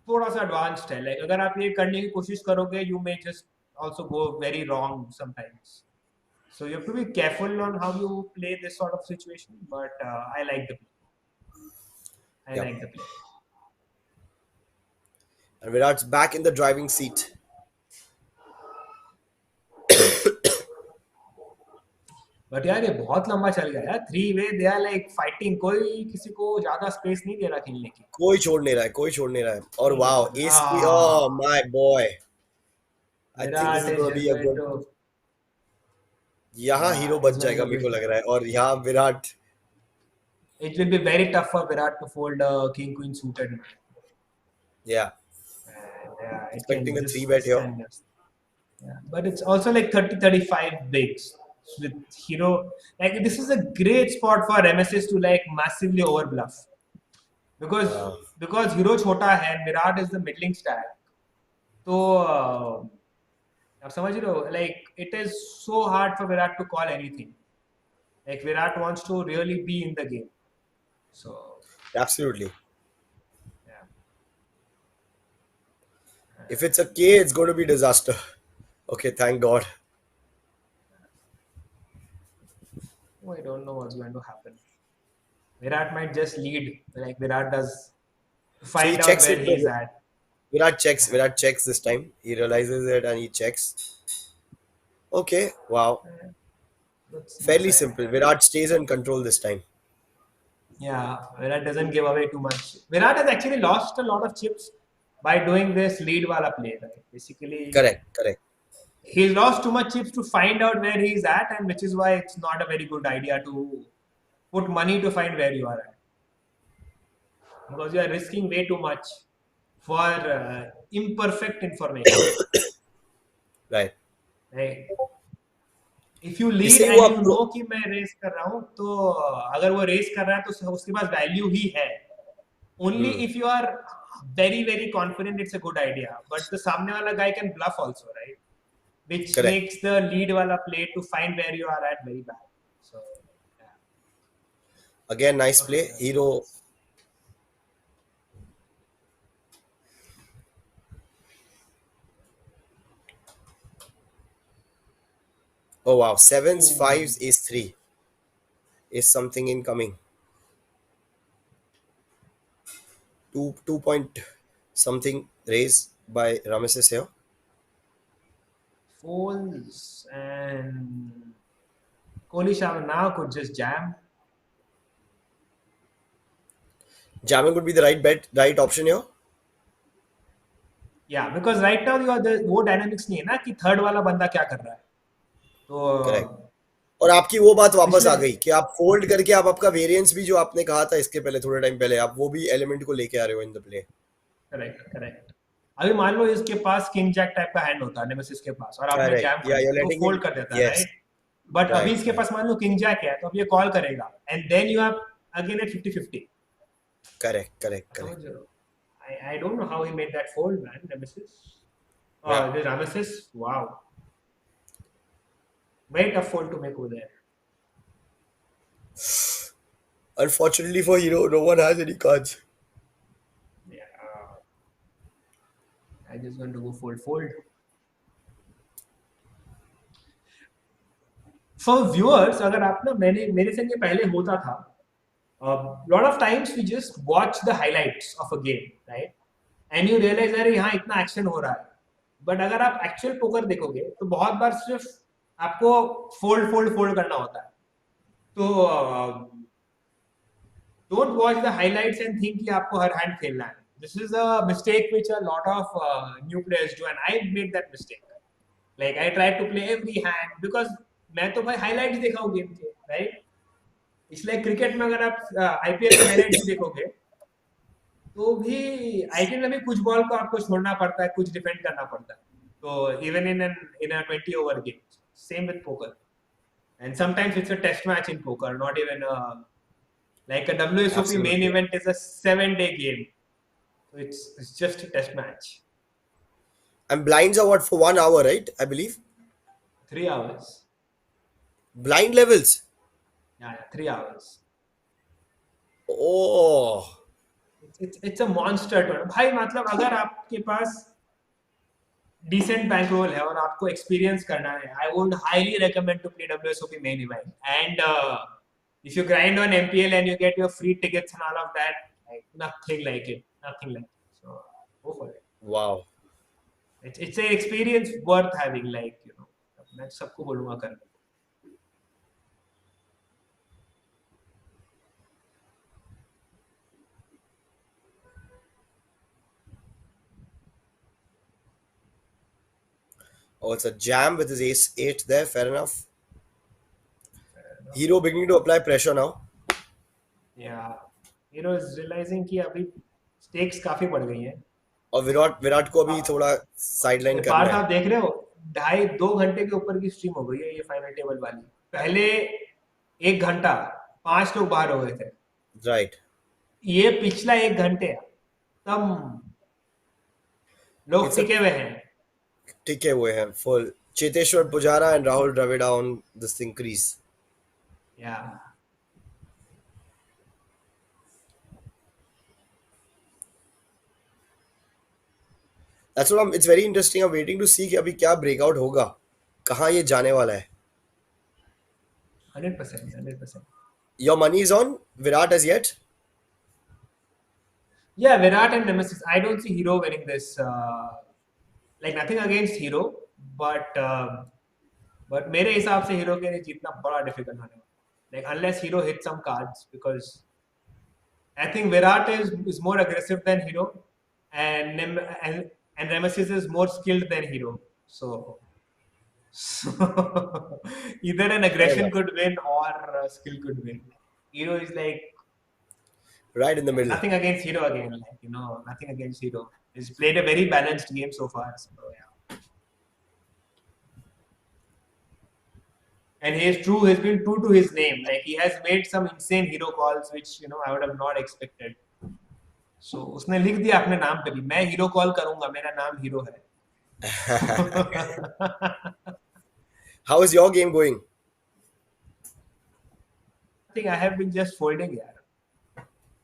[SPEAKER 3] थोड़ा सा advanced है. Like अगर आप ये करने की कोशिश करोगे, you may just also go very wrong sometimes. So you have to be careful on how you play this sort of situation. But I like the play. I
[SPEAKER 1] Yeah.
[SPEAKER 3] like the play.
[SPEAKER 1] And Virat's back in the driving seat.
[SPEAKER 3] But यार ये बहुत लंबा चल गया यार. 3 वे they are like fighting. कोई किसी को ज्यादा स्पेस नहीं दे रहा खेलने की.
[SPEAKER 1] कोई छोड़ नहीं रहा है, कोई छोड़ नहीं रहा है. और
[SPEAKER 3] नहीं
[SPEAKER 1] wow,
[SPEAKER 3] छोड़
[SPEAKER 1] ace
[SPEAKER 3] रहा.
[SPEAKER 1] queen. Oh my boy. I think this
[SPEAKER 3] Virat
[SPEAKER 1] is
[SPEAKER 3] is
[SPEAKER 1] going to be
[SPEAKER 3] just
[SPEAKER 1] a
[SPEAKER 3] going
[SPEAKER 1] good.
[SPEAKER 3] To
[SPEAKER 1] यहाँ हीरो बच
[SPEAKER 3] इज गोइंग
[SPEAKER 1] जाएगा
[SPEAKER 3] टू
[SPEAKER 1] मेरे को
[SPEAKER 3] बिल्ड.
[SPEAKER 1] लग रहा है और यहाँ Virat
[SPEAKER 3] it will be very tough for Virat to fold a king queen suited man.
[SPEAKER 1] Yeah.
[SPEAKER 3] And it
[SPEAKER 1] Expecting
[SPEAKER 3] can
[SPEAKER 1] a three
[SPEAKER 3] this
[SPEAKER 1] bet
[SPEAKER 3] this
[SPEAKER 1] here.
[SPEAKER 3] can just yeah. But it's also like 30-35 bigs with hero. Like this is a great spot for MSS to like massively overbluff because
[SPEAKER 1] Uh,
[SPEAKER 3] hero छोटा है and Virat is the middling stack. तो आप समझ रहे हो like it is so hard for Virat to call anything. Like Virat wants to really be in the game. So
[SPEAKER 1] Absolutely.
[SPEAKER 3] yeah.
[SPEAKER 1] If it's a K, it's going to be disaster. Okay, thank God.
[SPEAKER 3] Oh, I don't know what's going to happen. Virat might just lead like Virat does to
[SPEAKER 1] So he
[SPEAKER 3] find out
[SPEAKER 1] checks
[SPEAKER 3] where
[SPEAKER 1] it.
[SPEAKER 3] he's at.
[SPEAKER 1] Virat checks. Virat checks this time. He realizes it and he checks. Okay, wow.
[SPEAKER 3] Looks
[SPEAKER 1] Fairly
[SPEAKER 3] like
[SPEAKER 1] simple. Virat stays in control this time.
[SPEAKER 3] yeah, Virat doesn't give away too much. Virat has actually lost a lot of chips by doing this lead wala play. Right? Basically,
[SPEAKER 1] Correct, correct.
[SPEAKER 3] he's lost too much chips to find out where he's at, and which is why it's not a very good idea to put money to find where you are at because you are risking way too much for imperfect information.
[SPEAKER 1] Right.
[SPEAKER 3] Right? If you lead
[SPEAKER 1] इससे वो
[SPEAKER 3] and you
[SPEAKER 1] आपको
[SPEAKER 3] no कि मैं race कर रहा हूँ तो अगर वो रेस कर रहा है तो उसके पास वैल्यू ही है only if you are very very confident it's a good idea but the सामने वाला guy can bluff also right which
[SPEAKER 1] correct.
[SPEAKER 3] makes the lead wala play to find where you are at very bad so yeah.
[SPEAKER 1] Again, nice
[SPEAKER 3] Okay,
[SPEAKER 1] play. Hero. Oh wow. Sevens,
[SPEAKER 3] ooh,
[SPEAKER 1] fives, ace three. Is something incoming. 2 point something raise by Rameses here.
[SPEAKER 3] folds and Kohli Shah now could just jam.
[SPEAKER 1] Jamming would be the right bet, right option here.
[SPEAKER 3] Yeah, because right now you are the वो dynamics नहीं है ना कि third वाला बंदा क्या कर रहा है
[SPEAKER 1] करेक्ट
[SPEAKER 3] तो
[SPEAKER 1] और आपकी वो बात वापस
[SPEAKER 3] पिछले
[SPEAKER 1] आ गई कि आप फोल्ड करके आप आपका वेरिएंस भी जो आपने कहा था इसके पहले थोड़े टाइम पहले आप वो भी एलिमेंट को लेके आ रहे हो in the play.
[SPEAKER 3] Correct correct अभी मान लो इसके पास किंग जैक टाइप का हैंड होता है नेमेसिस के पास और आपने
[SPEAKER 1] करेक्ट
[SPEAKER 3] जैम
[SPEAKER 1] या
[SPEAKER 3] कर
[SPEAKER 1] यू
[SPEAKER 3] दिया
[SPEAKER 1] आर
[SPEAKER 3] तो
[SPEAKER 1] लेटिंग हिम.
[SPEAKER 3] फोल्ड कर देता है
[SPEAKER 1] यस.
[SPEAKER 3] राइट बट अभी
[SPEAKER 1] राइट
[SPEAKER 3] इसके
[SPEAKER 1] राइट.
[SPEAKER 3] पास मान लो किंग जैक है तो अब ये कॉल करेगा and then you have again at 50-50
[SPEAKER 1] correct correct
[SPEAKER 3] समझ
[SPEAKER 1] करेक्ट.
[SPEAKER 3] रहे हो I don't know how he made that fold man nemesis
[SPEAKER 1] या
[SPEAKER 3] the Ramesis wow very tough fold to make over there
[SPEAKER 1] unfortunately for hero no one has any cards.
[SPEAKER 3] yeah I just going to go fold for viewers अगर आप ना मैंने मेरे संग ये पहले होता था lot of times we just watch the highlights of a game right and you realize अरे यहाँ इतना एक्शन हो रहा है बट अगर आप एक्चुअल पोकर देखोगे तो बहुत बार सिर्फ आपको फोल्ड फोल्ड फोल्ड करना होता है तो don't watch the highlights and think कि आपको हर हैंड खेलना है this is a mistake which a lot of new players do and I made that mistake like I try to play every hand because मैं तो भाई highlights देखा हूँ गेम के राइट इसलिए क्रिकेट में अगर आप आईपीएल के हाइलाइट्स भी देखोगे तो भी आईपीएल में भी कुछ बॉल को आपको छोड़ना पड़ता है कुछ डिफेंड करना पड़ता है तो even in a 20 over game same with poker and sometimes it's a test match in poker not even a like a WSOP main
[SPEAKER 1] absolutely.
[SPEAKER 3] event is a 7 day game so it's just a test match
[SPEAKER 1] And blinds are what for 1 hour, right? I believe.
[SPEAKER 3] 3 hours
[SPEAKER 1] Blind levels.
[SPEAKER 3] yeah 3 hours
[SPEAKER 1] Oh,
[SPEAKER 3] it's a monster tournament भाई मतलब अगर आपके पास decent bankroll है और आपको experience करना है I would highly recommend to play WSOP main event and if you grind on MPL and you get your free tickets and all of that like nothing like it so go for it
[SPEAKER 1] wow.
[SPEAKER 3] it's an experience worth having like you know मैं सबको बोलूंगा करने को
[SPEAKER 1] Oh, it's a jam with his ace 8 there. Fair enough. Hero beginning to apply pressure now.
[SPEAKER 3] Hero is realizing कि अभी stakes काफी बढ़ गई हैं.
[SPEAKER 1] और विराट विराट को अभी थोड़ा साइडलाइन करना
[SPEAKER 3] पार्थ
[SPEAKER 1] है.
[SPEAKER 3] आप देख रहे हो, 2.5 घंटे के ऊपर की स्ट्रीम हो गई है ये फाइनल टेबल वाली. पहले 1 घंटा 5 लोग बाहर हो गए थे.
[SPEAKER 1] राइट.
[SPEAKER 3] ये पिछला 1 घंटे तब लोग
[SPEAKER 1] इट्स अ
[SPEAKER 3] टिके हुए हैं.
[SPEAKER 1] टिके हुए हैं full. Cheteshwar Pujara and Rahul Dravid on this increase.
[SPEAKER 3] या
[SPEAKER 1] That's what it's very interesting. I'm waiting to see कि अभी क्या ब्रेकआउट होगा, कहाँ ये जाने वाला है.
[SPEAKER 3] 100%, 100%.
[SPEAKER 1] Your money is on Virat as yet?
[SPEAKER 3] Yeah, Virat and Nemesis. I don't see Hero winning this. Like nothing against Hero, but मेरे हिसाब से Hero के लिए जीतना बड़ा difficult होने वाला. Like unless Hero hits some cards, because I think Virat is more aggressive than Hero, and and Nemesis is more skilled than Hero. So either an
[SPEAKER 1] Fair
[SPEAKER 3] aggression
[SPEAKER 1] enough.
[SPEAKER 3] could win or skill could win. Hero is like
[SPEAKER 1] Right in the middle.
[SPEAKER 3] nothing against Hero again. Like nothing against Hero. He's played a very balanced game so far. So yeah. And he's been true to his name. Like he has made some insane hero calls, which I would have not expected. So उसने लिख दिया अपने नाम पे भी, मैं hero call करूंगा, मेरा नाम हीरो है.
[SPEAKER 1] How is your game going?
[SPEAKER 3] I think I have been just folding यार.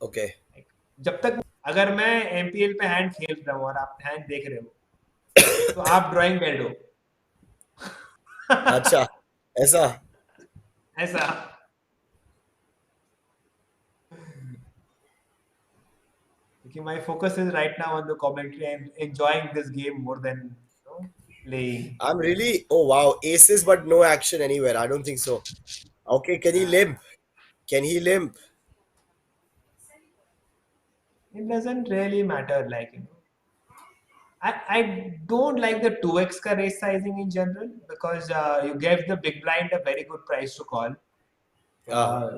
[SPEAKER 1] Okay.
[SPEAKER 3] Like, जब तक अगर मैं एमपीएल पे हैंड खेल रहा हूँ और आप हैंड देख रहे हो, तो आप ड्राइंग बेड हो.
[SPEAKER 1] अच्छा, ऐसा.
[SPEAKER 3] ऐसा. Because my focus is right now on the commentary and enjoying this game more than playing.
[SPEAKER 1] I'm really. Oh wow, aces but no action anywhere. I don't think so. Okay, can he limp? Can he limp?
[SPEAKER 3] It doesn't really matter, like I don't like the 2x ka raise sizing in general, because you gave the big blind a very good price to call.
[SPEAKER 1] Ah,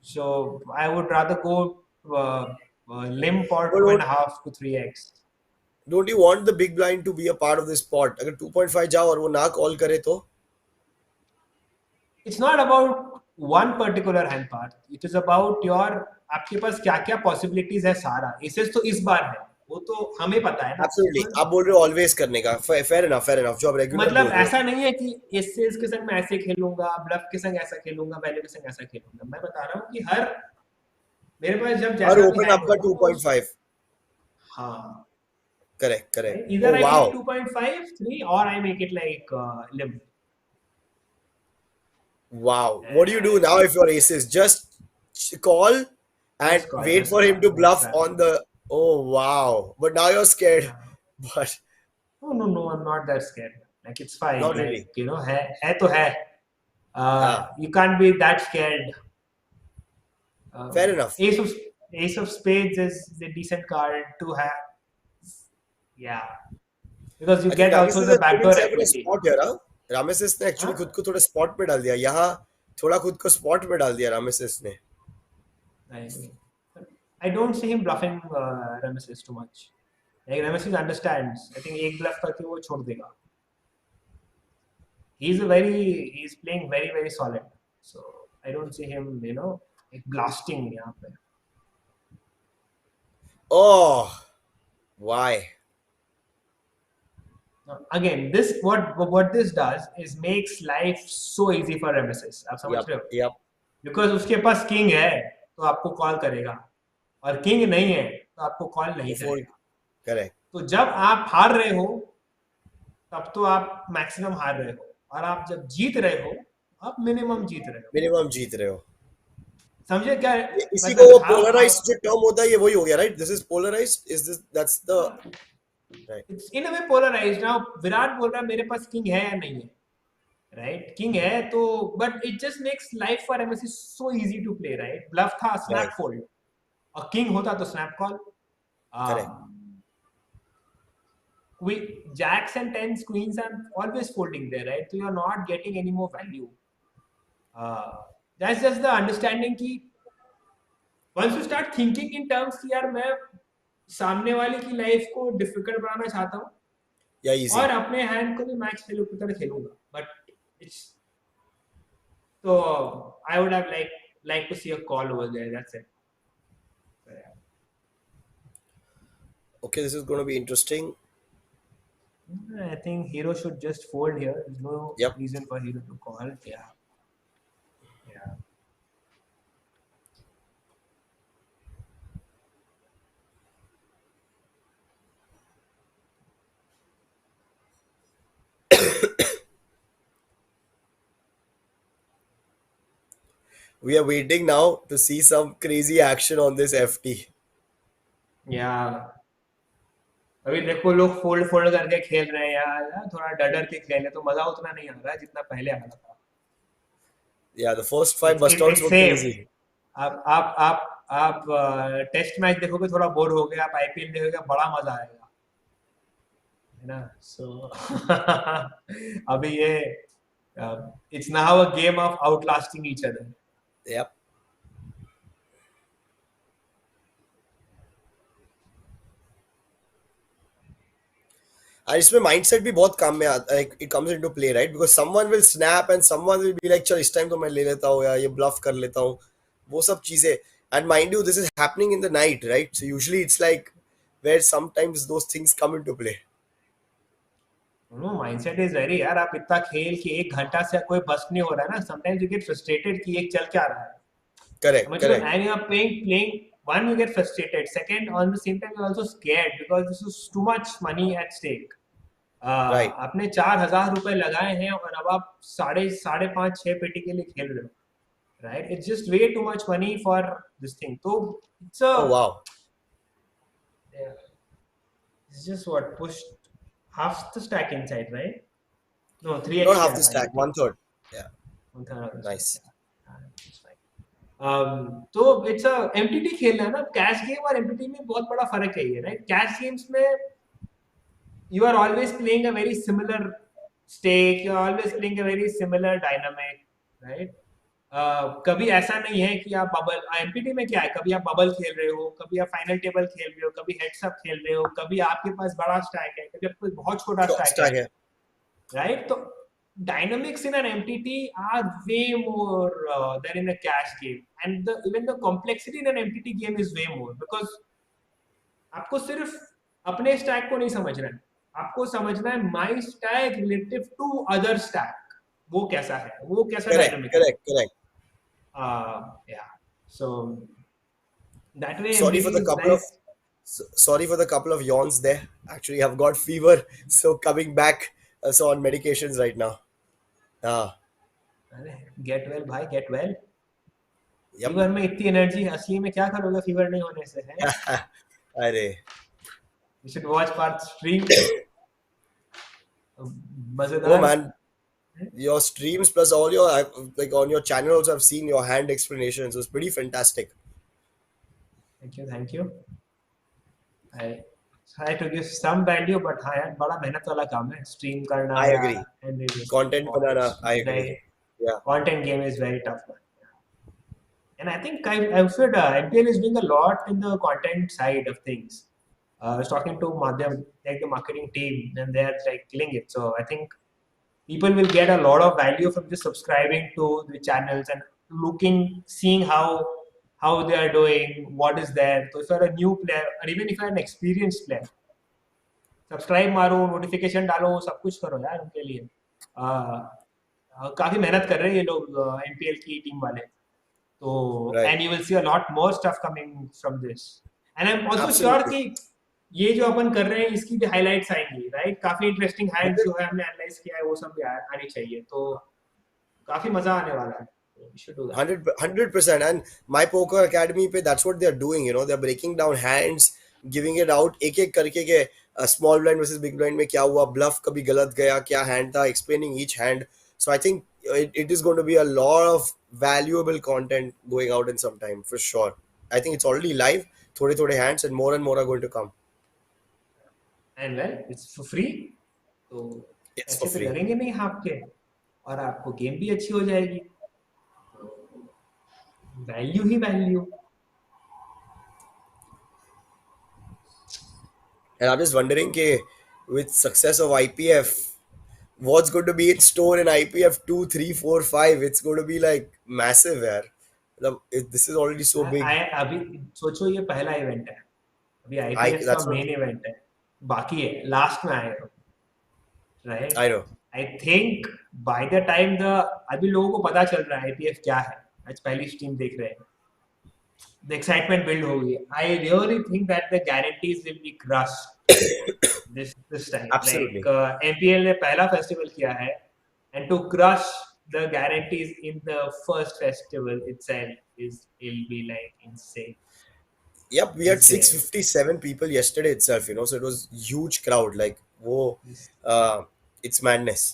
[SPEAKER 3] So I would rather go limp or
[SPEAKER 1] but
[SPEAKER 3] two and a half to 3x.
[SPEAKER 1] don't you want the big blind to be a part of this pot? अगर 2.5 जाओ और वो ना call करे तो?
[SPEAKER 3] It's not about one particular hand path. It is about your आपके पास क्या क्या possibilities है सारा. एसेस तो इस बार है, वो तो हमें पता है ना.
[SPEAKER 1] Absolutely. आप बोल रहे हो ऑलवेज करने का. Fair enough, fair enough. जो आप रेगुलर
[SPEAKER 3] मतलब
[SPEAKER 1] बोल रहे हो.
[SPEAKER 3] ऐसा नहीं है कि एसेस के संग मैं ऐसे खेलूंगा, ब्लफ के संग ऐसा खेलूंगा, वैल्यू के संग ऐसा खेलूंगा. मैं बता रहा हूँ कि मेरे पास जब
[SPEAKER 1] हर
[SPEAKER 3] जैसा भी
[SPEAKER 1] ओपन
[SPEAKER 3] हैंड
[SPEAKER 1] आपका
[SPEAKER 3] होगा
[SPEAKER 1] 2.5.
[SPEAKER 3] हाँ.
[SPEAKER 1] Correct, correct.
[SPEAKER 3] Either
[SPEAKER 1] Oh
[SPEAKER 3] I make
[SPEAKER 1] wow.
[SPEAKER 3] it 2.5, 3, or I make it like limp.
[SPEAKER 1] Wow. What do you do now if your aces? Just call and
[SPEAKER 3] Just call,
[SPEAKER 1] wait
[SPEAKER 3] just
[SPEAKER 1] for him
[SPEAKER 3] call.
[SPEAKER 1] to bluff
[SPEAKER 3] Exactly.
[SPEAKER 1] on the. Oh wow. But now you're scared.
[SPEAKER 3] Yeah.
[SPEAKER 1] But
[SPEAKER 3] No, I'm not that scared. Like it's fine.
[SPEAKER 1] not
[SPEAKER 3] Like
[SPEAKER 1] really.
[SPEAKER 3] है तो है.
[SPEAKER 1] Ah,
[SPEAKER 3] You can't be that scared.
[SPEAKER 1] fair enough.
[SPEAKER 3] Ace of Spades is a decent card to have. Yeah, because you
[SPEAKER 1] I think
[SPEAKER 3] get also
[SPEAKER 1] Rameses
[SPEAKER 3] the
[SPEAKER 1] has put
[SPEAKER 3] backdoor
[SPEAKER 1] himself in a
[SPEAKER 3] equity.
[SPEAKER 1] spot here. Huh? Rameses ने actually
[SPEAKER 3] हाँ?
[SPEAKER 1] खुद को थोड़ा spot में डाल दिया. यहाँ थोड़ा खुद को स्पॉट में डाल दिया रामेसिस ने.
[SPEAKER 3] I don't see him bluffing Rameses too much. Like Rameses understands. I think एक bluff करके वो छोड़ देगा. He's playing very very solid. So I don't see him like blasting यहाँ पे.
[SPEAKER 1] Oh, why?
[SPEAKER 3] Now, again, what this does is makes life so easy for Rameses. आप समझ
[SPEAKER 1] Yep,
[SPEAKER 3] रहे हो?
[SPEAKER 1] yep.
[SPEAKER 3] Because उसके पास किंग है तो आपको कॉल करेगा, और किंग नहीं है तो आपको कॉल नहीं
[SPEAKER 1] Before,
[SPEAKER 3] करेगा.
[SPEAKER 1] correct.
[SPEAKER 3] तो जब आप हार रहे हो तब तो आप मैक्सिमम हार रहे हो, और आप जब जीत रहे हो आप मिनिमम जीत रहे हो.
[SPEAKER 1] मिनिमम जीत रहे हो.
[SPEAKER 3] समझे क्या
[SPEAKER 1] इसी को वो
[SPEAKER 3] मतलब?
[SPEAKER 1] पोलराइज्ड जो टर्म होता है ये वही हो गया, right? This is polarized. Is this that's the right.
[SPEAKER 3] It's in a way polarized. Now Virat बोल रहा है मेरे पास किंग है या नहीं है, राइट? किंग है तो, but it just makes life for MSC so easy to play, right? Bluff था स्नैप
[SPEAKER 1] Right.
[SPEAKER 3] फोल्ड, और किंग होता तो snap call.
[SPEAKER 1] Correct.
[SPEAKER 3] We jacks and tens queens are always folding there, right? So you're not getting any more value. That's just the understanding ki once you start thinking in terms कि यार मैं सामने वाले की life को difficult बनाना चाहता हूँ
[SPEAKER 1] या
[SPEAKER 3] और
[SPEAKER 1] इजी.
[SPEAKER 3] अपने हैंड को भी मैच वैल्यू की तरह खेलूंगा, बट इट्स तो I would have like to see a call over there, that's it. So, yeah.
[SPEAKER 1] Okay, this is going to be interesting.
[SPEAKER 3] I think Hero should just fold here. There's no
[SPEAKER 1] Yep.
[SPEAKER 3] reason for Hero to call. Yeah. Yeah.
[SPEAKER 1] We are waiting now to see some crazy action on this FT.
[SPEAKER 3] Yeah. अभी देखो लोग fold fold करके खेल रहे हैं यार, थोड़ा डर डर के खेले तो मजा उतना नहीं आ रहा है जितना पहले आ रहा था.
[SPEAKER 1] Yeah, the first five bust outs
[SPEAKER 3] It's
[SPEAKER 1] were
[SPEAKER 3] safe.
[SPEAKER 1] crazy.
[SPEAKER 3] आप टेस्ट मैच देखोगे थोड़ा बोर हो गए, आप आईपीएल देखोगे बड़ा मजा आएगा, है ना. सो अभी ये it's now a game of outlasting each other.
[SPEAKER 1] Yep. और इसमें माइंडसेट भी बहुत काम में आता है. It comes into play, right? Because someone will snap and someone will be like चल इस टाइम तो मैं ले लेता हूँ या ये ब्लफ कर लेता हूँ, वो सब चीजें. And mind you this is happening in the night, right? So usually it's like where sometimes those things come into play.
[SPEAKER 3] No mindset is very यार, आप इतना खेल के 1 घंटा से कोई बस्ट नहीं हो रहा है ना, समटाइम्स यू गेट फ्रस्ट्रेटेड कि ये चल क्या रहा है.
[SPEAKER 1] करेक्ट,
[SPEAKER 3] समझ लो,
[SPEAKER 1] correct.
[SPEAKER 3] and you are playing one, you get frustrated, second on the same time you're also scared because this is too much money at stake.
[SPEAKER 1] Right.
[SPEAKER 3] आपने 4,000 रुपए लगाए हैं और अब आप साढ़े पाँच छह पेटी के लिए खेल रहे हो, right? It's just way too much money for this thing. So it's a
[SPEAKER 1] Oh wow.
[SPEAKER 3] yeah, it's just what pushed half the stack inside, right? No, 3x
[SPEAKER 1] Not half
[SPEAKER 3] किया
[SPEAKER 1] the
[SPEAKER 3] भाई,
[SPEAKER 1] stack, one third. Yeah,
[SPEAKER 3] 1/3 of the stack.
[SPEAKER 1] nice.
[SPEAKER 3] Yeah, it's fine. तो it's a MTT खेलना है ना. Cash game और MTT में बहुत बड़ा फर्क है ये, राइट? कैश गेम्स में you are always playing a very similar stake, you are always playing a very similar dynamic, right? कभी ऐसा नहीं है कि आप बबल, एमपीटी में क्या है, कभी आप बबल खेल रहे हो, कभी आप फाइनल टेबल खेल रहे हो, कभी हेड्स अप खेल रहे हो, कभी आपके पास बड़ा स्टैक है, कभी आपके पास बहुत छोटा
[SPEAKER 1] Short
[SPEAKER 3] स्टैक है,
[SPEAKER 1] stack है.
[SPEAKER 3] right? So dynamics in an MTT are way more than in a cash game, and even the complexity in an MTT game is way more because आपको सिर्फ अपने स्टैक को नहीं समझना है, आपको समझना है my stack relative to other stack, वो कैसा है, वो कैसा
[SPEAKER 1] Correct,
[SPEAKER 3] डायनामिक है.
[SPEAKER 1] correct, correct.
[SPEAKER 3] Yeah, so that way
[SPEAKER 1] Sorry for
[SPEAKER 3] MTT
[SPEAKER 1] the
[SPEAKER 3] is
[SPEAKER 1] couple of
[SPEAKER 3] nice.
[SPEAKER 1] sorry for the couple of yawns there. Actually, I've got fever, so coming back. So on medications right now. Ah,
[SPEAKER 3] get well भाई, get well.
[SPEAKER 1] yep.
[SPEAKER 3] Fever में इतनी energy, असली में क्या करोगे fever नहीं होने से, है?
[SPEAKER 1] अरे,
[SPEAKER 3] You should watch part stream.
[SPEAKER 1] oh
[SPEAKER 3] मजेदार.
[SPEAKER 1] man, your streams plus all your like on your channel also I've seen your hand explanations. It was pretty fantastic.
[SPEAKER 3] Thank you. I try to give some value, but हाँ यार बड़ा मेहनत वाला काम है stream करना
[SPEAKER 1] I
[SPEAKER 3] या
[SPEAKER 1] agree.
[SPEAKER 3] And
[SPEAKER 1] Content banana, I agree. Yeah.
[SPEAKER 3] content game is very tough, man. And I think I've said MPL is doing a lot in the content side of things. I was talking to Madhyam, like the marketing team, and they're like killing it. So I think people will get a lot of value from just subscribing to the channels and seeing how they are doing, what is there. So if you're a new player, or even if you're an experienced player, subscribe मारो, notification डालो, सब कुछ करो यार उनके लिए. काफी मेहनत कर रहे हैं ये लोग एमपीएल की टीम वाले. तो
[SPEAKER 1] Right.
[SPEAKER 3] And you will see a lot more stuff coming from this, and I am also sure
[SPEAKER 1] Absolutely.
[SPEAKER 3] कि ये जो अपन कर रहे हैं इसकी भी हाइलाइट्स आएंगी, राइट? काफी इंटरेस्टिंग हैंड्स जो है हमने एनालाइज किया है वो सब भी आनी चाहिए, तो काफी मजा आने वाला है. We should do that.
[SPEAKER 1] 100%. And my poker academy pe that's what they're doing, they're breaking down hands, giving it out एक एक करके के small blind versus big blind में क्या हुआ, bluff कभी गलत गया, क्या hand था, explaining each hand. So I think it is going to be a lot of valuable content going out in some time for sure. I think it's already live, थोड़े hands and more are going to come.
[SPEAKER 3] And well, it's for free, तो
[SPEAKER 1] It's
[SPEAKER 3] ऐसे
[SPEAKER 1] for
[SPEAKER 3] तो
[SPEAKER 1] free.
[SPEAKER 3] लगेंगे नहीं आपके, और आपको game भी अच्छी हो जाएगी. Value he value.
[SPEAKER 1] And I'm just wondering, ke, with success of IPF, what's going to be in store in IPF 2, 3, 4, 5? It's going to be like massive, yaar. This is already so big.
[SPEAKER 3] अभी सोचो ये पहला event है, अभी
[SPEAKER 1] I
[SPEAKER 3] IPF का
[SPEAKER 1] that's what
[SPEAKER 3] main event है, बाकी है लास्ट में आएगा,
[SPEAKER 1] I
[SPEAKER 3] right?
[SPEAKER 1] know.
[SPEAKER 3] I think by the time the अभी लोगों को पता चल रहा है आईपीएफ क्या है, आज पहली स्ट्रीम देख रहे हैं, द एक्साइटमेंट बिल्ड हो गई। I really think that the guarantees will be crushed this time. Like
[SPEAKER 1] Absolutely.
[SPEAKER 3] MPL ने पहला फेस्टिवल किया है, and to crush the guarantees in the first festival itself is will be like insane,
[SPEAKER 1] Yep, we had
[SPEAKER 3] insane.
[SPEAKER 1] 657 people yesterday itself, so it was huge crowd. Like, whoa,
[SPEAKER 3] This-
[SPEAKER 1] it's madness.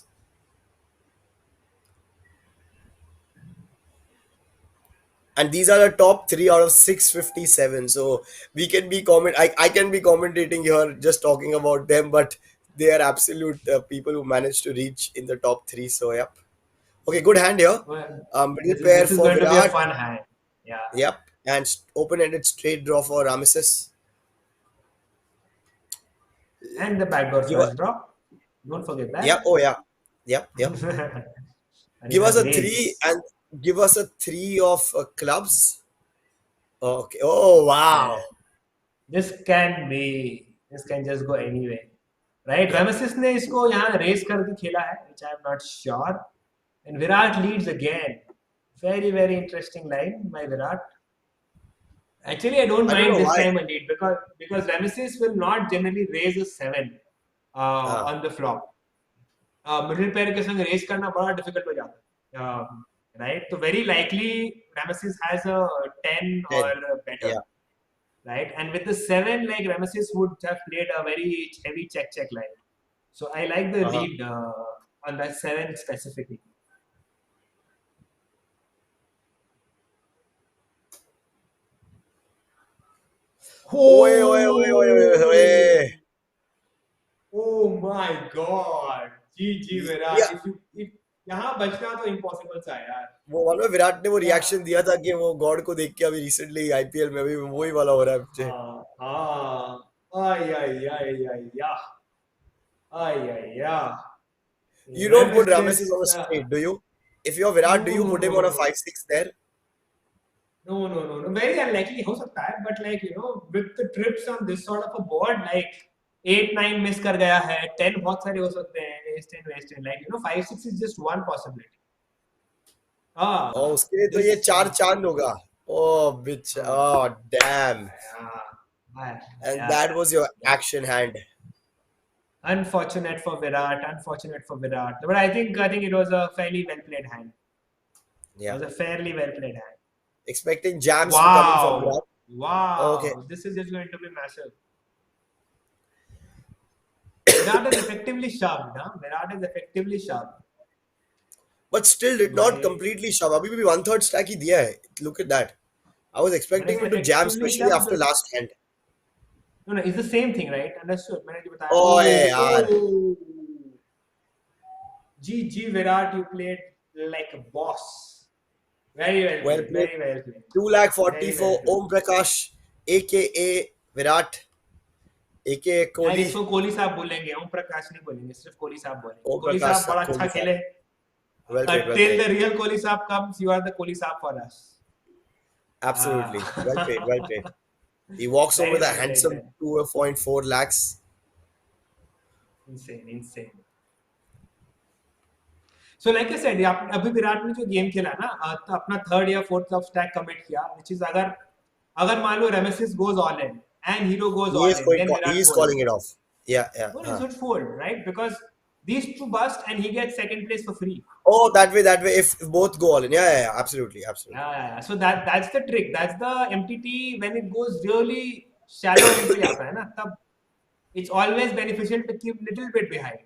[SPEAKER 1] And these are the top three out of 657. So we can be I can be commentating here just talking about them, but they are absolute people who managed to reach in the top three. So, yep. Okay, good hand here.
[SPEAKER 3] Well,
[SPEAKER 1] Middle
[SPEAKER 3] this is
[SPEAKER 1] pair
[SPEAKER 3] this is
[SPEAKER 1] for
[SPEAKER 3] going to be a
[SPEAKER 1] Virat.
[SPEAKER 3] fun hand. Yeah,
[SPEAKER 1] Yep. And open-ended straight draw for Ramesses.
[SPEAKER 3] and the backdoor
[SPEAKER 1] Give a,
[SPEAKER 3] flush draw. Don't forget
[SPEAKER 1] yeah,
[SPEAKER 3] that.
[SPEAKER 1] oh yeah. Yep, yep.
[SPEAKER 3] And you
[SPEAKER 1] Give us
[SPEAKER 3] have
[SPEAKER 1] a three
[SPEAKER 3] raise.
[SPEAKER 1] and give us a three of clubs. Okay. Oh
[SPEAKER 3] Yeah.
[SPEAKER 1] wow.
[SPEAKER 3] This can just go anywhere, right?
[SPEAKER 1] Yep.
[SPEAKER 3] Ramesses ने इसको यहाँ race करके खेला है, which I am not sure. And Virat leads again. Very, very interesting line by Virat. Actually, I don't
[SPEAKER 1] I don't
[SPEAKER 3] mind
[SPEAKER 1] know
[SPEAKER 3] this
[SPEAKER 1] why.
[SPEAKER 3] time a lead because Ramesses will not generally raise a 7
[SPEAKER 1] Ah,
[SPEAKER 3] on the flop. Middle pair के संग race करना बड़ा difficult हो जाता है, right? तो very likely Ramesses has a 10 or
[SPEAKER 1] 10.
[SPEAKER 3] better,
[SPEAKER 1] Yeah.
[SPEAKER 3] right? And with the 7, like Ramesses would have played a very heavy check line. So I like the
[SPEAKER 1] Uh-huh.
[SPEAKER 3] lead on that 7 specifically.
[SPEAKER 1] Oye, oye, oye, oye, oye,
[SPEAKER 3] Oh,
[SPEAKER 1] oye.
[SPEAKER 3] oh my God! GG
[SPEAKER 1] Yeah.
[SPEAKER 3] Virat. If यहाँ बचना तो impossible सा है यार।
[SPEAKER 1] वो मालूम है विराट ने वो
[SPEAKER 3] या
[SPEAKER 1] रिएक्शन दिया था कि वो गॉड को देख के अभी रिसेंटली आईपीएल में भी वही वाला हो रहा है मुझे.
[SPEAKER 3] हाँ हाँ, ay ay ay ay yeah, ay ay yeah.
[SPEAKER 1] You don't put
[SPEAKER 3] Ramesses,
[SPEAKER 1] Ramesses on a straight, do you? If you're Virat, do
[SPEAKER 3] no
[SPEAKER 1] you
[SPEAKER 3] no
[SPEAKER 1] put him
[SPEAKER 3] no
[SPEAKER 1] on a
[SPEAKER 3] no
[SPEAKER 1] 5-6 there?
[SPEAKER 3] no, very unlikely हो सकता है, but like with the trips on this sort of a board, like 8-9 miss कर गया है, 10 बहुत सारे हो सकते हैं, ace 10 ace 10, like 5-6 is just one possibility.
[SPEAKER 1] और
[SPEAKER 3] Ah,
[SPEAKER 1] उसके लिए तो ये
[SPEAKER 3] this
[SPEAKER 1] 4 चांद होगा. Oh, bitch.
[SPEAKER 3] हाँ
[SPEAKER 1] Oh, damn.
[SPEAKER 3] yeah,
[SPEAKER 1] And
[SPEAKER 3] yeah,
[SPEAKER 1] that was your action hand.
[SPEAKER 3] unfortunate for Virat, unfortunate for Virat. But I think it was a fairly well played hand. It
[SPEAKER 1] Yeah.
[SPEAKER 3] was a fairly well played hand.
[SPEAKER 1] Expecting jams to come in from Virat.
[SPEAKER 3] Wow,
[SPEAKER 1] Okay.
[SPEAKER 3] wow, this is just going to be massive. Virat is effectively shoved, huh? Virat is effectively shoved.
[SPEAKER 1] But still did not
[SPEAKER 3] भाई,
[SPEAKER 1] completely shove. अभी भी 1/3 stack ही दिया है. Look at that. I was
[SPEAKER 3] when I
[SPEAKER 1] expecting
[SPEAKER 3] say
[SPEAKER 1] him to jam,
[SPEAKER 3] effectively
[SPEAKER 1] especially
[SPEAKER 3] shoved,
[SPEAKER 1] after last hand.
[SPEAKER 3] no, it's the same thing, right? Understood. मैंने जो बताया.
[SPEAKER 1] Oh,
[SPEAKER 3] Oh,
[SPEAKER 1] यार.
[SPEAKER 3] oh. GG Virat, you played like a boss. Very well
[SPEAKER 1] Well
[SPEAKER 3] played.
[SPEAKER 1] played.
[SPEAKER 3] Very well played.
[SPEAKER 1] 2 lakh 40
[SPEAKER 3] Very well
[SPEAKER 1] for
[SPEAKER 3] played.
[SPEAKER 1] Om Prakash, aka Virat, aka
[SPEAKER 3] यार
[SPEAKER 1] Kohli.
[SPEAKER 3] इसको कोहली साहब बोलेंगे, ओम प्रकाश नहीं बोलेंगे, सिर्फ कोहली साहब बोलेंगे।
[SPEAKER 1] Om
[SPEAKER 3] कोहली
[SPEAKER 1] Prakash,
[SPEAKER 3] साहब बड़ा अच्छा
[SPEAKER 1] Kohli sir.
[SPEAKER 3] खेले।
[SPEAKER 1] Well played, well
[SPEAKER 3] Till
[SPEAKER 1] played.
[SPEAKER 3] the real Kohli साहब comes, you are the Kohli साहब for us.
[SPEAKER 1] Absolutely. Well played, well played.
[SPEAKER 3] Ah.
[SPEAKER 1] He walks home
[SPEAKER 3] Very
[SPEAKER 1] with a
[SPEAKER 3] well played,
[SPEAKER 1] handsome
[SPEAKER 3] man.
[SPEAKER 1] 2.4 lakhs.
[SPEAKER 3] Insane, insane. So like I said, अभी विराट ने जो game खेला ना, तो अपना third या fourth of stack commit किया, which is अगर मान लो Ramesses goes all in and Hero goes all in, then
[SPEAKER 1] He
[SPEAKER 3] Virat
[SPEAKER 1] is
[SPEAKER 3] folds.
[SPEAKER 1] calling it off. Yeah, yeah.
[SPEAKER 3] No, he should fold, right? Because these two bust and he gets second place for free.
[SPEAKER 1] Oh, that way. If both go all in. Yeah, absolutely, absolutely.
[SPEAKER 3] Yeah. So that's the trick. That's the MTT when it goes really shallow entry आता है ना, तब it's always beneficial to keep little bit behind.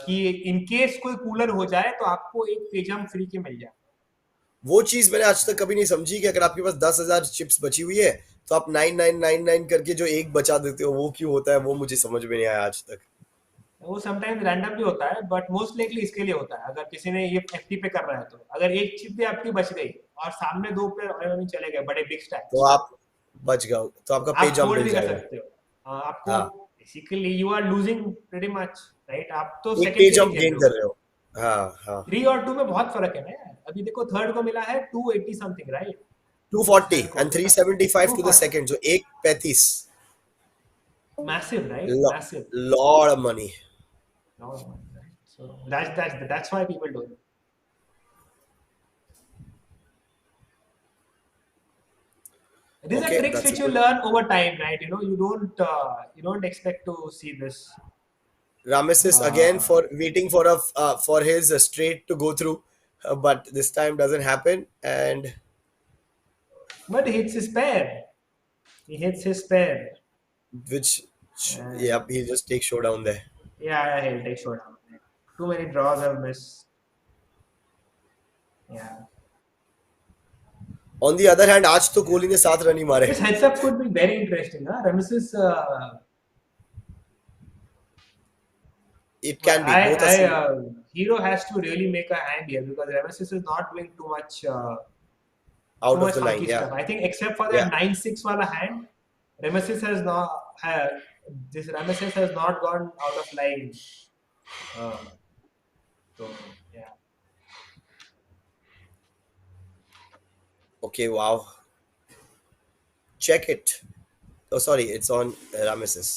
[SPEAKER 3] कि in case कोई cooler हो जाए तो आपको एक पेजम फ्री के मिल जाए.
[SPEAKER 1] वो चीज मैंने आज तक कभी नहीं समझी कि अगर आपके पास 10,000 चिप्स बची हुई है तो आप 9999 करके जो एक बचा देते हो वो क्यों होता है वो मुझे समझ में नहीं आया आज तक.
[SPEAKER 3] वो समटाइम्स रैंडमली होता है, बट मोस्ट लाइकली इसके लिए होता है, अगर किसी ने ये एफटी पे कर रहा है तो अगर एक चिप भी आपकी बच गई और सामने दो प्लेयर ऑलरेडी चले गए बड़े बिग स्टैक्स,
[SPEAKER 1] तो आप बच गए तो आपका पे
[SPEAKER 3] आप
[SPEAKER 1] जंप
[SPEAKER 3] फोल्ड
[SPEAKER 1] मिल
[SPEAKER 3] भी कर
[SPEAKER 1] जाएगा.
[SPEAKER 3] सकते हो. आपको
[SPEAKER 1] हाँ,
[SPEAKER 3] basically you are losing pretty much, right? आप तो
[SPEAKER 1] एक
[SPEAKER 3] सेकंड के
[SPEAKER 1] पेज
[SPEAKER 3] लिए
[SPEAKER 1] आप
[SPEAKER 3] खेल
[SPEAKER 1] गेन
[SPEAKER 3] रहे
[SPEAKER 1] कर
[SPEAKER 3] हो।
[SPEAKER 1] रहे हो। हाँ, हाँ।
[SPEAKER 3] 3 और 2 में बहुत फर्क है ना यार। अभी देखो थर्ड को मिला है 280 समथिंग, राइट?
[SPEAKER 1] 240
[SPEAKER 3] थर्ड को
[SPEAKER 1] and 375 to the
[SPEAKER 3] 240,
[SPEAKER 1] second, so 135।
[SPEAKER 3] Massive, right? Massive,
[SPEAKER 1] Lot of money.
[SPEAKER 3] right? So that's why people do it. These are
[SPEAKER 1] Okay,
[SPEAKER 3] tricks
[SPEAKER 1] that's a
[SPEAKER 3] which you
[SPEAKER 1] good.
[SPEAKER 3] learn over time, right? You don't expect to see this.
[SPEAKER 1] Rameses again
[SPEAKER 3] Uh,
[SPEAKER 1] for waiting for a for his straight to go through, but this time doesn't happen. And
[SPEAKER 3] but he hits his pair. He hits his pair.
[SPEAKER 1] which,
[SPEAKER 3] And
[SPEAKER 1] yep, he just takes showdown there.
[SPEAKER 3] yeah, he'll take showdown. Too many draws have missed. Yeah.
[SPEAKER 1] On the other hand, आज तो
[SPEAKER 3] Yeah.
[SPEAKER 1] Kohli ने 7 run ही मारे।
[SPEAKER 3] This heads up could be very interesting. Huh? Ramesses,
[SPEAKER 1] It can be both are
[SPEAKER 3] Hero has to really make a hand here because Ramesses is not doing too
[SPEAKER 1] out of
[SPEAKER 3] much
[SPEAKER 1] the line.
[SPEAKER 3] funky
[SPEAKER 1] Yeah,
[SPEAKER 3] stuff. I think except for
[SPEAKER 1] yeah.
[SPEAKER 3] that 9-6 wala hand, Ramesses has not uh, this Ramesses has not gone out of line. Uh, so yeah.
[SPEAKER 1] Okay, wow. Check it. Oh, sorry, it's on Rameses.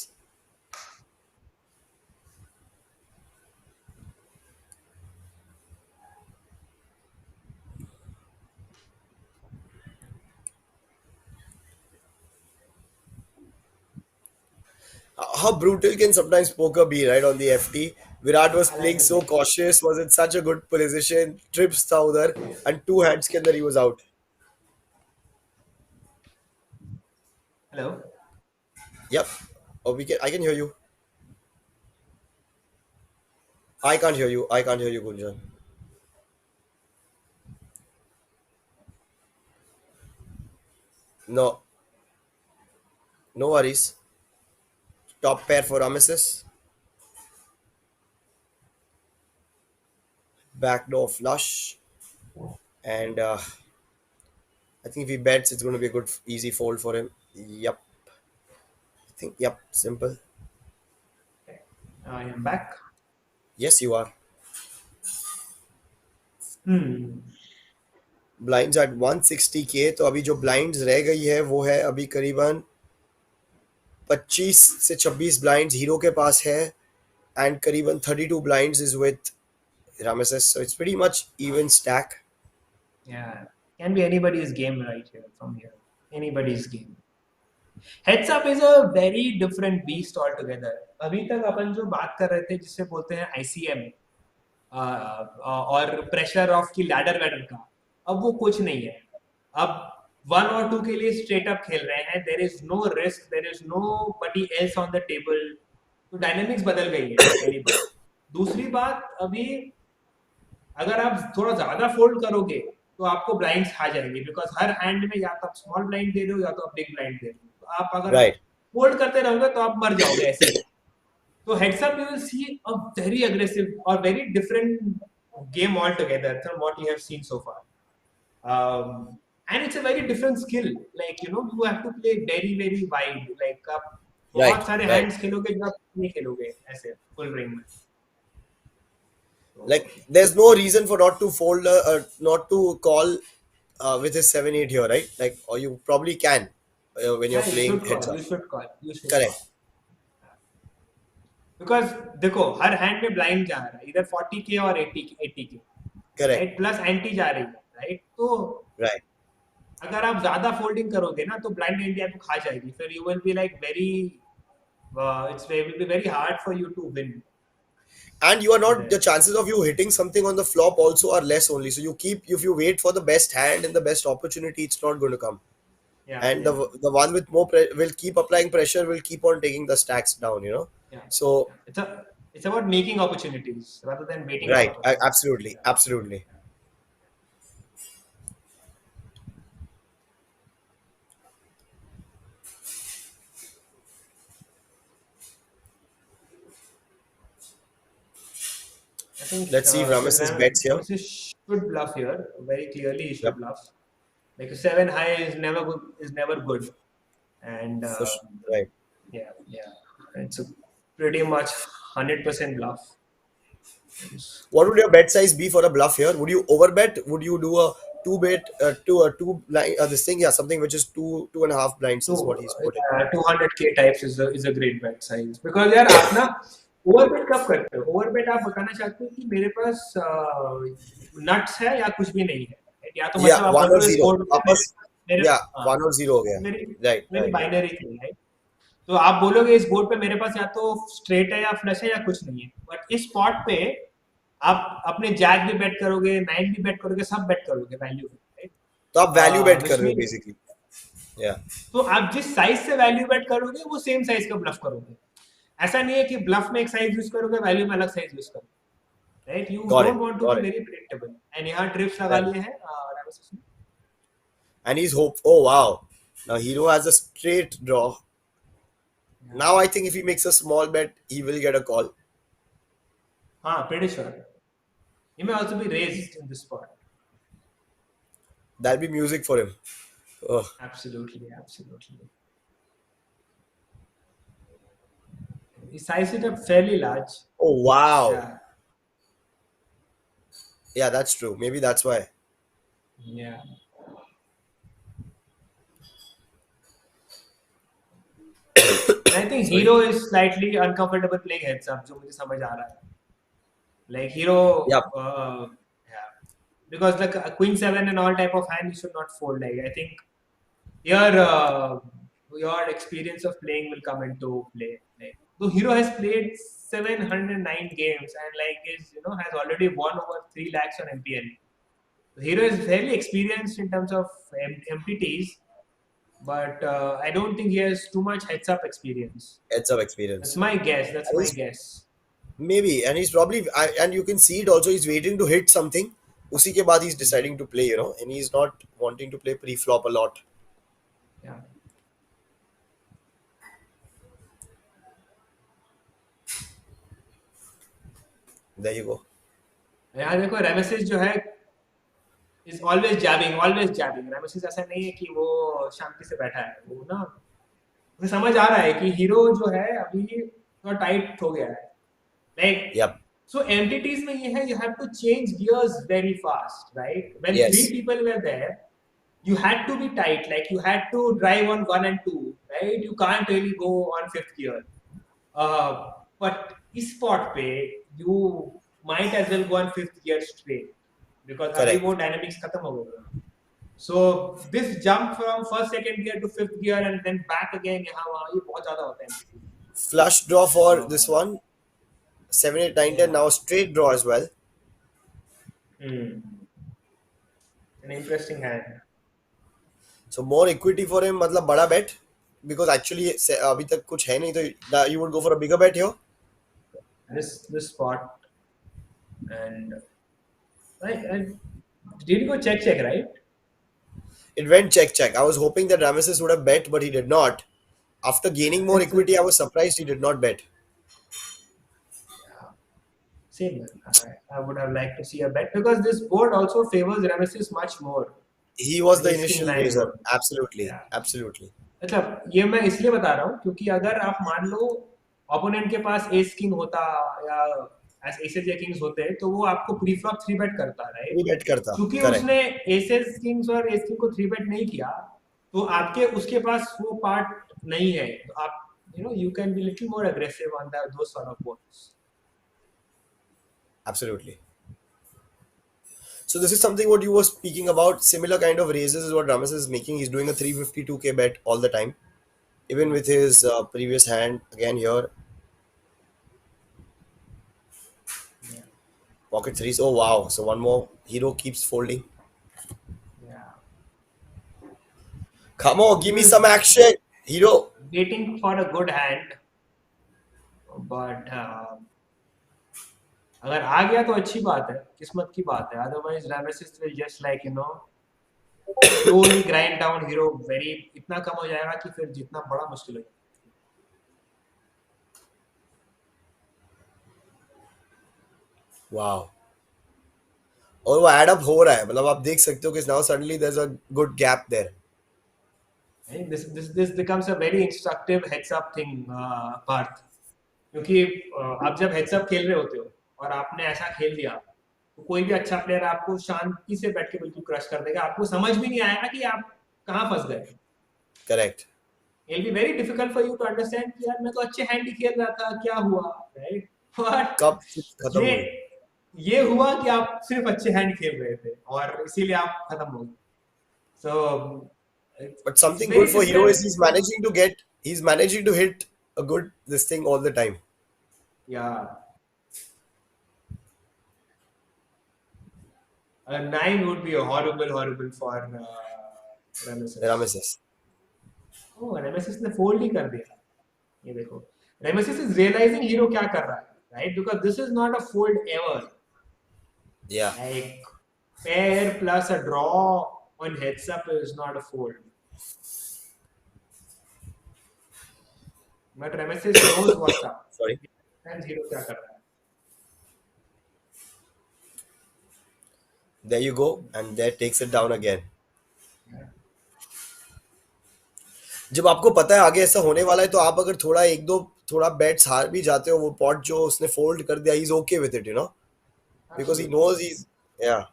[SPEAKER 1] How brutal can sometimes poker be, right? On the FT, Virat was
[SPEAKER 3] I like
[SPEAKER 1] playing
[SPEAKER 3] the
[SPEAKER 1] so
[SPEAKER 3] play.
[SPEAKER 1] cautious, was in such a good position, trips था उधर, and two hands के अंदर he was out.
[SPEAKER 3] Hello.
[SPEAKER 1] Yep. Oh, I can hear you. I can't hear you. I can't hear you, Gunjan. No, no worries. Top pair for Rameses. Backdoor flush. And I think if he bets, it's going to be a good, easy fold for him. Yep. I think, yep, simple.
[SPEAKER 3] I am back.
[SPEAKER 1] Yes, you are.
[SPEAKER 3] Hmm.
[SPEAKER 1] Blinds at 160K, तो अभी जो blinds रह गई है वो है अभी करीबन 25 से 26 blinds हीरो के पास है, and करीबन 32 blinds is with Rameses, so it's pretty much even stack.
[SPEAKER 3] Yeah. Can be anybody's game right here from here. Anybody's game. Heads up is a very different beast altogether. अभी तक अपन जो बात कर रहे थे जिसे बोलते हैं ICM और प्रेशर ऑफ की लैडर वैडर का, अब वो कुछ नहीं है। अब 1 और 2 के लिए स्ट्रेट अप खेल रहे हैं। There is no risk, there is no buddy else on the table. तो डायनेमिक्स बदल गई है पहली बात। दूसरी बात, अभी अगर आप थोड़ा ज्यादा फोल्ड करोगे तो आपको ब्लाइंड्स खा जाएंगे बिकॉज हर हैंड में या तो आप स्मॉल ब्लाइंड दे रहे हो या तो आप बिग ब्लाइंड दे रहे हो। तो आप अगर
[SPEAKER 1] Right.
[SPEAKER 3] फोल्ड करते रहोगे तो आप मर जाओगे ऐसे ही। So heads up, you will see a very aggressive or very different game altogether from what you have seen so far. And it's a very different skill. Like you have to play very very wide. Like आप
[SPEAKER 1] Right,
[SPEAKER 3] बहुत सारे
[SPEAKER 1] right.
[SPEAKER 3] hands खेलोगे जब आप नहीं खेलोगे ऐसे full ring में। So
[SPEAKER 1] Like, there's no reason for not to fold, not to call with his 7-8 here, right? Like, or you probably can when you're
[SPEAKER 3] yeah, you
[SPEAKER 1] playing
[SPEAKER 3] should
[SPEAKER 1] heads
[SPEAKER 3] call.
[SPEAKER 1] up.
[SPEAKER 3] You should call. You should call.
[SPEAKER 1] Correct.
[SPEAKER 3] Because देखो her hand में blind जा रहा है, इधर 40K और 80K,
[SPEAKER 1] Correct.
[SPEAKER 3] Right? Plus anti जा रही है, राइट? तो
[SPEAKER 1] Right.
[SPEAKER 3] अगर आप ज्यादा फोल्डिंग करोगे ना तो ब्लाइंड इंडिया को खा जाएगी। फिर you will be like very it's will be very hard for you to win
[SPEAKER 1] And you are not, the
[SPEAKER 3] there.
[SPEAKER 1] chances of you hitting something on the flop also are less only. So you keep, if you wait for the best hand and the best opportunity, it's not going to come.
[SPEAKER 3] या
[SPEAKER 1] And
[SPEAKER 3] या
[SPEAKER 1] the one with more will keep applying pressure, will keep on taking the stacks down, you know.
[SPEAKER 3] या
[SPEAKER 1] So
[SPEAKER 3] it's about making opportunities rather than waiting for
[SPEAKER 1] right,
[SPEAKER 3] opportunities.
[SPEAKER 1] absolutely, absolutely.
[SPEAKER 3] I think
[SPEAKER 1] Let's see if Ramesses bets here.
[SPEAKER 3] Ramesses should bluff here. Very clearly, he should
[SPEAKER 1] Yep,
[SPEAKER 3] bluff. Like a 7 high is never good. Is never good. And
[SPEAKER 1] for sure. Right.
[SPEAKER 3] yeah, yeah. It's a pretty much 100% bluff. It's-
[SPEAKER 1] What would your bet size be for a bluff here? Would you overbet? Would you do a two bet two two blind this thing? Yeah, something which is two and a half blinds is what
[SPEAKER 3] तो
[SPEAKER 1] he's putting.
[SPEAKER 3] 200K types is a great bat size because यार आप ना ओवरबेट कब करते हो ओवरबेट आप बताना चाहते हो कि मेरे पास नट्स है या कुछ भी नहीं है या तो
[SPEAKER 1] Yeah,
[SPEAKER 3] मतलब आप
[SPEAKER 1] one
[SPEAKER 3] बोल
[SPEAKER 1] or
[SPEAKER 3] रहे हो इस
[SPEAKER 1] zero.
[SPEAKER 3] बोर्ड पे मेरे
[SPEAKER 1] Apas,
[SPEAKER 3] मेरे
[SPEAKER 1] yeah,
[SPEAKER 3] हाँ
[SPEAKER 1] 1 or 0 हो गया.
[SPEAKER 3] मेरी
[SPEAKER 1] Right,
[SPEAKER 3] मेरी
[SPEAKER 1] right.
[SPEAKER 3] बाइनरी थी राइट तो आप बोलोगे इस बोर्ड पे मेरे पास या तो स्ट्रेट है या फ्लश है या कुछ नहीं है बट इस स्पॉट पे आप अपने जैक भी बेट करोगे नाइन भी बेट करोगे सब बेट करोगे वैल्यू राइट
[SPEAKER 1] तो आप वैल्यू बेट कर
[SPEAKER 3] विच
[SPEAKER 1] रहे हो
[SPEAKER 3] मीन
[SPEAKER 1] बेसिकली. Yeah,
[SPEAKER 3] तो आप जिस साइज से वैल्यू बेट करोगे वो सेम साइज का ब्लफ करोगे ऐसा नहीं है कि ब्लफ में एक साइज यूज करोगे वैल्यू में अलग साइज यूज करोगे right you
[SPEAKER 1] got it,
[SPEAKER 3] don't want to
[SPEAKER 1] got
[SPEAKER 3] be
[SPEAKER 1] it.
[SPEAKER 3] Very predictable and यहाँ ट्रिप्स लगा
[SPEAKER 1] Right.
[SPEAKER 3] लिए हैं Rameses ने।
[SPEAKER 1] And he's hope. Oh wow! Now Hero has a straight draw. Now I think if he makes a small bet, he will get a call.
[SPEAKER 3] हाँ pretty sure he may also be raised in this spot
[SPEAKER 1] That'll be music for him. Oh,
[SPEAKER 3] absolutely he sized it up fairly large
[SPEAKER 1] oh wow!
[SPEAKER 3] yeah
[SPEAKER 1] Yeah, that's true. Maybe that's why.
[SPEAKER 3] yeah and I think
[SPEAKER 1] Sorry.
[SPEAKER 3] hero is slightly uncomfortable playing heads up जो मुझे समझ आ रहा है like hero
[SPEAKER 1] Yep.
[SPEAKER 3] yeah because like a queen seven and all type of hand you should not fold like I think here your experience of playing will come into play like so hero has played 709 games and like is has already won over 3 lakhs on mpl hero is fairly experienced in terms of MPTs but I don't think he has too much heads up experience
[SPEAKER 1] It's of
[SPEAKER 3] that's
[SPEAKER 1] experience.
[SPEAKER 3] my guess that's
[SPEAKER 1] And
[SPEAKER 3] my
[SPEAKER 1] he's
[SPEAKER 3] guess
[SPEAKER 1] maybe, and he's probably, and you can see it also. He's waiting to hit something. उसी के बाद he's deciding to play, and he's not wanting to play pre-flop a lot.
[SPEAKER 3] yeah
[SPEAKER 1] There you go.
[SPEAKER 3] यहाँ देखो रेमेसिस जो है is always जैबिंग रेमेसिस ऐसा नहीं है कि वो शांति से बैठा है वो ना मुझे समझ आ रहा है कि हीरो जो है अभी थोड़ा टाइट हो गया है लाइक
[SPEAKER 1] Yep.
[SPEAKER 3] सो एंटिटीज में ये है you have to change gears very fast right when three
[SPEAKER 1] Yes.
[SPEAKER 3] People were there you had to be tight like you had to drive on 1 and 2 right you can't really go on fifth gear but इस spot पे you might as well go on fifth gear straight because अभी
[SPEAKER 1] Correct.
[SPEAKER 3] वो dynamics खत्म हो गया so this jump from first second gear to fifth gear and then back again यहाँ वहाँ ये बहुत ज्यादा होता है
[SPEAKER 1] Flush draw for this
[SPEAKER 3] uh,
[SPEAKER 1] one. 7, 8, 9, 10.
[SPEAKER 3] yeah
[SPEAKER 1] Now straight draw as well.
[SPEAKER 3] hmm. an interesting hand
[SPEAKER 1] So more equity for him. मतलब बड़ा bet. Because actually अभी तक कुछ है नहीं तो you would go for a bigger bet here.
[SPEAKER 3] this spot and right and did you go check right
[SPEAKER 1] It went check check. I was hoping that Rameses would have bet, but he did not. After gaining more
[SPEAKER 3] it's
[SPEAKER 1] equity, I was surprised he did not bet.
[SPEAKER 3] same man. I would have liked to see a bet because this board also favors Rameses much more.
[SPEAKER 1] He was the
[SPEAKER 3] Ace king
[SPEAKER 1] initial
[SPEAKER 3] nine
[SPEAKER 1] raiser.
[SPEAKER 3] board.
[SPEAKER 1] Absolutely.
[SPEAKER 3] Yeah.
[SPEAKER 1] Absolutely.
[SPEAKER 3] मतलब ये मैं इसलिए बता रहा हूँ क्योंकि अगर आप मान लो ओपोनेंट के पास एस किंग होता या एसेस या किंग्स होते तो वो आपको प्री फ्लॉप थ्री बेट करता राइट
[SPEAKER 1] He bet करता.
[SPEAKER 3] क्योंकि
[SPEAKER 1] Correct.
[SPEAKER 3] उसने एसेस किंग्स और एस किंग को थ्री बेट नहीं किया तो आपके उसके पास वो पार्ट नहीं है तो आप you can be little more aggressive on those sort of boards.
[SPEAKER 1] Absolutely. So this is something what you were speaking about. Similar kind of raises is what Rameses is making. He's doing a 352K bet all the time. Even with his previous hand again here.
[SPEAKER 3] Yeah.
[SPEAKER 1] Pocket threes. Oh wow. So one more. Hero keeps folding.
[SPEAKER 3] Yeah.
[SPEAKER 1] Come on, give me
[SPEAKER 3] He
[SPEAKER 1] some
[SPEAKER 3] was
[SPEAKER 1] action. Hero.
[SPEAKER 3] waiting for a good hand, but अगर आ गया तो अच्छी बात है किस्मत की बात है otherwise Rameses will just like slowly grind down hero very इतना कम हो जाएगा कि फिर जितना बड़ा मुश्किल हो
[SPEAKER 1] Wow. और वो एड अप हो रहा है मतलब आप देख सकते हो कि now suddenly there is a good gap there
[SPEAKER 3] Right? This becomes a very instructive heads up thing, Parth. क्योंकि आप जब हेड्स अप खेल रहे होते हो और आपने ऐसा खेल दिया तो कोई भी अच्छा प्लेयर आपको शांति से बैठ के बिल्कुल क्रश कर देगा, आपको समझ भी नहीं आएगा कि आप कहाँ फंस गए.
[SPEAKER 1] Correct.
[SPEAKER 3] It'll be very difficult for you to understand कि यार मैं तो अच्छे हैंड ही खेल रहा था, क्या हुआ, राइट? बट
[SPEAKER 1] कब चिप्स खत्म
[SPEAKER 3] ये
[SPEAKER 1] हुई.
[SPEAKER 3] ये हुआ कि आप सिर्फ अच्छे हैंड खेल रहे थे और इसीलिए आप खत्म हो गए. So
[SPEAKER 1] But
[SPEAKER 3] it's
[SPEAKER 1] something good
[SPEAKER 3] very
[SPEAKER 1] for Hero
[SPEAKER 3] different.
[SPEAKER 1] is he's managing to hit a good this thing all the time.
[SPEAKER 3] Yeah. A 9 would be a horrible for Rameses.
[SPEAKER 1] Rameses.
[SPEAKER 3] Oh, Rameses ने fold ही कर दिया. ये देखो. Rameses is realizing Hero क्या कर रहा है, right? Because this is not a fold ever.
[SPEAKER 1] Yeah.
[SPEAKER 3] Like pair plus a draw on heads up is not a fold. But Rameses knows what's up.
[SPEAKER 1] Sorry.
[SPEAKER 3] And Hero क्या कर रहा है.
[SPEAKER 1] There you go, and there takes it down again. जब आपको पता है आगे ऐसा होने वाला है तो आप अगर थोड़ा बेट्स हार भी जाते हो, वो पॉट जो उसने फोल्ड कर दिया, he's okay with it, because he knows he's yeah.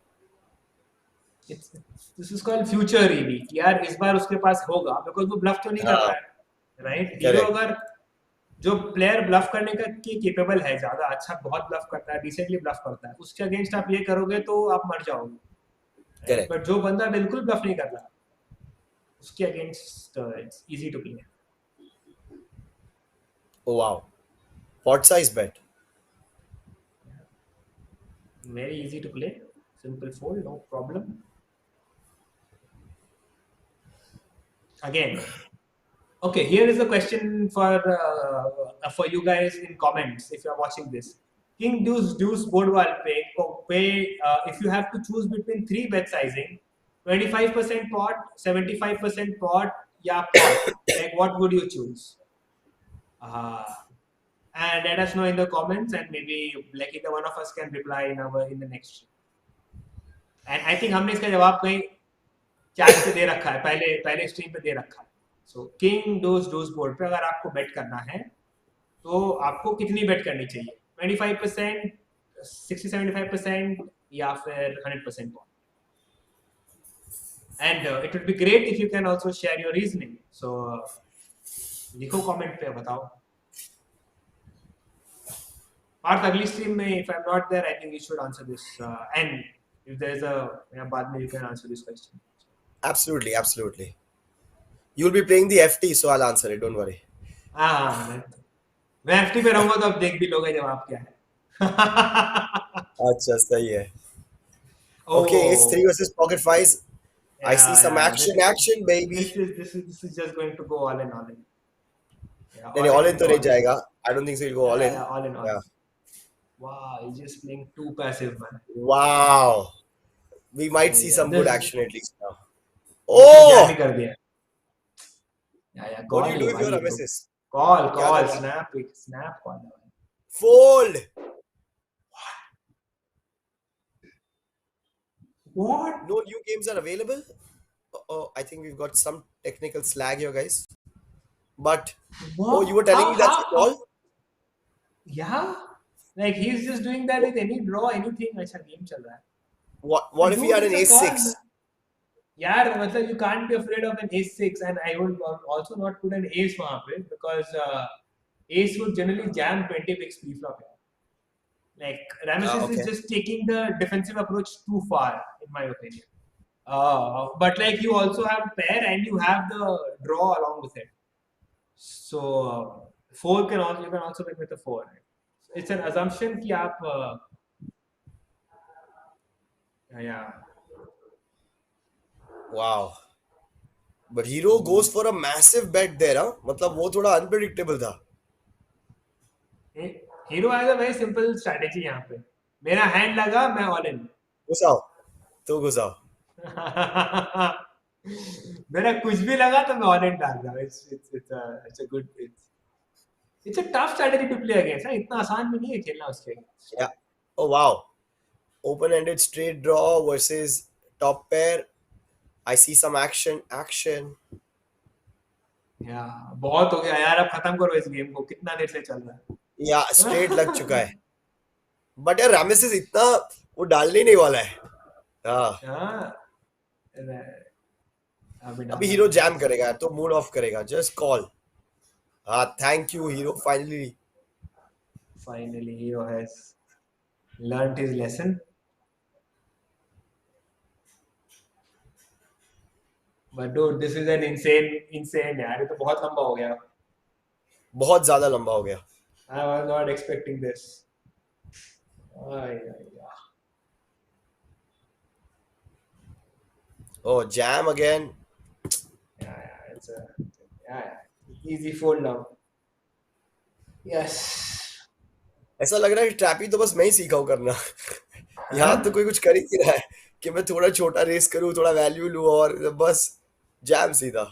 [SPEAKER 3] This is called future EV कि यार इस बार उसके पास होगा, because वो ब्लफ तो नहीं कर रहा
[SPEAKER 1] हाँ.
[SPEAKER 3] है, राइट? Hero
[SPEAKER 1] Correct.
[SPEAKER 3] अगर जो प्लेयर ब्लफ करने का की केपेबल है, ज्यादा अच्छा बहुत ब्लफ करता है, डिसेंटली ब्लफ करता है, उसके अगेंस्ट आप ये करोगे तो आप मर जाओगे.
[SPEAKER 1] Correct.
[SPEAKER 3] बट जो बंदा बिल्कुल ब्लफ नहीं कर रहा उसके against it's easy to play.
[SPEAKER 1] Oh wow. Pot size bet.
[SPEAKER 3] Very easy to play, simple fold, no problem. Again, okay, here is a question for you guys in comments if you are watching this. King deuce board wall pay if you have to choose between three bet sizing, 25% pot, 75% pot, yeah pot, like what would you choose? And let us know in the comments, and maybe like either one of us can reply in the next stream. And I think हमने इसका जवाब कहीं chat पे दे रखा है, पहले stream पे दे रखा है. सो किंग डूज बोर्ड पे अगर आपको बेट करना है तो आपको कितनी बेट करनी चाहिए? 25%, 60-75% या फिर 100%? And it would be great if you can also share your reasoning. So लिखो कमेंट पे, बताओ. पार्थ अगली स्ट्रीम में if I am not there I think you should answer this, and if there is a बाद में you can answer this question.
[SPEAKER 1] Absolutely, absolutely. You'll be playing the FT, so I'll answer it. Don't worry.
[SPEAKER 3] हाँ, मैं FT पे रहूंगा तो अब देख भी लोगे जवाब क्या है.
[SPEAKER 1] अच्छा, सही है.
[SPEAKER 3] Oh,
[SPEAKER 1] Okay, it's 3 versus pocket 5. I see some action, baby.
[SPEAKER 3] This is just going to go all in. Yeah,
[SPEAKER 1] नहीं, all in तो नहीं जाएगा. I don't think so. He'll go all in.
[SPEAKER 3] Yeah, all in.
[SPEAKER 1] Yeah.
[SPEAKER 3] Wow, he's just playing too passive, man.
[SPEAKER 1] Wow. We might see some good
[SPEAKER 3] this-
[SPEAKER 1] action at least now.
[SPEAKER 3] Jam he
[SPEAKER 1] Oh!
[SPEAKER 3] कर दिया. Yeah,
[SPEAKER 1] What
[SPEAKER 3] call
[SPEAKER 1] do you do if
[SPEAKER 3] भाई,
[SPEAKER 1] you're a
[SPEAKER 3] bro.
[SPEAKER 1] missus?
[SPEAKER 3] Call,
[SPEAKER 1] क्या करना?
[SPEAKER 3] snap call.
[SPEAKER 1] Fold!
[SPEAKER 3] What?
[SPEAKER 1] No new games are available? Oh, I think we've got some technical slag here, guys. But,
[SPEAKER 3] What?
[SPEAKER 1] oh, you were telling me that's a call?
[SPEAKER 3] Yeah. Like he's just doing that with any draw, anything. अच्छा game चल रहा है.
[SPEAKER 1] What if he had an
[SPEAKER 3] It's a call.
[SPEAKER 1] ace-6?
[SPEAKER 3] यार मतलब you can't be afraid of an ace-6, and I would also not put an ace वहाँ पे because ace would generally jam 20 bigs pre-flop. Like Rameses
[SPEAKER 1] Okay.
[SPEAKER 3] is just taking the defensive approach too far, in my opinion. But like you also have pair and you have the draw along with it. So you can also win with a 4. Right? It's an assumption कि आप yeah.
[SPEAKER 1] Wow. But Hero goes for a massive bet there, huh? मतलब वो थोड़ा unpredictable था.
[SPEAKER 3] Hero has a very simple strategy यहाँ पे. मेरा hand लगा, मैं all in.
[SPEAKER 1] घुसाओ. तो घुसाओ.
[SPEAKER 3] मेरा कुछ भी लगा तो मैं all in डाल रहा हूँ. It's a good. It's a tough strategy to play against. इतना आसान भी नहीं है खेलना उसके against.
[SPEAKER 1] Yeah. Oh wow. Open-ended straight draw versus top pair. I see some action.
[SPEAKER 3] या बहुत हो गया यार, अब खत्म करो इस गेम को, कितना देर से चल रहा
[SPEAKER 1] या स्ट्रेट लग
[SPEAKER 3] है।
[SPEAKER 1] चुका है। बट यार रामेसिस इतना वो डालने ही नहीं वाला है। हाँ,
[SPEAKER 3] हाँ, अभी
[SPEAKER 1] अभी
[SPEAKER 3] डाला
[SPEAKER 1] हीरो
[SPEAKER 3] मैंने
[SPEAKER 1] जैम
[SPEAKER 3] बस।
[SPEAKER 1] करेगा यार, तो मूड ऑफ करेगा, जस्ट कॉल। हाँ, thank you hero, finally.
[SPEAKER 3] Finally hero has learned his lesson. But dude this is an insane यार, ये तो बहुत लंबा हो गया।
[SPEAKER 1] बहुत ज्यादा लंबा हो गया।
[SPEAKER 3] I was not expecting this. I I
[SPEAKER 1] oh jam again.
[SPEAKER 3] yeah, it's a yeah, easy fold now. Yes.
[SPEAKER 1] ऐसा लग रहा है कि ट्रैपी तो बस मैं ही सीखा हूँ करना। यहाँ तो
[SPEAKER 3] हाँ?
[SPEAKER 1] कोई कुछ कर ही नहीं रहा है कि मैं थोड़ा छोटा रेस करूँ, थोड़ा वैल्यू लूँ और बस जैम सीधा।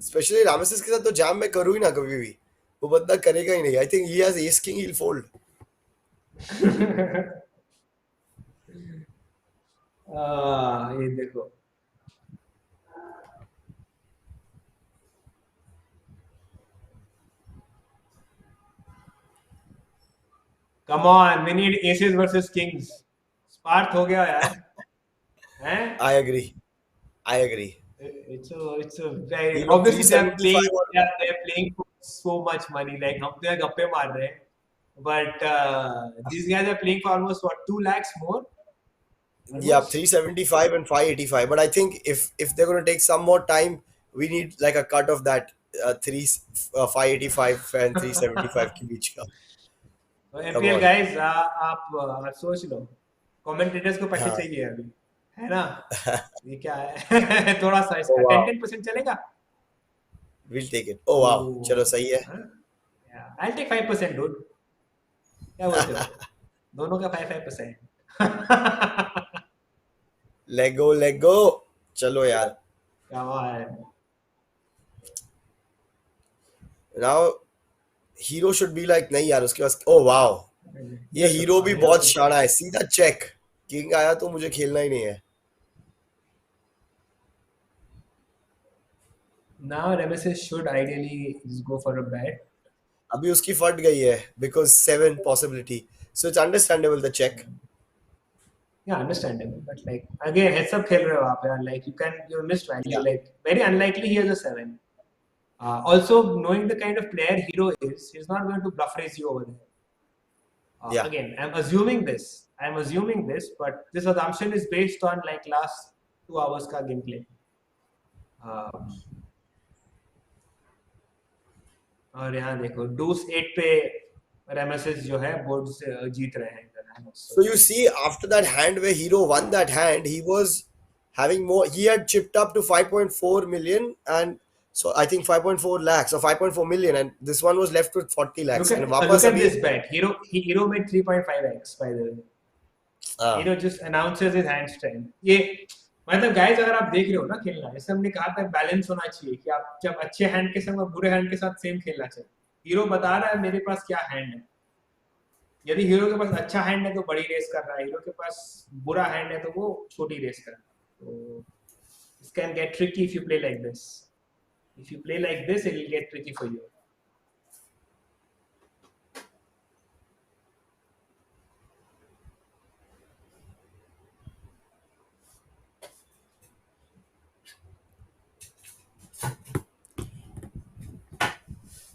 [SPEAKER 1] स्पेशली रामेसिस के साथ तो जैम मैं करूँ ही ना कभी भी, वो बंदा करेगा ही नहीं। I think he has S king, he will fold.
[SPEAKER 3] ये देखो। Come on, we need aces versus kings. स्पार्थ हो गया यार, हैं?
[SPEAKER 1] I agree, I agree.
[SPEAKER 3] It's a very
[SPEAKER 1] hero
[SPEAKER 3] obviously they're playing
[SPEAKER 1] 375 और
[SPEAKER 3] they're playing for so much money. Like हम तो यार गप्पे मार रहे हैं, but these guys are playing for almost what 2 lakhs more
[SPEAKER 1] yeah,
[SPEAKER 3] almost.
[SPEAKER 1] 375 and 585. But I think if they're going to take some more time, we need like a cut of that 585 and 375 के बीच का।
[SPEAKER 3] तो
[SPEAKER 1] Come
[SPEAKER 3] APL
[SPEAKER 1] on।
[SPEAKER 3] Guys, आप सोच लो, commentators को पैसे
[SPEAKER 1] हाँ।
[SPEAKER 3] चाहिए अभी, है ना? ये क्या है? थोड़ा सा
[SPEAKER 1] Oh
[SPEAKER 3] इसका
[SPEAKER 1] wow,
[SPEAKER 3] 10% चलेगा?
[SPEAKER 1] we'll take it. Oh wow, चलो
[SPEAKER 3] ओ,
[SPEAKER 1] सही है।
[SPEAKER 3] आई टेक 5% डूड, क्या बोलते हो? दोनों का 5-5%।
[SPEAKER 1] Let go. चलो यार।
[SPEAKER 3] कमाल।
[SPEAKER 1] Now hero should be like, नहीं यार उसके पास। ओ वाओ, ये हीरो भी
[SPEAKER 3] हीरो
[SPEAKER 1] बहुत
[SPEAKER 3] तो
[SPEAKER 1] शाना है, सीधा चेक। किंग आया तो मुझे खेलना ही नहीं है।
[SPEAKER 3] Now Nemesis should ideally go for a bet.
[SPEAKER 1] अभी उसकी फट गई है because 7 possibility, so it's understandable the check.
[SPEAKER 3] Yeah, understandable, but like again, heads up खेल रहे हो आप यार, like you missed value,
[SPEAKER 1] या
[SPEAKER 3] like very unlikely he has a 7. Also, knowing the kind of player Hero is, he's not going to bluff raise you over there.
[SPEAKER 1] या
[SPEAKER 3] Again, I'm assuming this. I'm assuming this, but this assumption is based on like last 2 hours का gameplay. और यहाँ देखो do's 8 पे रेमेसिस जो है board से जीत रहे हैं इधर, है ना?
[SPEAKER 1] So you see, after that hand where Hero won that hand, he was having more. He had chipped up to 5.4 million, and so I think 5.4 lakhs or 5.4 million, and this one was left with 40 lakhs. And
[SPEAKER 3] Look
[SPEAKER 1] वापस
[SPEAKER 3] at
[SPEAKER 1] अभी
[SPEAKER 3] this bet. Hero made 3.5x by the way.
[SPEAKER 1] हाँ
[SPEAKER 3] Hero just announces his hand strength. ये मतलब guys, अगर आप देख रहे हो ना खेलना, जैसे हमने कहा था बैलेंस होना चाहिए कि आप जब अच्छे हैंड के संग और बुरे हैंड के साथ सेम खेलना चाहिए। हीरो बता रहा है मेरे पास क्या हैंड है। यदि हीरो के पास अच्छा हैंड है तो बड़ी रेस कर रहा है, हीरो के पास बुरा हैंड है तो वो छोटी रेस कर रहा है। तो this can get tricky if you play like this. If you play like this, it will get tricky for you.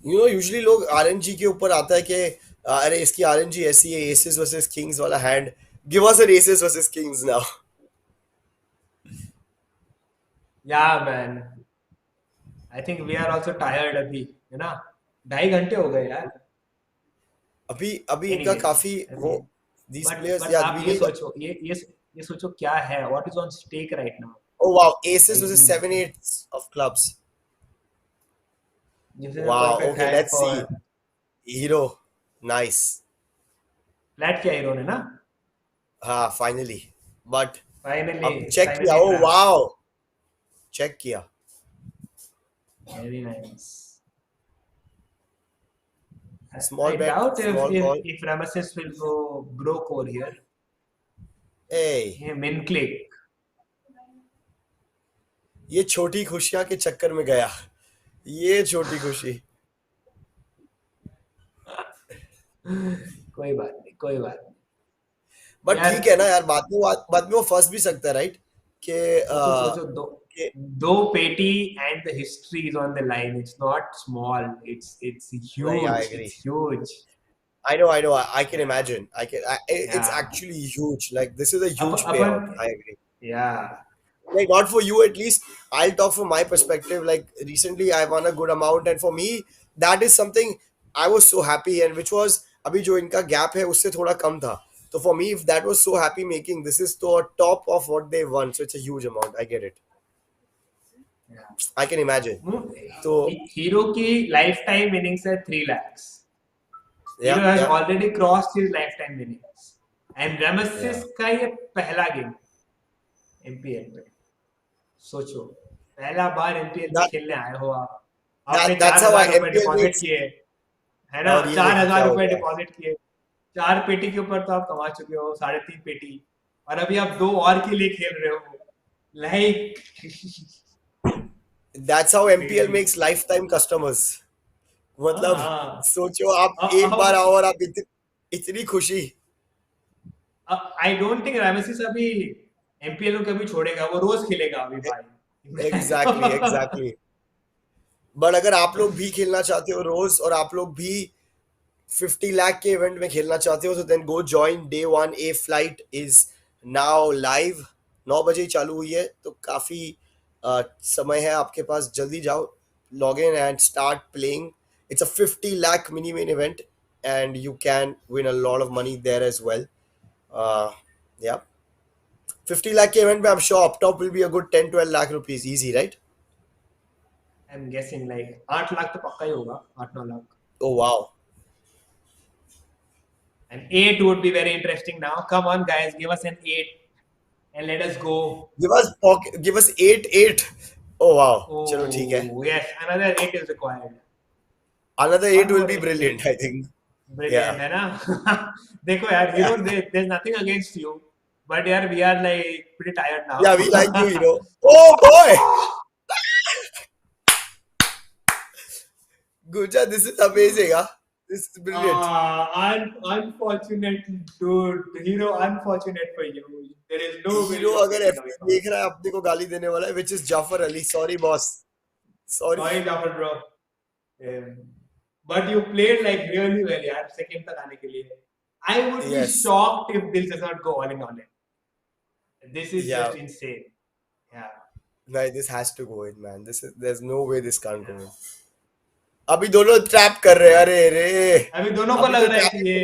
[SPEAKER 1] Usually लोग आरएनजी के ऊपर आता है कि अरे इसकी आरएनजी ऐसी है, एसेस वर्सेस किंग्स वाला hand. Give us an aces versus kings now.
[SPEAKER 3] Yeah, man. I think we are also tired अभी, है ना? 2.5 घंटे हो गए यार।
[SPEAKER 1] अभी अभी इनका
[SPEAKER 3] Anyways,
[SPEAKER 1] काफी वो,
[SPEAKER 3] अभी
[SPEAKER 1] these
[SPEAKER 3] but
[SPEAKER 1] players,
[SPEAKER 3] but
[SPEAKER 1] yeah,
[SPEAKER 3] आप
[SPEAKER 1] we
[SPEAKER 3] ये
[SPEAKER 1] need।
[SPEAKER 3] सोचो, ये सोचो क्या है, what is on stake right now?
[SPEAKER 1] Oh wow, aces
[SPEAKER 3] Like
[SPEAKER 1] versus
[SPEAKER 3] these
[SPEAKER 1] 7 8 of clubs।
[SPEAKER 3] this is a
[SPEAKER 1] Wow,
[SPEAKER 3] perfect
[SPEAKER 1] okay,
[SPEAKER 3] hand
[SPEAKER 1] let's
[SPEAKER 3] for
[SPEAKER 1] see। Hero, nice।
[SPEAKER 3] Flat किया hero ने ना?
[SPEAKER 1] हाँ फाइनली। बट अब
[SPEAKER 3] Finally,
[SPEAKER 1] चेक किया,
[SPEAKER 3] finally
[SPEAKER 1] oh
[SPEAKER 3] trap.
[SPEAKER 1] Wow, check किया।
[SPEAKER 3] Very nice.
[SPEAKER 1] Small
[SPEAKER 3] I
[SPEAKER 1] bet,
[SPEAKER 3] doubt if
[SPEAKER 1] small
[SPEAKER 3] if
[SPEAKER 1] call.
[SPEAKER 3] if Rameses will go broke over here.
[SPEAKER 1] ए,
[SPEAKER 3] Yeah, min click.
[SPEAKER 1] ये छोटी खुशियां के चक्कर में गया, ये छोटी खुशी।
[SPEAKER 3] कोई बात नहीं, कोई बात नहीं
[SPEAKER 1] बट
[SPEAKER 3] यार।
[SPEAKER 1] ठीक है ना यार, बाद में वो फंस भी सकता है, राइट? कि
[SPEAKER 3] सोचो सोचो, दो
[SPEAKER 1] कि
[SPEAKER 3] दो पेटी and the history is on the line. It's not small, it's
[SPEAKER 1] नहीं, I
[SPEAKER 3] huge,
[SPEAKER 1] agree.
[SPEAKER 3] It's huge.
[SPEAKER 1] I know, I can
[SPEAKER 3] या
[SPEAKER 1] imagine. It's
[SPEAKER 3] या
[SPEAKER 1] actually huge. Like, this is a huge
[SPEAKER 3] upon
[SPEAKER 1] payout. I agree.
[SPEAKER 3] या
[SPEAKER 1] Like, not for you at least. I'll talk from my perspective. Like, recently I won a good amount, and for me, that is something I was so happy, and which was अभी जो इनका gap है उससे थोड़ा कम था. So for me, if that was so happy making, this is the top of what they won. So it's a huge amount. I get it. I can imagine. So
[SPEAKER 3] hero की life time winnings है 3 lakhs. Hero
[SPEAKER 1] yeah,
[SPEAKER 3] has
[SPEAKER 1] yeah,
[SPEAKER 3] already crossed his lifetime winnings. And
[SPEAKER 1] yeah.
[SPEAKER 3] Ramesses का ये पहला game MPL में. सोचो, पहला बार MPL में
[SPEAKER 1] That
[SPEAKER 3] खेलने आए हो आप. आपने
[SPEAKER 1] that
[SPEAKER 3] चार
[SPEAKER 1] that's how I
[SPEAKER 3] हजार रुपए
[SPEAKER 1] MPL
[SPEAKER 3] डिपॉजिट
[SPEAKER 1] makes.
[SPEAKER 3] किए, है ना?
[SPEAKER 1] और ये
[SPEAKER 3] चार
[SPEAKER 1] देखो क्या
[SPEAKER 3] हजार
[SPEAKER 1] हो
[SPEAKER 3] रुपए
[SPEAKER 1] गया.
[SPEAKER 3] डिपॉजिट किए, 4 पेटी के ऊपर तो आप कमा चुके हो, 3.5 पेटी. और अभी आप 2 और के लिए खेल रहे हो. Like
[SPEAKER 1] That's how MPL
[SPEAKER 3] crazy.
[SPEAKER 1] makes lifetime customers.
[SPEAKER 3] हाँ
[SPEAKER 1] मतलब
[SPEAKER 3] हाँ.
[SPEAKER 1] सोचो आप एक बार
[SPEAKER 3] अब
[SPEAKER 1] आओ और आप इतनी खुशी.
[SPEAKER 3] आई डोंट थिंक रामेसिस अभी एमपीएल को कभी छोड़ेगा, वो रोज खेलेगा अभी भाई. मैं
[SPEAKER 1] एग्जैक्टली,
[SPEAKER 3] तो
[SPEAKER 1] एग्जैक्टली. बट अगर आप लोग भी खेलना चाहते हो रोज, और आप लोग भी 50 लाख के इवेंट में खेलना चाहते हो, तो then go join day one. A flight is now live. 9 बजे ही चालू हुई है, तो काफी समय है आपके पास. जल्दी जाओ, log in and start playing. It's a 50 lakh mini main event, and you can win a lot of money there as well. या 50 लाख के इवेंट में I'm sure up top will be a good 10-12 lakh rupees easy, right?
[SPEAKER 3] I am गेसिंग like 8 lakh तो पक्का ही होगा, 8-9 lakh.
[SPEAKER 1] Oh wow.
[SPEAKER 3] And 8 would be very interesting now. Come on, guys, give us an 8 and let us go.
[SPEAKER 1] Give us 8-8. Oh wow. चलो ठीक है.
[SPEAKER 3] Oh, yes, another 8 is required.
[SPEAKER 1] Another
[SPEAKER 3] One
[SPEAKER 1] 8 will
[SPEAKER 3] more
[SPEAKER 1] be
[SPEAKER 3] 8,
[SPEAKER 1] brilliant,
[SPEAKER 3] please.
[SPEAKER 1] I think.
[SPEAKER 3] Brilliant,
[SPEAKER 1] Yeah.
[SPEAKER 3] है ना? देखो यार, hero, there's nothing against you, but यार, we are like pretty tired now.
[SPEAKER 1] Yeah, we like you, you know. Oh boy! Guja, this is amazing, huh? This is brilliant.
[SPEAKER 3] Unfortunate, dude. Hero, unfortunate for you. There is no way
[SPEAKER 1] hero
[SPEAKER 3] you're
[SPEAKER 1] अगर
[SPEAKER 3] getting away
[SPEAKER 1] FT
[SPEAKER 3] from it.
[SPEAKER 1] देख रहा है अपने को गाली देने वाला है, which is Jafar Ali. Sorry boss. Sorry.
[SPEAKER 3] Sorry, Jafar bro. Um, but you played like really well, यार. Second तक आने के लिए. I would be
[SPEAKER 1] Yes.
[SPEAKER 3] shocked if this does not go all in on it. This is
[SPEAKER 1] Yeah.
[SPEAKER 3] just insane. Yeah.
[SPEAKER 1] No, this has to go in, man. There's no way this can't go in. अभी दोनों trap कर रहे हैं. अरे रे.
[SPEAKER 3] अभी दोनों को
[SPEAKER 1] अभी
[SPEAKER 3] लग
[SPEAKER 1] तो
[SPEAKER 3] रहा है
[SPEAKER 1] trap
[SPEAKER 3] कि ये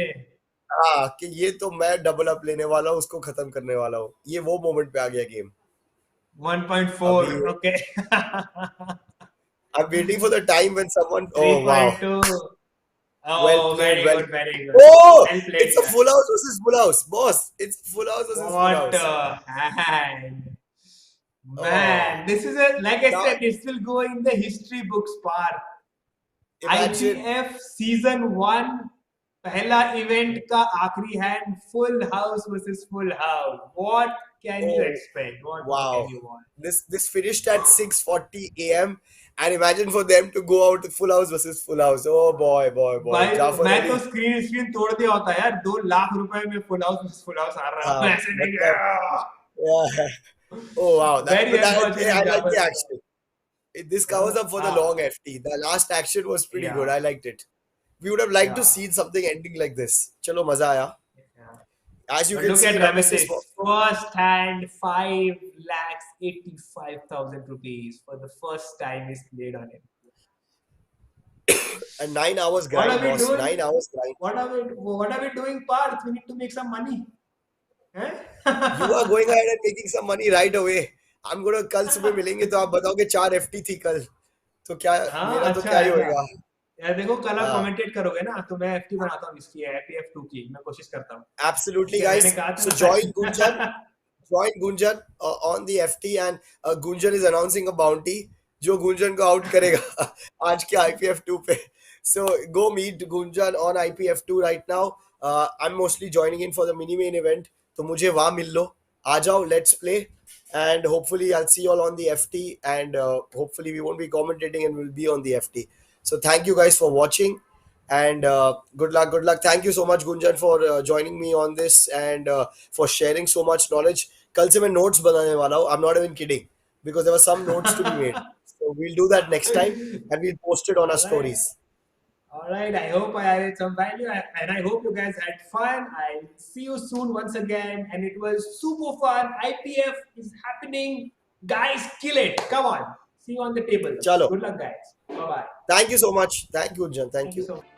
[SPEAKER 1] हाँ, कि ये तो मैं डबल अप लेने वाला हूँ, उसको खत्म करने वाला हूँ. ये वो मोमेंट पे आ गया गेम.
[SPEAKER 3] 1.4.
[SPEAKER 1] अभी
[SPEAKER 3] Okay.
[SPEAKER 1] I'm waiting for the time when someone. Oh wow.
[SPEAKER 3] 3.2.
[SPEAKER 1] Well
[SPEAKER 3] Oh,
[SPEAKER 1] played.
[SPEAKER 3] very
[SPEAKER 1] Well.
[SPEAKER 3] good, very good.
[SPEAKER 1] Oh,
[SPEAKER 3] Well
[SPEAKER 1] it's
[SPEAKER 3] played,
[SPEAKER 1] a
[SPEAKER 3] guys.
[SPEAKER 1] full house versus full house, boss. It's full house versus full
[SPEAKER 3] What
[SPEAKER 1] house.
[SPEAKER 3] a hand.
[SPEAKER 1] Oh,
[SPEAKER 3] Man, this is a, like I
[SPEAKER 1] now
[SPEAKER 3] said, it will go in the history books part.
[SPEAKER 1] imagine.
[SPEAKER 3] IPF season 1, पहला event का आखिरी hand, full house versus full house. What can you
[SPEAKER 1] Oh,
[SPEAKER 3] expect? What more
[SPEAKER 1] wow.
[SPEAKER 3] can you want?
[SPEAKER 1] This finished at 6:40 a.m. and imagine for them to go out to full house versus full house. Oh boy, boy, boy.
[SPEAKER 3] भाई
[SPEAKER 1] Jafar
[SPEAKER 3] मैं तो
[SPEAKER 1] Ali.
[SPEAKER 3] Screen तोड़ दिया होता यार. 2 लाख रुपए में full house आ रहा हूँ, ऐसे नहीं
[SPEAKER 1] मतलब
[SPEAKER 3] गया.
[SPEAKER 1] yeah. Oh wow.
[SPEAKER 3] Very
[SPEAKER 1] I
[SPEAKER 3] unfortunate,
[SPEAKER 1] like
[SPEAKER 3] Jafar
[SPEAKER 1] the
[SPEAKER 3] bro.
[SPEAKER 1] action. This covers up for the long
[SPEAKER 3] हाँ,
[SPEAKER 1] FT. The last action was pretty good.
[SPEAKER 3] yeah,
[SPEAKER 1] I liked it. We would have liked to
[SPEAKER 3] yeah,
[SPEAKER 1] see something ending like this. Chalo, maza aaya.
[SPEAKER 3] yeah.
[SPEAKER 1] As you
[SPEAKER 3] But
[SPEAKER 1] can
[SPEAKER 3] look
[SPEAKER 1] see,
[SPEAKER 3] at
[SPEAKER 1] Ramesses for
[SPEAKER 3] Ramesses. First hand, 5,85,000 rupees for the first time he's played on it.
[SPEAKER 1] a 9 hours
[SPEAKER 3] What are
[SPEAKER 1] grind,
[SPEAKER 3] we
[SPEAKER 1] boss.
[SPEAKER 3] doing?
[SPEAKER 1] 9 hours grind.
[SPEAKER 3] What are we doing, Parth? We need to make some money. Eh?
[SPEAKER 1] You are going ahead and making some money right away. I'm gonna कल सुबह मिलेंगे तो आप बताओगे 4 FT थी कल. तो क्या
[SPEAKER 3] हाँ,
[SPEAKER 1] मेरा तो
[SPEAKER 3] अच्छा
[SPEAKER 1] क्या ही
[SPEAKER 3] ऐसा.
[SPEAKER 1] होएगा.
[SPEAKER 3] यार देखो, कल आप
[SPEAKER 1] हाँ.
[SPEAKER 3] कमेंटेट करोगे ना, तो मैं एफटी बनाता हूँ इसकी, IPF2 की मैं कोशिश करता हूँ.
[SPEAKER 1] Absolutely,
[SPEAKER 3] ठीक है, मैंने
[SPEAKER 1] guys.
[SPEAKER 3] कहा था
[SPEAKER 1] So
[SPEAKER 3] ना
[SPEAKER 1] join Gunjan.
[SPEAKER 3] Such.
[SPEAKER 1] Join Gunjan on the FT, and Gunjan is announcing a bounty जो गुंजन को आउट करेगा आज के IPF2 पे. So go meet Gunjan on IPF2 right now. I'm mostly joining in for the mini main event. तो मुझे वहाँ मिल लो. aa jao, let's play. And hopefully I'll see you all on the FT, and hopefully we won't be commentating and we'll be on the FT. So thank you guys for watching, and good luck, good luck. Thank you so much, Gunjan, for joining me on this, and for sharing so much knowledge. Kal se main notes banane wala hu. I'm not even kidding, because there were some notes to be made. So we'll do that next time, and we'll post it on
[SPEAKER 3] All
[SPEAKER 1] our
[SPEAKER 3] right.
[SPEAKER 1] stories.
[SPEAKER 3] All right. I hope I added some value, and I hope you guys had fun. I'll see you soon once again, and it was super fun. IPF is happening, guys. Kill it! Come on. See you on the table.
[SPEAKER 1] Chalo.
[SPEAKER 3] Good luck, guys. Bye bye.
[SPEAKER 1] Thank you so much. Thank you, Gunjan. Thank
[SPEAKER 3] Thank you
[SPEAKER 1] you.
[SPEAKER 3] so much.